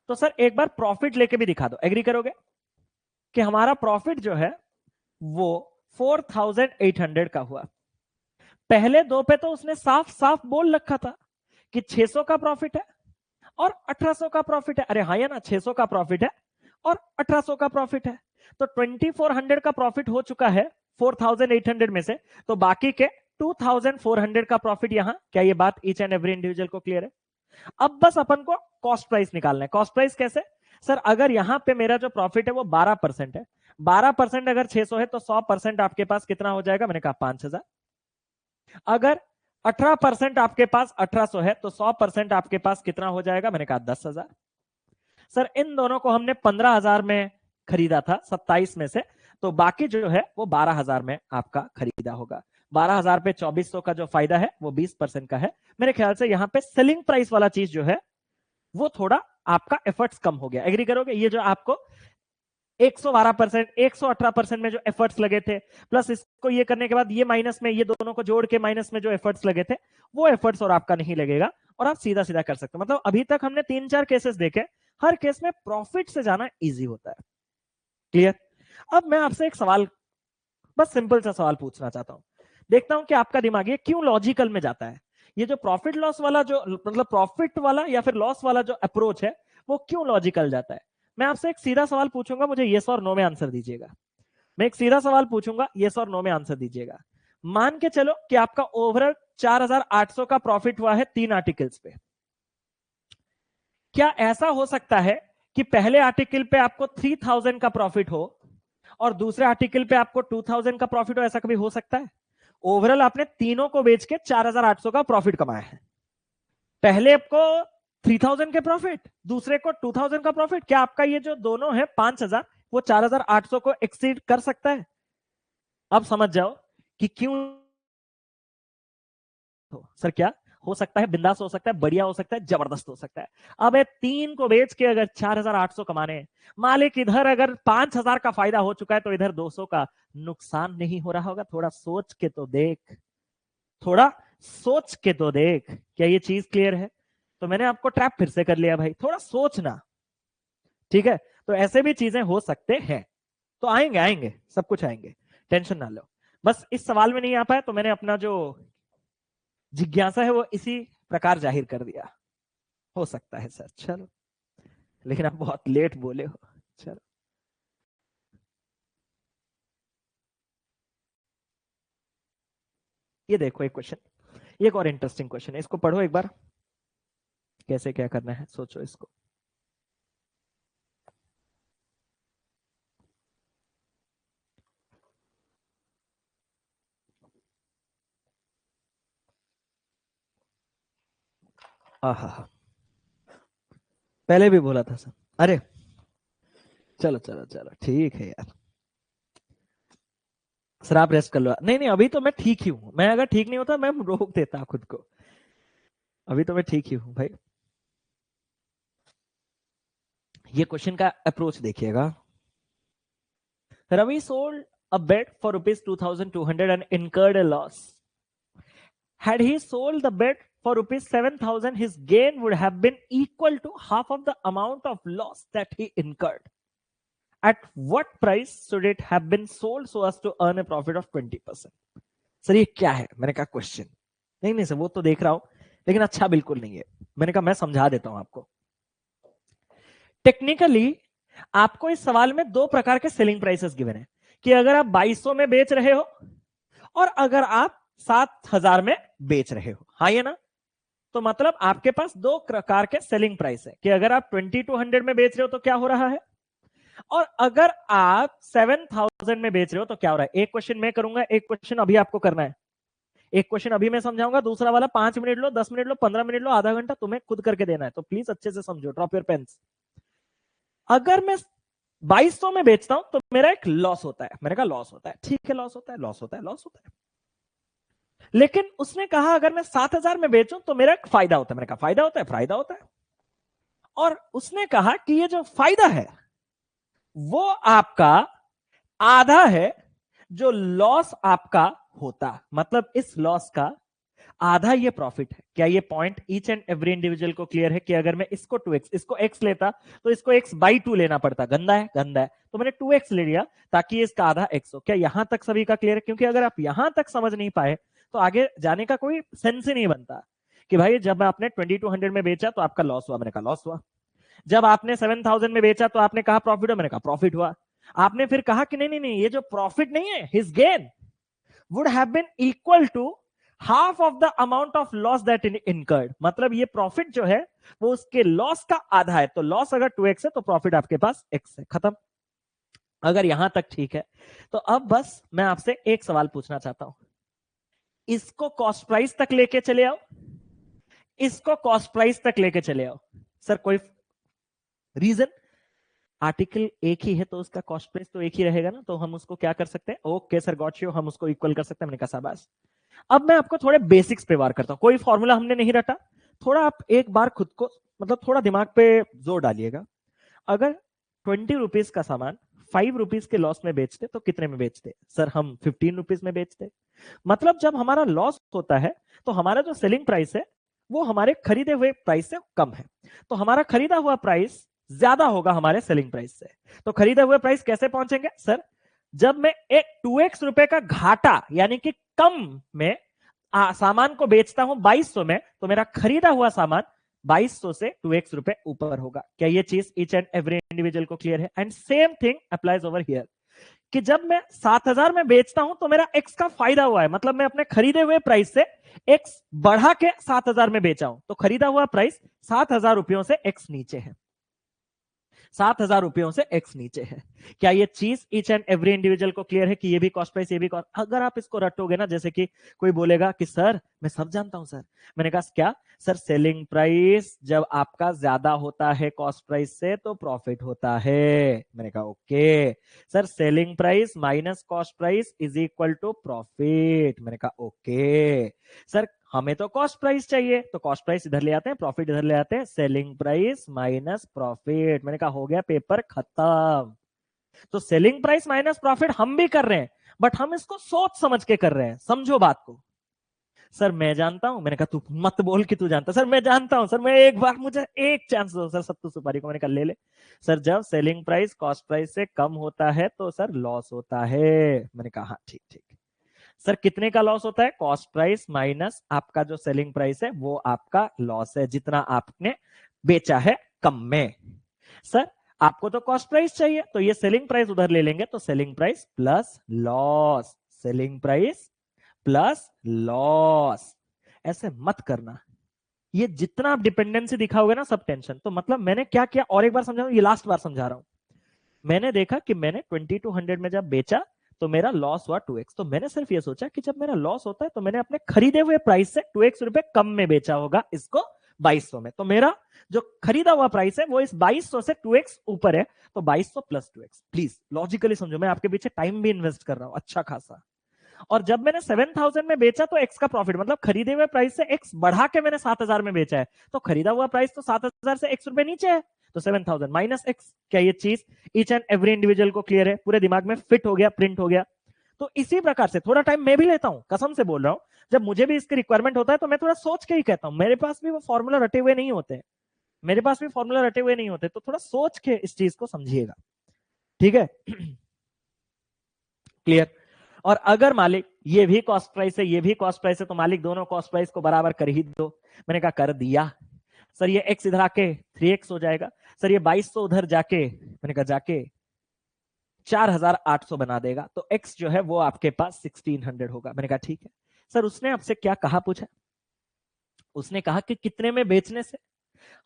तो सर एक बार प्रॉफिट लेके भी दिखा दो, एग्री करोगे कि हमारा प्रॉफिट जो है वो 4,800 का हुआ। पहले दो पे तो उसने साफ साफ बोल रखा था कि 600 का प्रॉफिट है और 1800 का प्रॉफिट है। अरे हाँ या ना, 600 का प्रॉफिट है और 1800 का प्रॉफिट है, तो 2400 का प्रॉफिट हो चुका है 4800 में से, तो बाकी के 2400 का प्रॉफिट यहां। क्या ये बात ईच एंड एवरी इंडिविजुअल को क्लियर है? अब बस अपन को कॉस्ट प्राइस निकालना है। कॉस्ट प्राइस कैसे? सर अगर यहां पे मेरा जो प्रॉफिट है वो 12% है, 12% अगर 600 है तो 100% आपके पास कितना हो जाएगा? मैंने कहा 5000। अगर 18% आपके पास 1800 है तो 100% आपके पास कितना हो जाएगा? मैंने कहा 10,000। सर इन दोनों को हमने 15,000 में खरीदा था 27 में से, तो बाकी जो है वो 12,000 में आपका खरीदा होगा। 12,000 पे 2400 का जो फायदा है वो 20% का है। मेरे ख्याल से यहाँ पे सेलिंग प्राइस वाला चीज जो है वो थोड़ा आपका एफर्ट्स कम हो गया, एग्री करोगे? ये जो आपको 112%, 118% में जो एफर्ट्स लगे थे, प्लस इसको ये करने के बाद ये माइनस में, ये दोनों को जोड़ के माइनस में जो एफर्ट्स लगे थे, वो एफर्ट्स और आपका नहीं लगेगा और आप सीधा सीधा कर सकते हो। मतलब अभी तक हमने 3-4 केसेस देखे, हर केस में प्रॉफिट से जाना इजी होता है। क्लियर? अब मैं आपसे एक सवाल, बस सिंपल सा सवाल पूछना चाहता हूं, देखता हूं कि आपका दिमाग ये क्यों लॉजिकल में जाता है। ये जो प्रॉफिट लॉस वाला, जो मतलब प्रॉफिट वाला या फिर लॉस वाला जो अप्रोच है, वो क्यों लॉजिकल जाता है। मैं आपसे एक सीधा सवाल पूछूंगा, मुझे यस और नो में आंसर दीजिएगा। मैं एक सीधा सवाल पूछूंगा, यस और नो में आंसर दीजिएगा। मान के चलो कि आपका ओवरऑल 4,800 का प्रॉफिट हुआ है 3 आर्टिकल्स पे। क्या ऐसा हो सकता है कि पहले आर्टिकल पे आपको 3,000 का प्रॉफिट हो और दूसरे आर्टिकल पे आपको 2,000 का प्रॉफिट हो? ऐसा कभी हो सकता है? ओवरऑल आपने तीनों को बेच के 4,800 का प्रॉफिट कमाया है। पहले आपको 3,000 के प्रॉफिट, दूसरे को 2,000 का प्रॉफिट। क्या आपका ये जो दोनों है 5,000, वो 4,800 को एक्सीड कर सकता है? अब समझ जाओ कि क्यों। तो सर क्या हो सकता है? बिंदास हो सकता है, बढ़िया हो सकता है, जबरदस्त हो सकता है। अब ये 3 को बेच के अगर 4,800 कमाने, मालिक इधर अगर 5,000 का फायदा हो चुका है तो इधर 200 का नुकसान नहीं हो रहा होगा? थोड़ा सोच के तो देख, थोड़ा सोच के तो देख। क्या ये चीज क्लियर है? तो मैंने आपको ट्रैप फिर से कर लिया भाई, थोड़ा सोचना, ठीक है? तो ऐसे भी चीजें हो सकते हैं, तो आएंगे आएंगे, सब कुछ आएंगे, टेंशन ना लो। बस इस सवाल में नहीं आ पाया तो मैंने अपना जो जिज्ञासा है वो इसी प्रकार जाहिर कर दिया। हो सकता है सर, चलो, लेकिन आप बहुत लेट बोले हो। चलो, ये देखो एक क्वेश्चन, एक और इंटरेस्टिंग क्वेश्चन है, इसको पढ़ो एक बार, कैसे क्या करना है सोचो इसको। आहा, पहले भी बोला था सर। अरे चलो चलो चलो, ठीक है यार, सर आप रेस्ट कर लो। नहीं नहीं, अभी तो मैं ठीक ही हूं, मैं अगर ठीक नहीं होता मैं रोक देता खुद को, अभी तो मैं ठीक ही हूं भाई। ये क्वेश्चन का अप्रोच देखिएगा। Ravi sold a bed for ₹2,200 and incurred a loss. Had he sold the bed for ₹7,000, his gain would have been equal to half of the amount of loss that he incurred. At what price should it have been sold so as to earn a profit of 20%? Sir ये क्या है? मैंने कहा question नहीं नहीं sir, वो तो देख रहा हूं, लेकिन अच्छा बिल्कुल नहीं है। मैंने कहा मैं समझा देता हूं आपको। टेक्निकली आपको इस सवाल में 2 प्रकार के सेलिंग प्राइसेस गिवन है, कि अगर आप 2200 में बेच रहे हो और अगर आप 7,000 में बेच रहे हो, हाँ या ना? तो मतलब आपके पास 2 प्रकार के सेलिंग प्राइस है, कि अगर आप 2200 में बेच रहे हो तो क्या हो रहा है, और अगर आप 7,000 में बेच रहे हो तो क्या हो रहा है। एक क्वेश्चन मैं करूंगा, एक क्वेश्चन अभी आपको करना है। एक क्वेश्चन अभी मैं समझाऊंगा, दूसरा वाला 5 minute low, 10 minute low, 15 minute low, आधा घंटा, तुम्हें खुद करके देना है। तो प्लीज अच्छे से समझो, ड्रॉप योर पेन्स। अगर मैं 2200 में बेचता हूं तो मेरा एक लॉस होता है। मैंने कहा लॉस होता है, ठीक है, लॉस होता है, लॉस होता है, लॉस होता है। लेकिन उसने कहा अगर मैं 7,000 में बेचूं तो मेरा एक फायदा होता है। मैंने कहा फायदा होता है, फायदा होता है। और उसने कहा कि ये जो फायदा है वो आपका आधा है जो लॉस आपका होता, मतलब इस लॉस का आधा ये प्रॉफिट है। क्या ये point each and every individual को क्लियर है कि अगर मैं इसको 2x इसको x लेता तो इसको x/2 लेना पड़ता, गंदा है गंदा है, तो मैंने 2x ले लिया ताकि इसका आधा x हो। क्या यहां तक सभी का क्लियर है? क्योंकि अगर आप यहां तक समझ नहीं पाए तो आगे जाने का कोई सेंस ही नहीं बनता कि भाई जब आपने 2200 में बेचा तो आपका लॉस हुआ, मैंने कहा लॉस हुआ। जब आपने 7000 में बेचा तो आपने कहा प्रॉफिट हुआ, मैंने कहा प्रॉफिट हुआ। आपने फिर कहा कि नहीं नहीं नहीं, ये जो प्रॉफिट नहीं है, his gain would have been equal to half of the amount of loss that incurred, मतलब ये प्रॉफिट जो है वो उसके लॉस का आधा है। तो लॉस अगर 2x है तो प्रॉफिट आपके पास x है, खत्म। अगर यहां तक ठीक है तो अब बस मैं आपसे एक सवाल पूछना चाहता हूं, इसको कॉस्ट प्राइस तक लेके चले आओ, इसको कॉस्ट प्राइस तक लेके चले आओ। सर कोई रीजन? आर्टिकल एक ही है तो उसका कॉस्ट प्राइस तो एक ही रहेगा ना, तो हम उसको क्या कर सकते हैं, ओके सर गॉट यू, हम उसको इक्वल कर सकते हैं। मैंने कहा शाबाश। अब मैं आपको थोड़े बेसिक्स पे वार करता हूं, कोई फॉर्मूला हमने नहीं रटा, थोड़ा आप एक बार खुद को मतलब थोड़ा दिमाग पे जोर डालिएगा। अगर 20 रुपीज का सामान 5 रुपीज के लॉस में बेचते तो कितने में बेचते? सर हम 15 रुपीज में बेचते। मतलब जब हमारा लॉस होता है तो हमारा जो सेलिंग प्राइस है वो हमारे खरीदे हुए प्राइस से कम है, तो हमारा खरीदा हुआ प्राइस ज्यादा होगा हमारे सेलिंग प्राइस से। तो खरीदे हुए प्राइस कैसे पहुंचेंगे सर? जब मैं एक 2x रुपए का घाटा यानी कि कम में सामान को बेचता हूं 2200 में, तो मेरा खरीदा हुआ सामान 2200 से 2x रुपए ऊपर होगा। क्या ये चीज ईच एंड एवरी इंडिविजुअल को क्लियर है? And same thing applies over here कि जब मैं 7000 में बेचता हूं तो मेरा x का फायदा हुआ है, मतलब मैं अपने खरीदे हुए प्राइस से x बढ़ा के 7000 में बेचा हूं, तो खरीदा हुआ प्राइस 7000 रुपयों से x नीचे है, 7000 रुपयों से x नीचे है। क्या ये चीज ईच एंड एवरी इंडिविजुअल को क्लियर है कि ये भी कॉस्ट प्राइस, ये भी कॉस्ट? अगर आप इसको रटोगे ना, जैसे कि कोई बोलेगा कि सर मैं सब जानता हूं सर, मैंने कहा क्या सर? सेलिंग प्राइस जब आपका ज्यादा होता है कॉस्ट प्राइस से तो प्रॉफिट होता है। मैंने कहा okay sir, selling price minus cost price is equal to profit. मैंने कहा ओके सर, हमें तो कॉस्ट प्राइस चाहिए तो कॉस्ट प्राइस इधर ले आते हैं, प्रॉफिट इधर ले आते हैं, सेलिंग प्राइस माइनस प्रॉफिट। मैंने कहा हो गया पेपर खत्म। तो सेलिंग प्राइस माइनस प्रॉफिट हम भी कर रहे हैं, बट हम इसको सोच समझ के कर रहे हैं, समझो बात को। सर मैं जानता हूं, मैंने कहा तू मत बोल कि तू जानता। सर मैं जानता हूं सर, मैं एक बार मुझे एक चांस दो सर, सत्तू सुपारी को। मैंने कहा ले ले सर, जब सेलिंग प्राइस कॉस्ट प्राइस से कम होता है तो सर लॉस होता है। मैंने कहा हाँ ठीक ठीक। सर कितने का लॉस होता है? कॉस्ट प्राइस माइनस आपका जो सेलिंग प्राइस है वो आपका लॉस है, जितना आपने बेचा है कम में। सर आपको तो कॉस्ट प्राइस चाहिए तो ये सेलिंग प्राइस उधर ले लेंगे, तो selling price plus loss, selling price plus loss. ऐसे मत करना, ये जितना आप डिपेंडेंसी दिखाओगे ना सब टेंशन। तो मतलब मैंने क्या किया, और एक बार समझाऊं, ये लास्ट बार समझा रहा हूं। मैंने देखा कि मैंने 2200 में जब बेचा तो मेरा लॉस हुआ 2x, तो मैंने सिर्फ ये सोचा कि जब मेरा लॉस होता है तो मैंने अपने खरीदे हुए प्राइस से 2x रुपए कम में बेचा होगा इसको 2200 में, तो मेरा जो खरीदा हुआ प्राइस है वो इस 2200 से 2x ऊपर है, तो 2200 प्लस 2x। प्लीज लॉजिकली समझो, मैं आपके पीछे टाइम भी इन्वेस्ट कर रहा हूं अच्छा खासा। और जब मैंने 7000 में बेचा तो x का प्रॉफिट, मतलब खरीदे हुए प्राइस से x बढ़ा के मैंने 7000 में बेचा है, तो खरीदा हुआ प्राइस तो 7000 से x रुपए नीचे है, तो 7000 माइनस x। क्या ये चीज ईच एंड एवरी इंडिविजुअल को क्लियर है? पूरे दिमाग में फिट हो गया, प्रिंट हो गया? तो इसी प्रकार से थोड़ा टाइम मैं भी लेता हूं, कसम से बोल रहा हूं, जब मुझे भी इसकी रिक्वायरमेंट होता है तो मैं थोड़ा सोच के ही कहता हूं। मेरे पास भी वो फॉर्मूला रटे हुए नहीं होते, मेरे पास भी फॉर्मूला रटे हुए नहीं होते, तो थोड़ा सोच के इस चीज को समझिएगा, ठीक है? क्लियर? और अगर मालिक ये भी कॉस्ट प्राइस है ये भी कॉस्ट प्राइस है तो मालिक दोनों कॉस्ट प्राइस को बराबर कर ही दो। मैंने कहा कर दिया। सर ये x इधर आके 3x हो जाएगा, सर ये 2200 उधर जाके, मैंने कहा जाके 4800 बना देगा, तो x जो है वो आपके पास 1600 होगा। मैंने कहा ठीक है। सर उसने आपसे क्या कहा पूछा? उसने कहा कि कितने में बेचने से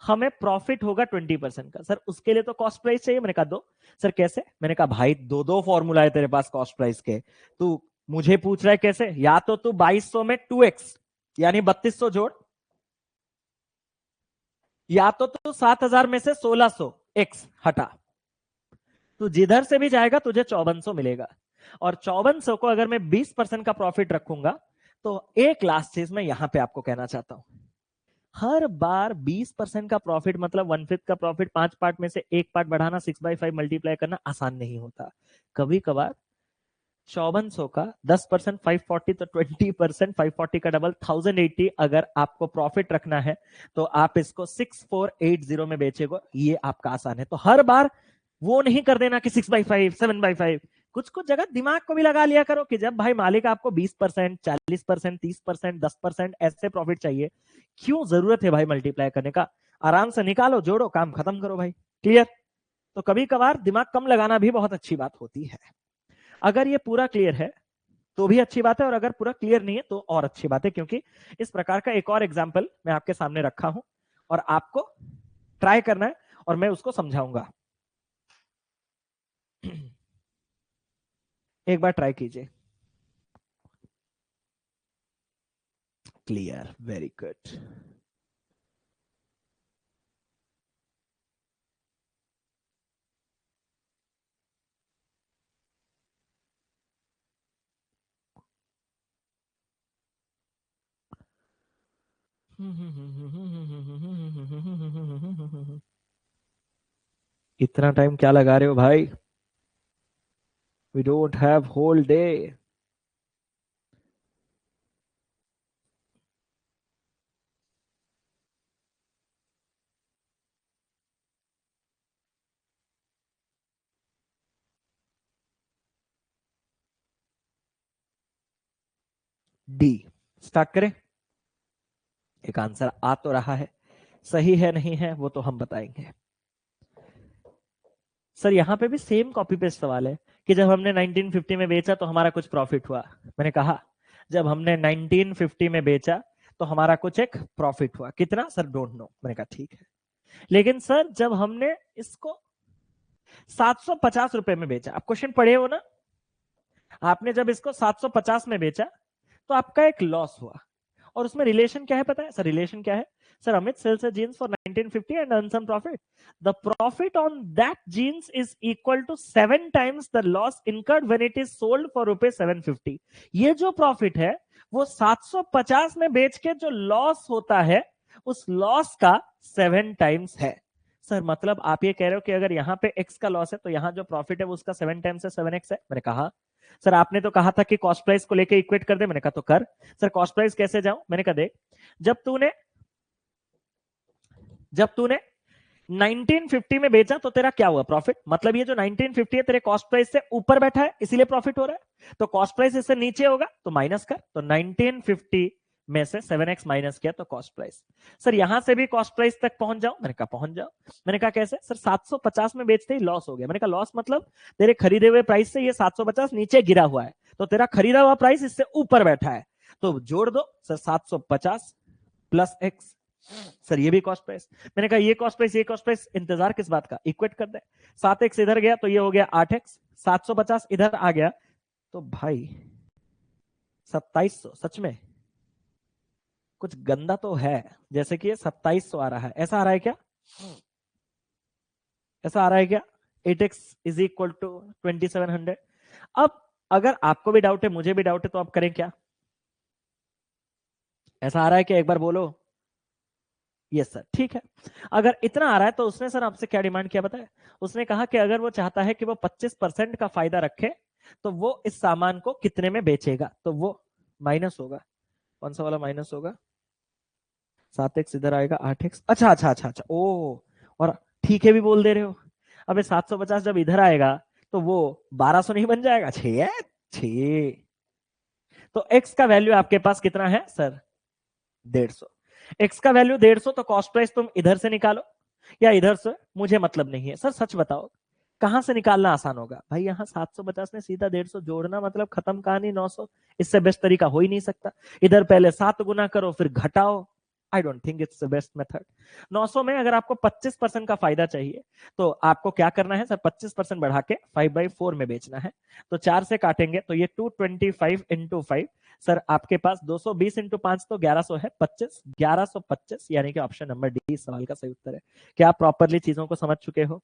हमें प्रॉफिट होगा 20% का। सर उसके लिए तो कॉस्ट प्राइस चाहिए। मैंने कहा दो। सर कैसे? मैंने कहा भाई दो दो फॉर्मूला है तेरे पास कॉस्ट प्राइस के, तू मुझे पूछ रहा है कैसे? या तो तू 2200 में 2x यानी 3200 जोड़, या तो तू 7000 में से 1600 x हटा, तू जिधर से भी जाएगा तुझे 5400 मिलेगा। और 5400 को अगर मैं 20% का प्रॉफिट रखूंगा तो एक लास्ट चीज मैं यहां पे आपको कहना चाहता हूं, हर बार 20% का प्रॉफिट मतलब 1/5 का प्रॉफिट 5 पार्ट में से एक पार्ट बढ़ाना 6/5 मल्टीप्लाई करना आसान नहीं होता। कभी कभार 5400 का 10% 540 तो 20%, 540 का डबल 1080। अगर आपको प्रॉफिट रखना है तो आप इसको 6480 में बेचेगा, ये आपका आसान है। तो हर बार वो नहीं कर देना कि 6/5 7/5, कुछ कुछ जगह दिमाग को भी लगा लिया करो कि जब भाई मालिक आपको 20%, 40%, 30%, 10% ऐसे प्रॉफिट चाहिए, क्यों जरूरत है भाई मल्टीप्लाई करने का? आराम से निकालो, जोड़ो, काम खत्म करो भाई। क्लियर? तो कभी कभार दिमाग कम लगाना भी बहुत अच्छी बात होती है। अगर ये पूरा क्लियर है तो भी अच्छी बात है, और अगर पूरा क्लियर नहीं है तो और अच्छी बात है, क्योंकि इस प्रकार का एक और एग्जाम्पल मैं आपके सामने रखा हूं और आपको ट्राई करना है और मैं उसको समझाऊंगा। एक बार ट्राई कीजिए। Clear, very good. इतना टाइम क्या लगा रहे हो भाई? We don't have whole day. D start करें? एक आंसर आ तो रहा है, सही है नहीं है वो तो हम बताएंगे। सर यहाँ पे भी सेम कॉपी पेस्ट सवाल है कि जब हमने 1950 में बेचा तो हमारा कुछ प्रॉफिट हुआ। मैंने कहा जब हमने 1950 में बेचा तो हमारा कुछ एक प्रॉफिट हुआ, कितना सर? Don't know. मैंने कहा ठीक है, लेकिन सर जब हमने इसको 750 रुपए में बेचा, आप क्वेश्चन पढ़े हो ना, आपने जब इसको 750 में बेचा तो आपका एक लॉस हुआ, और उसमें रिलेशन क्या है पता है सर? रिलेशन क्या है sir? Amit sells jeans for 1950 and earn some profit, the profit on that jeans is equal to 7 times the loss incurred when it is sold for ₹750। ये जो प्रॉफिट है वो 750 में बेच के जो लॉस होता है उस लॉस का 7 टाइम्स है। सर मतलब आप ये कह रहे हो कि अगर यहाँ पे x का लॉस है तो यहाँ जो प्रॉफिट है वो उसका 7 टाइम्स है, 7x है? मैंने कहा सर आपने तो कहा था कि कॉस्ट प्राइस को लेके इक्वेट कर दे। मैंने कहा तो कर। सर कॉस्ट प्राइस कैसे जाऊं? मैंने कहा देख, जब तूने 1950 में बेचा तो तेरा क्या हुआ? प्रॉफिट। मतलब ये जो 1950 है तेरे कॉस्ट प्राइस से ऊपर बैठा है इसीलिए प्रॉफिट हो रहा है, तो कॉस्ट प्राइस इससे नीचे होगा तो माइनस कर। तो 1950 में से 7x माइनस किया तो कॉस्ट प्राइस। सर यहां से भी कॉस्ट प्राइस तक पहुंच जाओ? मैंने कहा पहुंच जाओ। मैंने कहा कैसे? सर 750 में बेचते ही लॉस हो गया। मैंने कहा लॉस मतलब तेरे खरीदे हुए प्राइस से ये 750 नीचे गिरा हुआ है, तो तेरा खरीदा हुआ प्राइस इससे ऊपर बैठा है, तो जोड़ दो सर 750 प्लस एक्स। सर ये भी कॉस्ट प्राइस। मैंने कहा ये कॉस्ट प्राइस, ये कॉस्ट प्राइस, इंतजार किस बात का? इक्वेट कर दे। 7x इधर गया तो ये हो गया 8x, 750 इधर आ गया तो भाई 2700। सच में कुछ गंदा तो है, जैसे कि ये 2700 आ रहा है, ऐसा आ रहा है क्या? ऐसा आ रहा है क्या? 8x is equal to 2700। अब अगर आपको भी डाउट है, मुझे भी डाउट है, तो आप करें क्या? ऐसा आ रहा है क्या? एक बार बोलो। यस सर, ठीक है। अगर इतना आ रहा है तो उसने सर आपसे क्या डिमांड किया बताया? उसने कहा कि अगर वो चाहता है कि वो 25% का फायदा रखे तो वो इस सामान को कितने में बेचेगा, तो वो माइनस होगा। कौन सा वाला माइनस होगा? 7x इधर आएगा, 8x। अच्छा अच्छा अच्छा अच्छा, ओ, और ठीक है भी बोल दे रहे हो। अबे 750 जब इधर आएगा तो वो 1200 नहीं बन जाएगा? 6 तो x का वैल्यू आपके पास कितना है सर? 150। एक्स का वैल्यू 150, तो कॉस्ट प्राइस तुम इधर से निकालो या इधर से, मुझे मतलब नहीं है। सर सच बताओ कहां से निकालना आसान होगा भाई? यहाँ 750 में सीधा 150 जोड़ना मतलब खत्म कहानी, 900। इससे बेस्ट तरीका हो ही नहीं सकता। इधर पहले 7 गुना करो फिर घटाओ। I don't think it's the best method. 900 में अगर आपको 25% का फायदा चाहिए तो आपको क्या करना है सर? 25% बढ़ा के 5/4 में बेचना है। तो 4 से काटेंगे तो ये 225 इंटू 5। सर आपके पास 220 इंटू 5 तो 1100 है, 25, 1125, यानी कि ऑप्शन नंबर डी इस सवाल का सही उत्तर है। क्या आप प्रॉपरली चीजों को समझ चुके हो?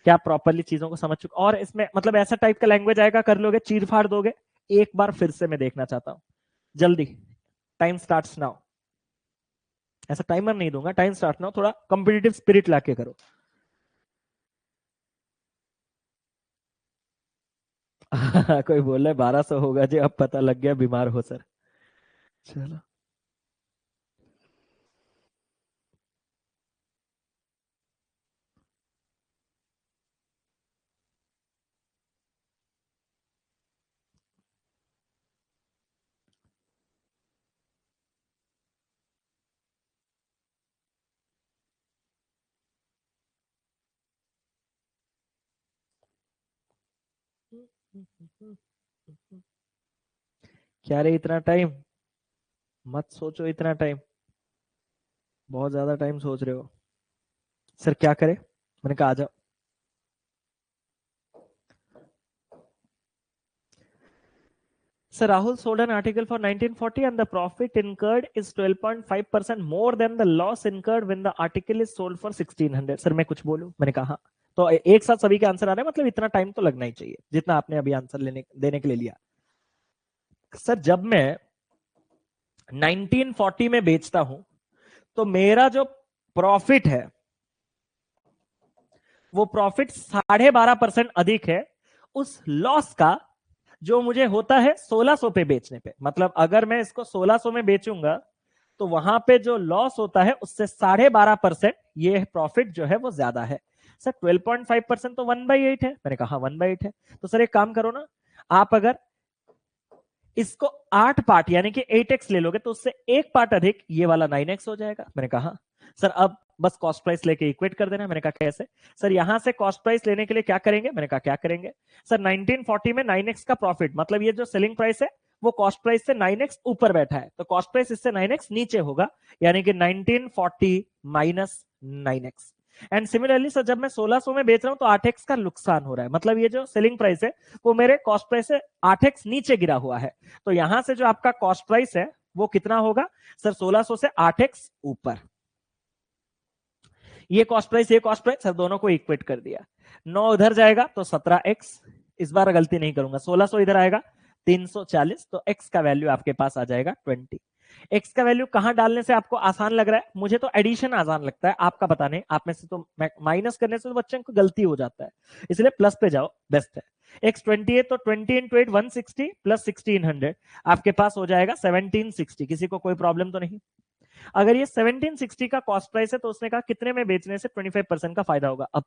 क्या आप प्रॉपरली चीजों को समझ चुके? और इसमें मतलब ऐसा टाइप का लैंग्वेज आएगा, कर लोगे, चीर फाड़ दोगे? एक बार फिर से मैं देखना चाहता हूं, जल्दी। Time starts now. ऐसा टाइमर नहीं दूंगा, टाइम स्टार्ट नाउ। थोड़ा कॉम्पिटिटिव स्पिरिट लाके करो। कोई बोल रहा है 1200 होगा जी, अब पता लग गया, बीमार हो सर। चलो क्या रे इतना टाइम, मत सोचो इतना टाइम, बहुत ज्यादा टाइम सोच रहे हो। सर क्या करें, मैंने कहा आ जाओ। So Rahul sold an article for 1940 and the profit incurred is 12.5% more than the loss incurred when the article is sold for 1600। Sir मैं कुछ बोलूं, मैंने कहा हाँ। तो एक साथ सभी के आंसर आ रहे हैं, मतलब इतना टाइम तो लगना ही चाहिए जितना आपने अभी आंसर लेने देने के लिए लिया। सर जब मैं 1940 में बेचता हूं तो मेरा जो प्रॉफिट है वो प्रॉफिट 12.5% अधिक है उस लॉस का जो मुझे होता है 1600 पे बेचने पे। मतलब अगर मैं इसको 1600 में बेचूंगा तो वहां पे जो लॉस होता है उससे 12.5% ये प्रॉफिट जो है वो ज्यादा है। सर 12.5% तो 1/8 है, मैंने कहा 1/8 है। तो सर एक काम करो ना, आप अगर इसको 8 पार्ट यानी कि 8x ले लोगे तो उससे एक पार्ट अधिक ये वाला 9x हो जाएगा। मैंने कहा सर अब बस कॉस्ट प्राइस लेके इक्वेट कर देना। मैंने कहा कैसे? सर यहां से कॉस्ट प्राइस लेने के लिए क्या करेंगे? मैंने कहा क्या करेंगे सर, 1940 में 9x का प्रॉफिट, मतलब ये जो सेलिंग प्राइस है वो कॉस्ट प्राइस से 9x ऊपर बैठा है, तो कॉस्ट प्राइस इससे 9x नीचे होगा, यानी कि 1940 minus 9x। And similarly sir जब मैं 1600 में बेच रहा हूं तो 8x का नुकसान हो रहा है, मतलब ये जो सेलिंग प्राइस है वो मेरे कॉस्ट प्राइस से 8x नीचे गिरा हुआ है। तो यहां से जो आपका कॉस्ट प्राइस है वो कितना होगा सर? 1600 से 8x ऊपर। ये कॉस्ट प्राइस ये कॉस्ट प्राइस सर दोनों को इक्वेट कर दिया। 9 उधर जाएगा तो 17x, इस बार गलती नहीं करूंगा, 1600 इधर आएगा 340, तो x का वैल्यू आपके पास आ जाएगा 20। x का वैल्यू कहां डालने से आपको आसान लग रहा है? मुझे तो एडिशन आसान लगता है, आपका पता नहीं, आप में से तो माइनस करने से तो बच्चों को गलती हो जाता है, इसलिए प्लस पे जाओ, बेस्ट है। x 20 है तो 20 इंटू 8 160 प्लस 1600 आपके पास हो जाएगा 1760। किसी को कोई प्रॉब्लम तो नहीं? अगर ये 1760 का कॉस्ट प्राइस है तो उसने कहा कितने में बेचने से 25% का फायदा होगा। अब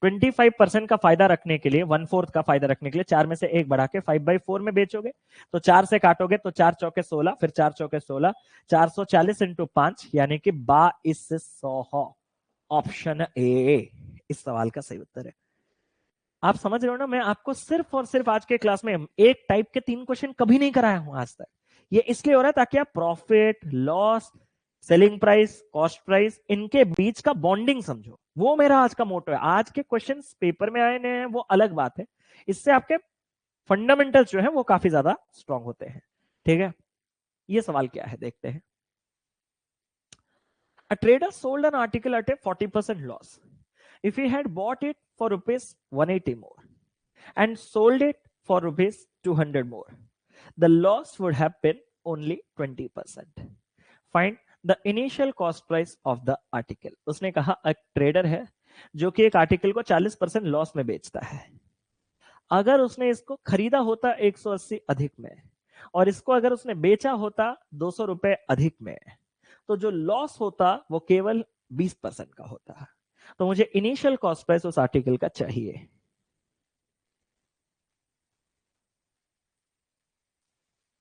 25% का फायदा रखने के लिए, 1/4 का फायदा रखने के लिए 4 में से 1 बढ़ा के 5/4 में बेचोगे, तो 4 से काटोगे तो 4 चौके 16, फिर 4 चौके 16, 440 इंटू 5 यानी कि 2200। ऑप्शन ए इस सवाल का सही उत्तर है। आप समझ रहे हो ना, मैं आपको सिर्फ और सिर्फ आज के क्लास में एक टाइप के 3 क्वेश्चन कभी नहीं कराया हूं आज तक। ये इसलिए हो रहा है ताकि आप profit, loss, selling price, cost price, इनके बीच का बॉन्डिंग समझो। वो मेरा आज का मोटो है। आज के क्वेश्चंस पेपर में आए हैं वो अलग बात है, इससे आपके फंडामेंटल्स जो है वो काफी ज्यादा स्ट्रांग होते हैं। ठीक है, ये सवाल क्या है देखते हैं। A trader sold an article at a 40% loss. If he had bought it for rupees 180 more and sold it for rupees 200 more, the loss would have been only 20%. Find the initial cost price of the article. उसने कहा एक trader है जो कि एक article को 40% loss में बेचता है। अगर उसने इसको खरीदा होता 180 अधिक में और इसको अगर उसने बेचा होता 200 रुपए अधिक में, तो जो लॉस होता वो केवल 20% का होता। तो मुझे इनिशियल कॉस्ट प्राइस उस आर्टिकल का चाहिए।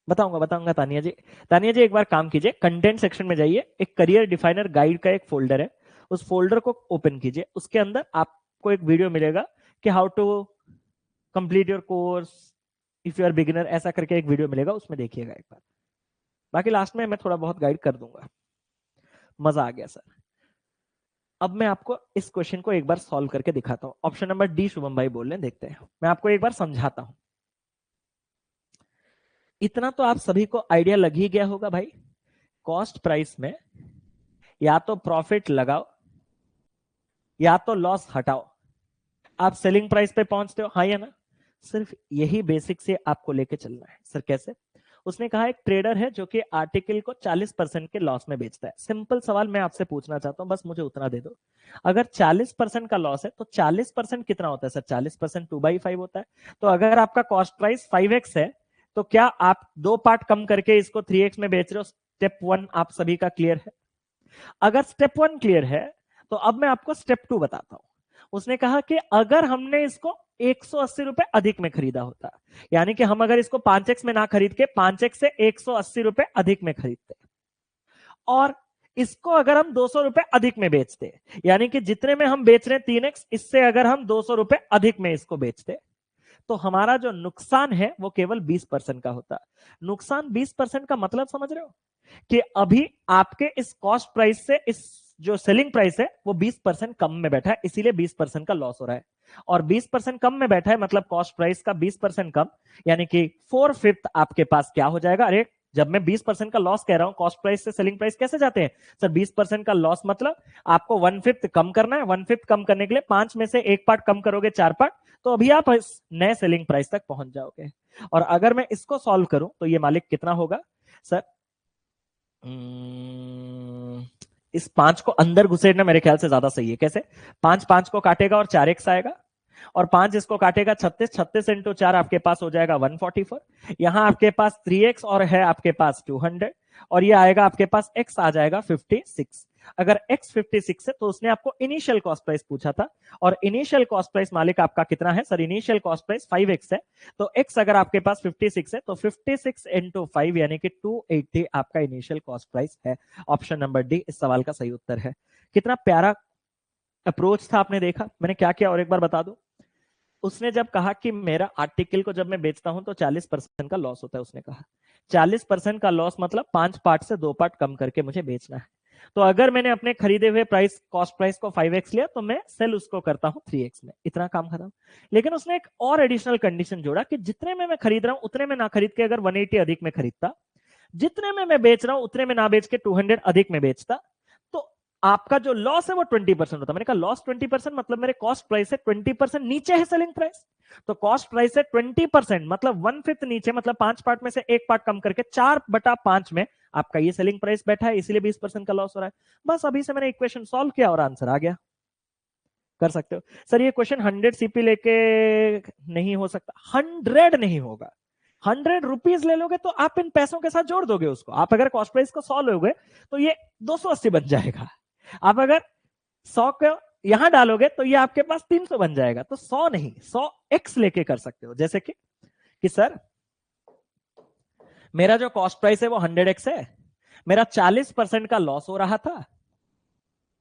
बताऊंगा बताऊंगा तानिया जी। तानिया जी एक बार काम कीजिए, कंटेंट सेक्शन में जाइए, एक करियर डिफाइनर गाइड का एक फोल्डर है, उस फोल्डर को ओपन कीजिए, उसके अंदर आपको एक वीडियो मिलेगा कि how to complete your course if you are beginner, ऐसा करके एक वीडियो मिलेगा, उसमें देखिएगा एक बार। बाकी लास्ट में मैं थोड़ा बहुत गाइड कर दूंगा। मजा आ गया सर। अब मैं आपको इस क्वेश्चन को एक बार सॉल्व करके दिखाता हूं। ऑप्शन नंबर डी शुभम भाई बोल रहे हैं, देखते हैं। मैं आपको एक बार समझाता हूं। इतना तो आप सभी को आइडिया लग ही गया होगा भाई, कॉस्ट प्राइस में या तो प्रॉफिट लगाओ या तो लॉस हटाओ, आप सेलिंग प्राइस पे पहुंचते हो, हाँ या ना? सिर्फ यही बेसिक से आपको लेके चलना है। सर कैसे? उसने कहा एक ट्रेडर है जो कि आर्टिकल को 40% के लॉस में बेचता है। सिंपल सवाल मैं आपसे पूछना चाहता हूं, बस मुझे उतना दे दो। अगर 40% का लॉस है तो 40% कितना होता है सर? 40% 2/5 होता है। तो अगर आपका कॉस्ट प्राइस 5x है तो क्या आप 2 पार्ट कम करके इसको 3x में बेच रहे हो? स्टेप 1 आप सभी का क्लियर है? अगर स्टेप 1 क्लियर है तो अब मैं आपको स्टेप 2 बताता हूं। उसने कहा कि अगर हमने इसको 180 रुपए अधिक में खरीदा होता, यानी कि हम अगर इसको 5x में ना खरीद के 5x से 180 रुपए अधिक में खरीदते, और इसको अगर हम 200 रुपए अधिक में बेचते, यानी कि जितने में हम बेच रहे हैं 3x, इससे अगर हम 200 रुपए अधिक में इसको बेचते, तो हमारा जो नुकसान है वो केवल 20% का होता। नुकसान 20% का मतलब समझ रहे हो? कि अभी आपके इस कॉस्ट प्राइस से इस जो सेलिंग प्राइस है वो 20% कम में बैठा है, इसीलिए 20% का लॉस हो रहा है। और 20% कम में बैठा है मतलब कॉस्ट प्राइस का 20% कम, यानी कि 4/5 आपके पास क्या हो जाएगा? अरे जब मैं 20% का लॉस कह रहा हूं, कॉस्ट प्राइस से सेलिंग प्राइस कैसे जाते हैं सर? 20% का लॉस मतलब आपको 1/5 कम करना है। 1/5 कम करने के लिए 5 में से 1 पार्ट कम करोगे, 4 पार्ट, तो अभी आप इस नए सेलिंग प्राइस तक पहुंच जाओगे। और अगर मैं इसको सॉल्व करूं तो ये मालिक कितना होगा सर? इस 5 को अंदर घुसेड़ना मेरे ख्याल से ज्यादा सही है। कैसे? 5 5 को काटेगा और 4x आएगा, और 5 इसको काटेगा 36, 36 इंटू 4 आपके पास हो जाएगा 144। यहां आपके पास 3x और है आपके पास 200, और ये आएगा आपके पास x आ जाएगा 56। अगर x 56 है तो उसने आपको इनिशियल कॉस्ट प्राइस पूछा था, और इनिशियल कॉस्ट प्राइस मालिक आपका कितना है sir? Initial cost price 5x है, तो x अगर आपके पास 56 है तो 56 इंटू 5 यानी कि 280 आपका इनिशियल कॉस्ट प्राइस है। ऑप्शन नंबर डी इस सवाल का सही उत्तर है। कितना प्यारा अप्रोच था, आपने देखा मैंने क्या किया? और एक बार बता दूं, उसने जब कहा कि मेरा आर्टिकल को जब मैं बेचता हूं तो 40% का लॉस होता है, उसने कहा 40% का लॉस मतलब 5 पार्ट से 2 पार्ट कम करके मुझे बेचना है। तो अगर मैंने अपने खरीदे हुए प्राइस कॉस्ट प्राइस को 5x लिया तो मैं सेल उसको करता हूं 3x में, इतना काम खत्म। लेकिन उसने एक और एडिशनल कंडीशन जोड़ा कि जितने में मैं खरीद रहा हूं उतने में ना खरीद के अगर 180 अधिक में खरीदता, जितने में मैं बेच रहा हूं उतने में ना बेच के 200 अधिक में बेचता, तो आपका जो लॉस है वो 20% होता। मैंने कहा लॉस 20% मतलब मेरे कॉस्ट प्राइस से 20% नीचे है सेलिंग प्राइस, तो कॉस्ट प्राइस से 20% मतलब 1/5 नीचे, मतलब 5 पार्ट में से 1 पार्ट कम करके 4/5 में आपका ये सेलिंग प्राइस बैठा है, इसीलिए 20% का लॉस हो रहा है। बस अभी से मैंने इक्वेशन सॉल्व किया और आंसर आ गया। कर सकते हो सर ये क्वेश्चन 100 सीपी लेके नहीं हो सकता? 100 नहीं होगा। 100 रुपीज ले लोगे तो आप इन पैसों के साथ जोड़ दोगे उसको। आप अगर कॉस्ट प्राइस को 100 लोगे तो ये 280 बन जाएगा। आप अगर 100 को यहां डालोगे तो ये आपके पास 300 बन जाएगा। तो 100 नहीं, 100x लेके कर सकते हो। जैसे कि सर मेरा जो कॉस्ट प्राइस है वो 100x है, मेरा 40% का लॉस हो रहा था,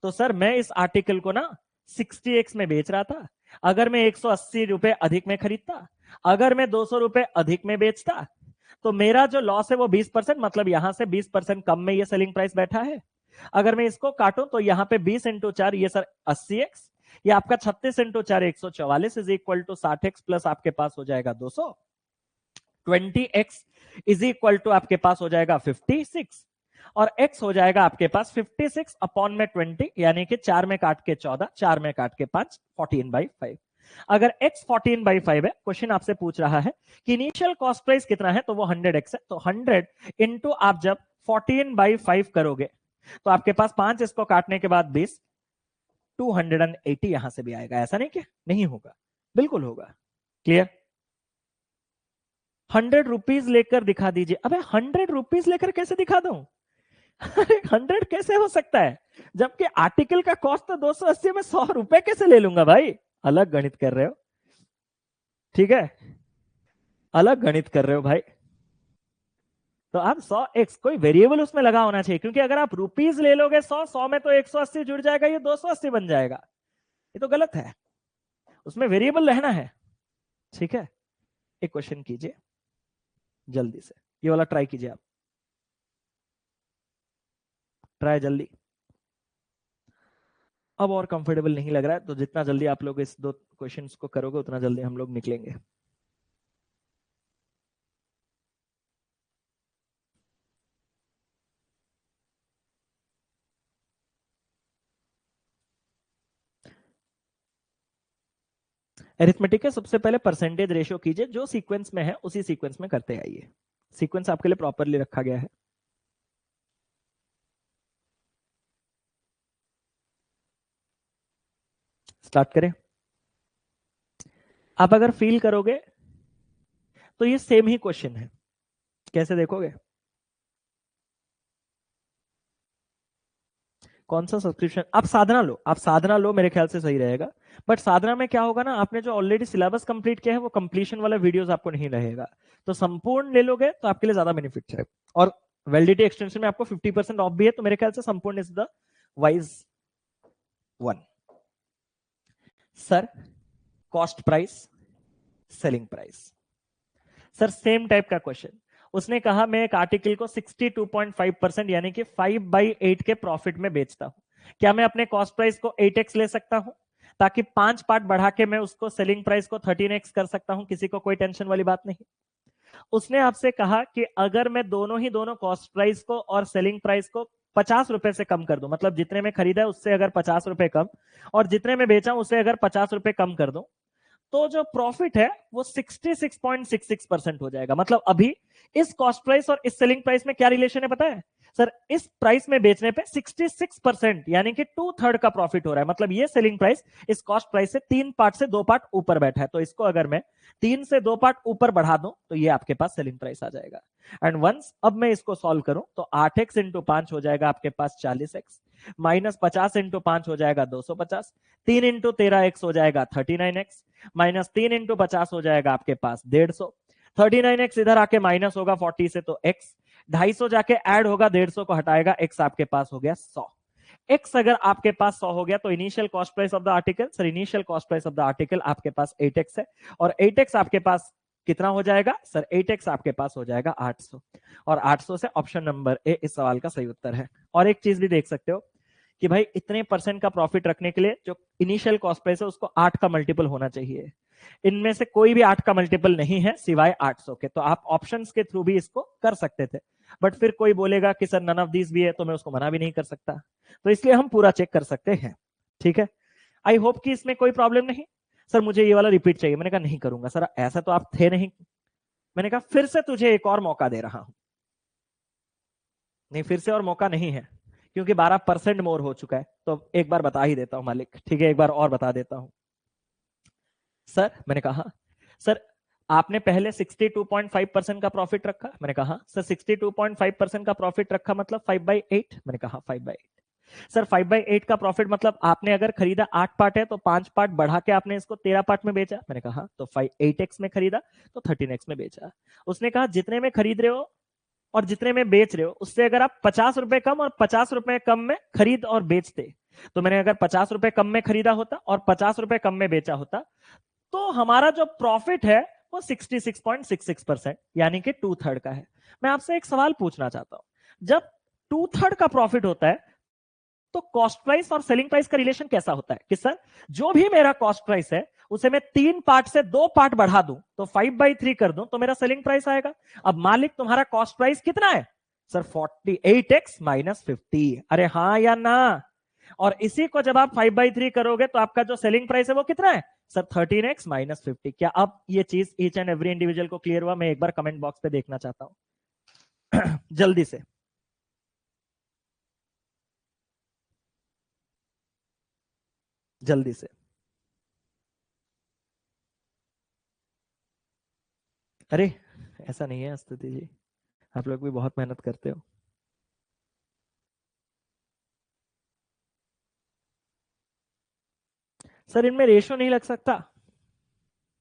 तो सर मैं इस आर्टिकल को ना 60x में बेच रहा था। अगर मैं 180 रुपए अधिक में खरीदता, अगर मैं 200 रुपए अधिक में बेचता, तो मेरा जो लॉस है वो 20%, मतलब यहां से 20% कम में ये सेलिंग प्राइस बैठा है। अगर मैं इसको काटूं तो यहां पे 20 इंटू 4 ये सर 80x, ये आपका 36 into 4 144 is equal to 60x plus आपके पास हो जाएगा 200। 20x इज इक्वल टू आपके पास हो जाएगा 56, और x हो जाएगा आपके पास 56 अपॉन में 20, यानी कि 4 में काट के 14, 4 में काट के 5, 14/5। अगर x 14/5 है, क्वेश्चन आपसे पूछ रहा है कि इनिशियल कॉस्ट प्राइस कितना है, तो वो 100x है। तो 100 इंटू आप जब 14/5 करोगे तो आपके पास 5 इसको काटने के बाद 20, 280 यहां से भी आएगा। ऐसा नहीं कि नहीं होगा, बिल्कुल होगा। क्लियर? 100 रुपीज लेकर दिखा दीजिए। अबे 100 रुपीज लेकर कैसे दिखा दूं? अरे 100 कैसे हो सकता है, जबकि आर्टिकल का कॉस्ट तो 280 में 100 रुपए कैसे ले लूंगा भाई? अलग गणित कर रहे हो, ठीक है, अलग गणित कर रहे हो भाई। तो आप 100x कोई वेरिएबल उसमें लगा होना चाहिए, क्योंकि अगर आप रुपीज ले लोगे 100 में तो 180 जुड़ जाएगा, ये 280 बन जाएगा। ये तो गलत है, उसमें वेरिएबल रहना है। ठीक है, एक क्वेश्चन कीजिए जल्दी से, ये वाला ट्राई कीजिए आप, ट्राई जल्दी। अब और कंफर्टेबल नहीं लग रहा है, तो जितना जल्दी आप लोग इस 2 क्वेश्चंस को करोगे उतना जल्दी हम लोग निकलेंगे। एरिथमेटिक है, सबसे पहले परसेंटेज रेशियो कीजिए, जो सीक्वेंस में है उसी सीक्वेंस में करते आइए। सीक्वेंस आपके लिए प्रॉपरली रखा गया है। स्टार्ट करें। आप अगर फील करोगे तो ये सेम ही क्वेश्चन है। कैसे देखोगे? कौन सा सब्सक्रिप्शन? आप साधना लो, आप साधना लो, मेरे ख्याल से सही रहेगा। बट साधना में क्या होगा ना, आपने जो ऑलरेडी सिलेबस कंप्लीट किया है वो कंप्लीशन वाला वीडियोस आपको नहीं रहेगा। तो संपूर्ण ले लोगे तो आपके लिए ज्यादा बेनिफिट है। और वैलिडिटी एक्सटेंशन में आपको 50% ऑफ भी है, तो मेरे ख्याल से संपूर्ण is the wise one. Sir cost price, selling price. Sir same type का क्वेश्चन। उसने कहा मैं एक आर्टिकल को 62.5% यानी कि 5/8 के प्रॉफिट में बेचता हूं। क्या मैं अपने कॉस्ट प्राइस को 8x ले सकता हूं, ताकि 5 पार्ट बढ़ा के मैं उसको सेलिंग प्राइस को 13x कर सकता हूं? किसी को कोई टेंशन वाली बात नहीं। उसने आपसे कहा कि अगर मैं दोनों कॉस्ट प्राइस को और सेलिंग प्राइस को 50 रुपए से कम कर दूं, मतलब जितने में खरीदा है उससे अगर 50 रुपए कम, और जितने में बेचा उससे अगर 50 रुपए कम कर दूं, तो जो प्रॉफिट है वो 66.66% हो जाएगा। मतलब अभी इस कॉस्ट प्राइस और इस सेलिंग प्राइस में क्या रिलेशन है पता है सर? इस प्राइस में बेचने पे 66% यानी कि 2/3 का प्रॉफिट हो रहा है। मतलब ये सेलिंग प्राइस इस कॉस्ट प्राइस से 3 पार्ट से 2 पार्ट ऊपर बैठा है, तो इसको अगर मैं 3 से 2 पार्ट ऊपर बढ़ा दूं तो ये आपके पास सेलिंग प्राइस आ जाएगा। एंड वंस अब मैं इसको सॉल्व करूं तो 8x इंटू 5 हो जाएगा आपके पास 40x, माइनस 50 इंटू 5 हो जाएगा 250, 3 इंटू 13x हो जाएगा 39x, माइनस 3 इंटू 50 हो जाएगा आपके पास 150, 39x इधर आके माइनस होगा 40 से तो x, 250 जाके ऐड होगा 150 को हटाएगा, x आपके पास हो गया 100। x अगर आपके पास 100 हो गया तो initial cost price of the article, sir initial cost price of the article आपके पास 8x है, और 8x आपके पास कितना हो जाएगा सर? 8x आपके पास हो जाएगा 800, और 800 से ऑप्शन नंबर ए इस सवाल का सही उत्तर है। और एक चीज भी देख सकते हो कि भाई इतने परसेंट का प्रॉफिट रखने के लिए जो इनिशियल कॉस्ट प्राइस है उसको 8 का मल्टीपल होना चाहिए। इनमें से कोई भी 8 का मल्टीपल नहीं है सिवाय 800 के, तो आप ऑप्शंस के थ्रू भी इसको कर सकते थे। बट फिर कोई बोलेगा कि सर नन ऑफ दीज भी है, तो मैं उसको मना भी नहीं कर सकता, तो इसलिए हम पूरा चेक कर सकते हैं। ठीक है, आई होप कि इसमें कोई प्रॉब्लम नहीं। सर मुझे ये वाला रिपीट चाहिए, मैंने कहा नहीं करूंगा सर, ऐसा तो आप थे नहीं। मैंने कहा फिर से तुझे एक और मौका दे रहा हूं। नहीं, फिर से और मौका नहीं है, क्योंकि 12% मोर हो चुका है, तो एक बार बता ही देता हूं मालिक। ठीक है, एक बार और बता देता हूं। सर मैंने कहा सर आपने पहले 62.5% का प्रॉफिट रखा। मैंने कहा सर 62.5% का प्रॉफिट रखा मतलब 5/8। मैंने कहा 5/8। सर 5/8 का प्रॉफिट मतलब आपने अगर खरीदा 8 पार्ट है तो 5 पार्ट बढ़ा के आपने इसको 13 पार्ट में बेचा। मैंने कहा तो 8x में खरीदा तो 13x में बेचा। उसने कहा जितने में खरीद रहे हो और जितने में बेच रहे हो उससे अगर आप 50 रुपए कम और 50 रुपए कम में खरीद और बेचते, तो मैंने अगर 50 रुपए कम में खरीदा होता और 50 रुपए कम में बेचा होता, तो हमारा जो प्रॉफिट है वो 66.66% यानी कि 2/3 का है। मैं आपसे एक सवाल पूछना चाहता हूं, जब 2/3 का प्रॉफिट होता है तो कॉस्ट प्राइस और सेलिंग प्राइस का रिलेशन कैसा होता है? कि सर जो भी मेरा कॉस्ट प्राइस है उसे मैं 3 पार्ट से 2 पार्ट बढ़ा दूं तो 5/3 कर दूं तो मेरा सेलिंग प्राइस आएगा। अब मालिक तुम्हारा कॉस्ट प्राइस कितना है? Sir 48x minus 50। अरे हाँ या ना? और इसी को जब आप 5/3 करोगे तो आपका जो सेलिंग प्राइस है वो कितना है? Sir 13x minus 50। क्या अब ये चीज ईच एंड एवरी इंडिविजुअल को क्लियर हुआ? मैं एक बार कमेंट बॉक्स पे देखना चाहता हूं जल्दी से। जल्दी से। अरे ऐसा नहीं है स्तुति जी, आप लोग भी बहुत मेहनत करते हो। सर इनमें रेशो नहीं लग सकता?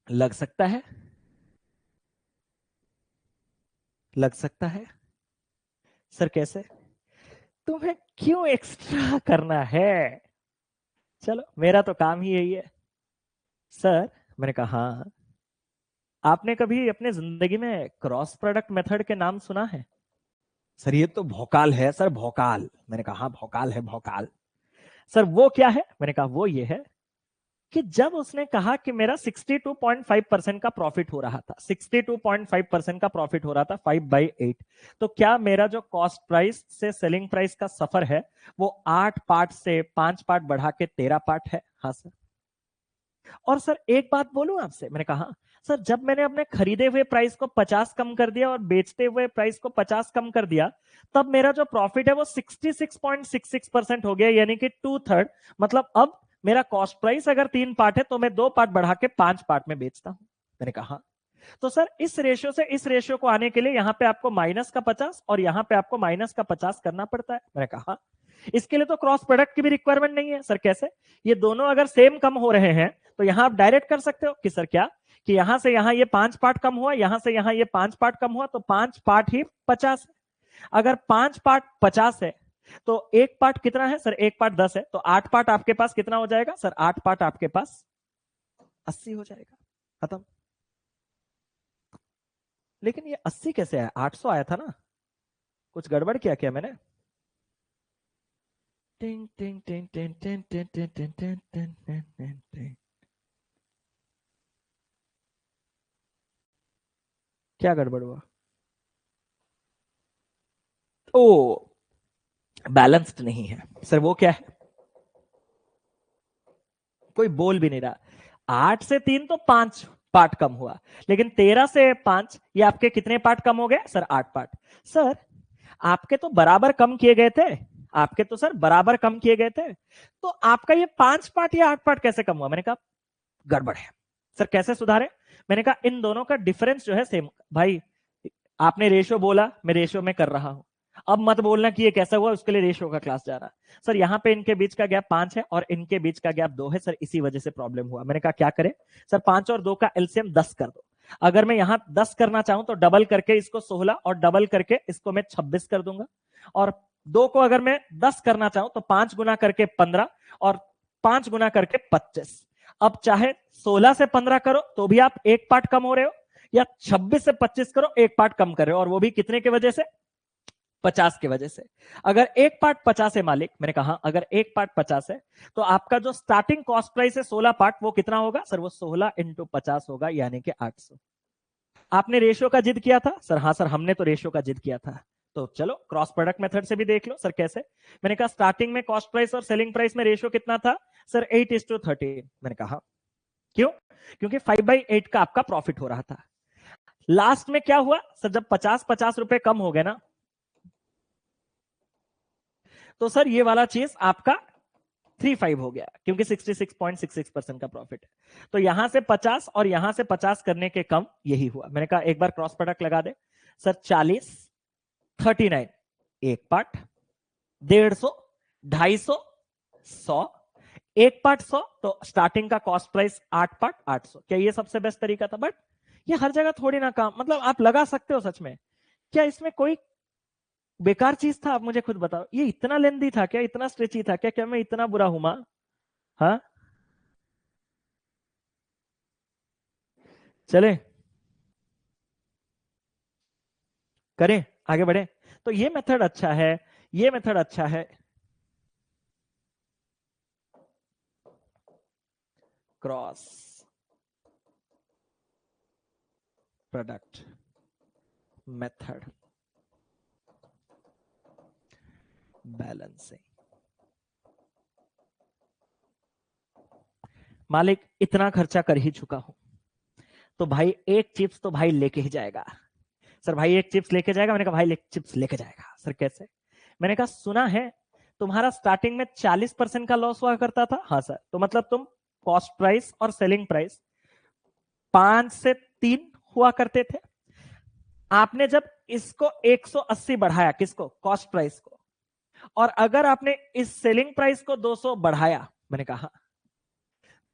लग सकता है, लग सकता है। सर कैसे? तुम्हें क्यों एक्स्ट्रा करना है? चलो मेरा तो काम ही यही है। सर मैंने कहा हाँ। आपने कभी अपने जिंदगी में क्रॉस प्रोडक्ट मेथड के नाम सुना है? सर ये तो भौकाल है सर, भौकाल। मैंने कहा हाँ भौकाल है, भौकाल। सर वो क्या है? मैंने कहा वो ये है कि जब उसने कहा कि मेरा 62.5% का प्रॉफिट हो रहा था, 62.5% का प्रॉफिट हो रहा था 5/8, तो क्या मेरा जो कॉस्ट प्राइस से सेलिंग प्राइस का सफर है वो 8 पार्ट से 5 पार्ट बढ़ा के 13 पार्ट है? हाँ सर। और सर एक बात बोलूं आपसे? मैंने कहा सर जब मैंने अपने खरीदे हुए प्राइस को 50 कम कर दिया और बेचते हुए प्राइस को 50 कम कर दिया, तब मेरा जो प्रॉफिट है वो 66.66% हो गया, यानी कि 2/3। मतलब अब मेरा कॉस्ट प्राइस अगर 3 पार्ट है तो मैं 2 पार्ट बढ़ा के 5 पार्ट में बेचता हूं। मैंने कहा तो सर इस रेशियो से इस रेशियो को आने के लिए यहां पे आपको माइनस का 50 और यहां पे आपको माइनस का 50 करना पड़ता है। मैंने कहा इसके लिए तो क्रॉस प्रोडक्ट की भी रिक्वायरमेंट नहीं है। सर कैसे? ये दोनों अगर सेम कम हो रहे हैं तो यहां आप डायरेक्ट कर सकते हो कि सर क्या कि यहां से यहां ये 5 पार्ट कम हुआ, यहां से यहां ये 5 पार्ट कम हुआ, तो 5 पार्ट ही 50 है। अगर 5 पार्ट 50 है तो एक पार्ट कितना है? सर एक पार्ट 10 है, तो 8 पार्ट आपके पास कितना हो जाएगा? सर 8 पार्ट आपके पास 80 हो जाएगा। खत्म। लेकिन ये 80 कैसे आया? 800 आया था ना, कुछ गड़बड़ किया क्या मैंने? टिंग टिंग टिंग टिंग टिंग टिंग टिंग टिंग टिंग टिंग टिंग टिंग टिंग। क्या गड़बड़ हुआ? ओ, बैलेंस्ड नहीं है। सर वो क्या है? कोई बोल भी नहीं रहा। 8 से 3 तो 5 पार्ट कम हुआ, लेकिन 13 से 5 ये आपके कितने पार्ट कम हो गए? Sir 8 part. सर आपके तो बराबर कम किए गए थे, आपके तो सर बराबर कम किए गए थे, तो आपका ये 5 पार्ट या 8 पार्ट कैसे कम हुआ? मैंने कहा गड़बड़ है। सर कैसे सुधारे? मैंने कहा इन दोनों का डिफरेंस जो है सेम। भाई आपने रेशियो बोला, मैं रेशियो में कर रहा हूं, अब मत बोलना कि ये कैसा हुआ, उसके लिए रेशियो का क्लास जा रहा है। सर यहाँ पे इनके बीच का गैप 5 है और इनके बीच का गैप 2 है, सर इसी वजह से प्रॉब्लम हुआ। मैंने कहा क्या करें? सर 5 और 2 का एलसीएम 10 कर दो। अगर मैं यहां 10 करना चाहूं तो डबल करके इसको 16 और डबल करके इसको मैं 26 कर दूंगा, और 2 को अगर मैं 10 करना चाहूं तो 5 गुना करके 15 और 5 गुना करके 25। अब चाहे 16 से 15 करो तो भी आप एक पार्ट कम हो रहे हो, या 26 से 25 करो एक पार्ट कम कर रहे हो, और वो भी कितने की वजह से? 50 की वजह से। अगर एक पार्ट 50 है मालिक, मैंने कहा अगर एक पार्ट 50 है तो आपका जो स्टार्टिंग कॉस्ट प्राइस है 16 पार्ट, वो कितना होगा? सर वो 16 इंटू 50 होगा, यानी कि 800। आपने रेशियो का जिद किया था? सर हाँ सर हमने तो रेशियो का जिद किया था। तो चलो क्रॉस प्रोडक्ट मेथड से भी देख लो। सर कैसे? मैंने कहा स्टार्टिंग में कॉस्ट प्राइस और सेलिंग प्राइस में रेशियो कितना था? सर 8:13। मैंने कहा क्यों? क्योंकि 5/8 का आपका प्रॉफिट हो रहा था। लास्ट में क्या हुआ? सर जब 50-50 रुपए कम हो गए ना, तो सर ये वाला चीज आपका 35 हो गया, क्योंकि 66.66% का प्रॉफिट है। तो यहां से 50 और यहां से 50 करने के कम यही हुआ। मैंने कहा एक बार क्रॉस प्रोडक्ट लगा दे। सर 40, 39 एक पार्ट, 150, 250, 100 एक पार्ट 100, तो स्टार्टिंग का कॉस्ट प्राइस 8 पार्ट 800। क्या ये सबसे बेस्ट तरीका था? बट ये हर जगह थोड़ी ना काम, मतलब आप लगा सकते हो सच में, क्या इसमें कोई बेकार चीज था? आप मुझे खुद बताओ, ये इतना लेंदी था क्या? इतना स्ट्रेची था क्या? क्या मैं इतना बुरा हूं मां? हाँ चले करें, आगे बढ़े। तो ये मेथड अच्छा है, ये मेथड अच्छा है। Cross product method, balancing. मालिक इतना खर्चा कर ही चुका हूं, तो भाई एक चिप्स तो भाई लेके ही जाएगा। सर भाई एक चिप्स लेके जाएगा? मैंने कहा भाई चिप्स लेके जाएगा। सर कैसे? मैंने कहा सुना है तुम्हारा स्टार्टिंग में 40% का लॉस हुआ करता था। हाँ सर। तो मतलब तुम कॉस्ट प्राइस और सेलिंग प्राइस 5 से 3 हुआ करते थे। आपने जब इसको 180 बढ़ाया, किसको? कॉस्ट प्राइस को, और अगर आपने इस सेलिंग प्राइस को 200 बढ़ाया, मैंने कहा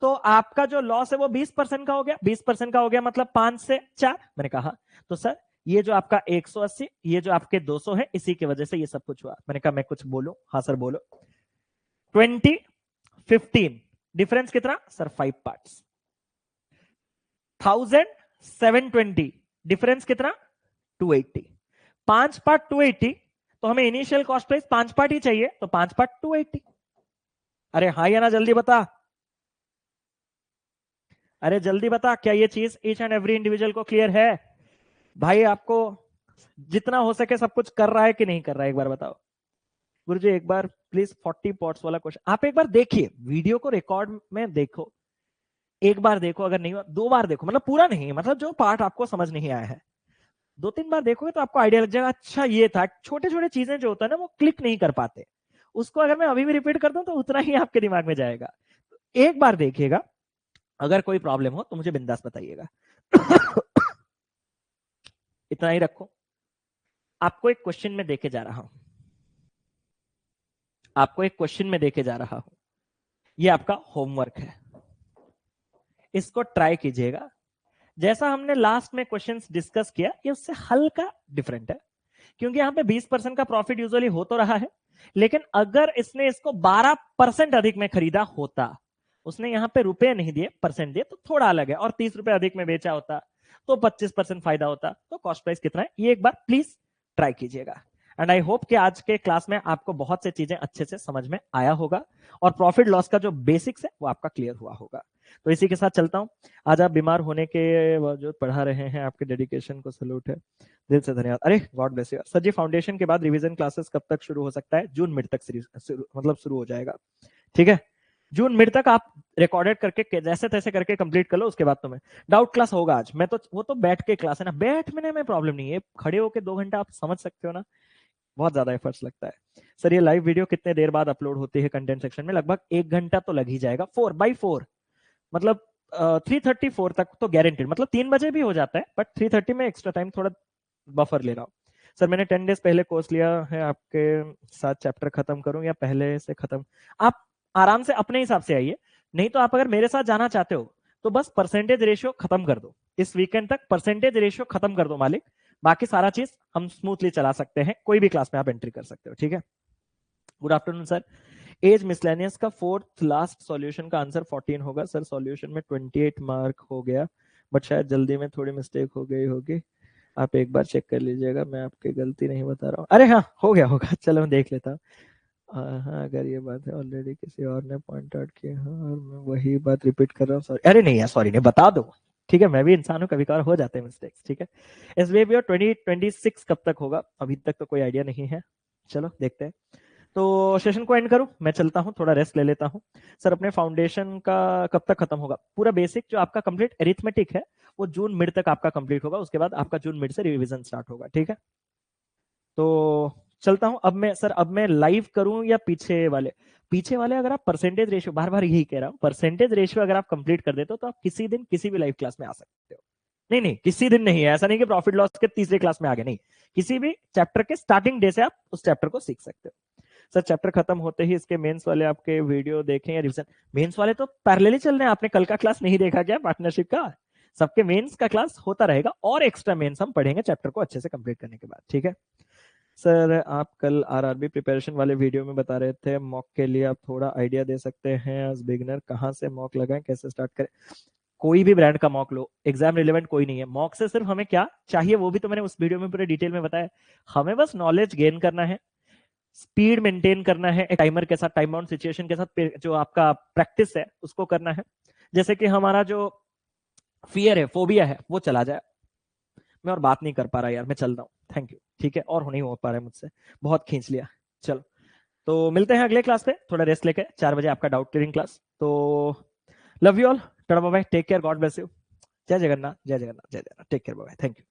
तो आपका जो लॉस है वो 20% का हो गया। 20% का हो गया मतलब 5 से 4। मैंने कहा तो सर ये जो आपका 180, ये जो आपके 200 है, इसी की वजह से ये सब कुछ हुआ। मैंने कहा मैं कुछ बोलूं? हाँ सर बोलो। 20, 15 डिफरेंस कितना? Sir 5 parts. 1000, 720 डिफरेंस कितना? 280। 5 पार्ट 280, तो हमें इनिशियल कॉस्ट प्राइस 5 पार्ट ही चाहिए, तो 5 पार्ट 280। अरे हाँ या ना, जल्दी बता। अरे जल्दी बता, क्या ये चीज ईच एंड एवरी इंडिविजुअल को क्लियर है? भाई आपको जितना हो सके सब कुछ कर रहा है कि नहीं कर रहा है, एक बार बताओ। गुरुजी एक बार प्लीज 40 पॉट्स वाला क्वेश्चन आप एक बार देखिए, वीडियो को रिकॉर्ड में देखो। एक बार देखो, अगर नहीं हुआ 2 बार देखो, मतलब पूरा नहीं, मतलब जो पार्ट आपको समझ नहीं आया है 2-3 बार देखोगे तो आपको आइडिया लग जाएगा, अच्छा ये था। छोटे छोटे चीजें जो होता है ना वो क्लिक नहीं कर पाते, उसको अगर मैं अभी भी रिपीट कर दूं तो उतना ही आपके दिमाग में जाएगा। एक बार देखिएगा, अगर कोई प्रॉब्लम हो तो मुझे बिंदास बताइएगा। इतना ही रखो। आपको एक क्वेश्चन में देके जा रहा हूं, आपको एक क्वेश्चन में देके जा रहा हूं, ये आपका होमवर्क है, इसको ट्राई कीजिएगा। जैसा हमने लास्ट में क्वेश्चंस डिस्कस किया, ये उससे हल्का डिफरेंट है, क्योंकि यहाँ पे 20% का प्रॉफिट यूजुअली हो तो रहा है, लेकिन अगर इसने इसको 12% अधिक में खरीदा होता, उसने यहाँ पे रुपए नहीं दिए, परसेंट दिए, तो थोड़ा अलग है, और 30 रुपए अधिक में बेचा होता तो 25% फायदा होता। तो कॉस्ट प्राइस कितना है ये एक बार प्लीज ट्राई कीजिएगा। एंड आई होप कि आज के क्लास में आपको बहुत से चीजें अच्छे से समझ में आया होगा, और प्रॉफिट लॉस का जो बेसिक्स है वो आपका क्लियर हुआ होगा। तो इसी के साथ चलता हूं। आज आप बीमार होने के बावजूद पढ़ा रहे हैं, आपके डेडिकेशन को सैल्यूट है, दिल से धन्यवाद। अरे god bless you sir ji. Foundation के बाद रिवीजन क्लासेस कब तक शुरू हो सकता है? जून मिड तक मतलब शुरू हो जाएगा, ठीक है। जून मिड तक आप रिकॉर्डेड करके जैसे तैसे करके कंप्लीट कर लो, उसके बाद तुम्हें डाउट क्लास होगा आज। मैं तो वो तो बैठ के क्लास है ना, बैठने में प्रॉब्लम नहीं है, खड़े होके 2 घंटा आप समझ सकते हो ना, बहुत ज्यादा एफर्ट्स लगता है। सर ये लाइव वीडियो कितने देर बाद अपलोड होती है कंटेंट सेक्शन में? लगभग 1 घंटा तो लग ही जाएगा, 4/4, मतलब 3:34 तक तो गारंटेड, मतलब 3 बजे भी हो जाता है, बट 3:30 में एक्स्ट्रा टाइम थोड़ा बफर ले रहा हूँ। सर मैंने 10 डेज पहले कोर्स लिया है, आपके साथ चैप्टर खत्म करूं या पहले से खत्म? आप आराम से अपने हिसाब से आइए, नहीं तो आप अगर मेरे साथ जाना चाहते हो तो बस परसेंटेज रेशियो खत्म कर दो, इस वीकेंड तक परसेंटेज रेशियो खत्म कर दो मालिक, बाकी सारा चीज हम स्मूथली चला सकते हैं, कोई भी क्लास में आप एंट्री कर सकते हो, ठीक है। Good afternoon sir. As miscellaneous का फोर्थ लास्ट सॉल्यूशन का आंसर 14 होगा सर, सॉल्यूशन में 28 मार्क हो गया, बट शायद जल्दी में थोड़ी मिस्टेक हो गई होगी, आप एक बार चेक कर लीजिएगा, मैं आपकी गलती नहीं बता रहा हूँ। अरे हाँ हो गया होगा, चलो मैं देख लेता हूँ। हाँ अगर ये बात है ऑलरेडी किसी और ने पॉइंट आउट किया, हाँ और मैं वही बात रिपीट कर रहा हूँ, सॉरी। अरे नहीं यार सॉरी नहीं, बता दो, ठीक है, मैं भी इंसान हूँ, कभी कभार हो जाते हैं मिस्टेक्स, ठीक है। एसबीआई 2026 कब तक होगा? अभी तक तो कोई आइडिया नहीं है, चलो देखते हैं। तो सेशन को एंड करूं, मैं चलता हूं, थोड़ा रेस्ट ले लेता हूं। सर अपने फाउंडेशन का कब तक खत्म होगा? पूरा बेसिक जो आपका कंप्लीट एरिथमेटिक है वो जून मिड तक आपका कंप्लीट होगा, उसके बाद आपका जून मिड से रिवीजन स्टार्ट होगा, ठीक है। तो चलता हूं अब मैं। सर अब मैं लाइव करूं या पीछे वाले? पीछे वाले अगर आप परसेंटेज रेशियो, बार बार यही कह रहा हूं, परसेंटेज रेशियो अगर आप कंप्लीट कर देते हो तो आप किसी दिन किसी भी लाइव क्लास में आ सकते हो। नहीं नहीं किसी दिन नहीं है, ऐसा नहीं कि प्रॉफिट लॉस के तीसरे क्लास में आ गए, नहीं, किसी भी चैप्टर के स्टार्टिंग डे से आप उस चैप्टर को सीख सकते हो। सर चैप्टर खत्म होते ही इसके मेंस वाले आपके वीडियो देखें या रिवीजन? मेंस वाले तो पैरेलली चल रहे हैं, आपने कल का क्लास नहीं देखा क्या पार्टनरशिप का? सबके मेंस का क्लास होता रहेगा, और एक्स्ट्रा मेंस हम पढ़ेंगे चैप्टर को अच्छे से कंप्लीट करने के बाद, ठीक है। सर आप कल आरआरबी प्रिपरेशन वाले वीडियो में बता रहे थे मॉक के लिए, आप थोड़ा आइडिया दे सकते हैं एज बिगिनर, कहाँ से मॉक लगाएं, कैसे स्टार्ट करें? कोई भी ब्रांड का मॉक लो, एग्जाम रिलेवेंट कोई नहीं है। मॉक से सिर्फ हमें क्या चाहिए वो भी तो मैंने उस वीडियो में पूरे डिटेल में बताया, हमें बस नॉलेज गेन करना है, स्पीड मेंटेन करना है, एक टाइमर के साथ, टाइम बाउंड सिचुएशन के साथ, जो आपका प्रैक्टिस है उसको करना है, जैसे कि हमारा जो फियर है, फोबिया है, वो चला जाए। मैं और बात नहीं कर पा रहा यार, मैं चल रहा हूँ, थैंक यू, ठीक है, और नहीं हो पा रहा है मुझसे, बहुत खींच लिया। चलो तो मिलते हैं अगले क्लास पे, थोड़ा रेस्ट लेके 4 बजे आपका डाउट क्लियरिंग क्लास। तो love you all, tata bye bye, take care, god bless you, जय जगन्नाथ, जय जगन्नाथ, जय Jagannath, take care, bye bye, thank you.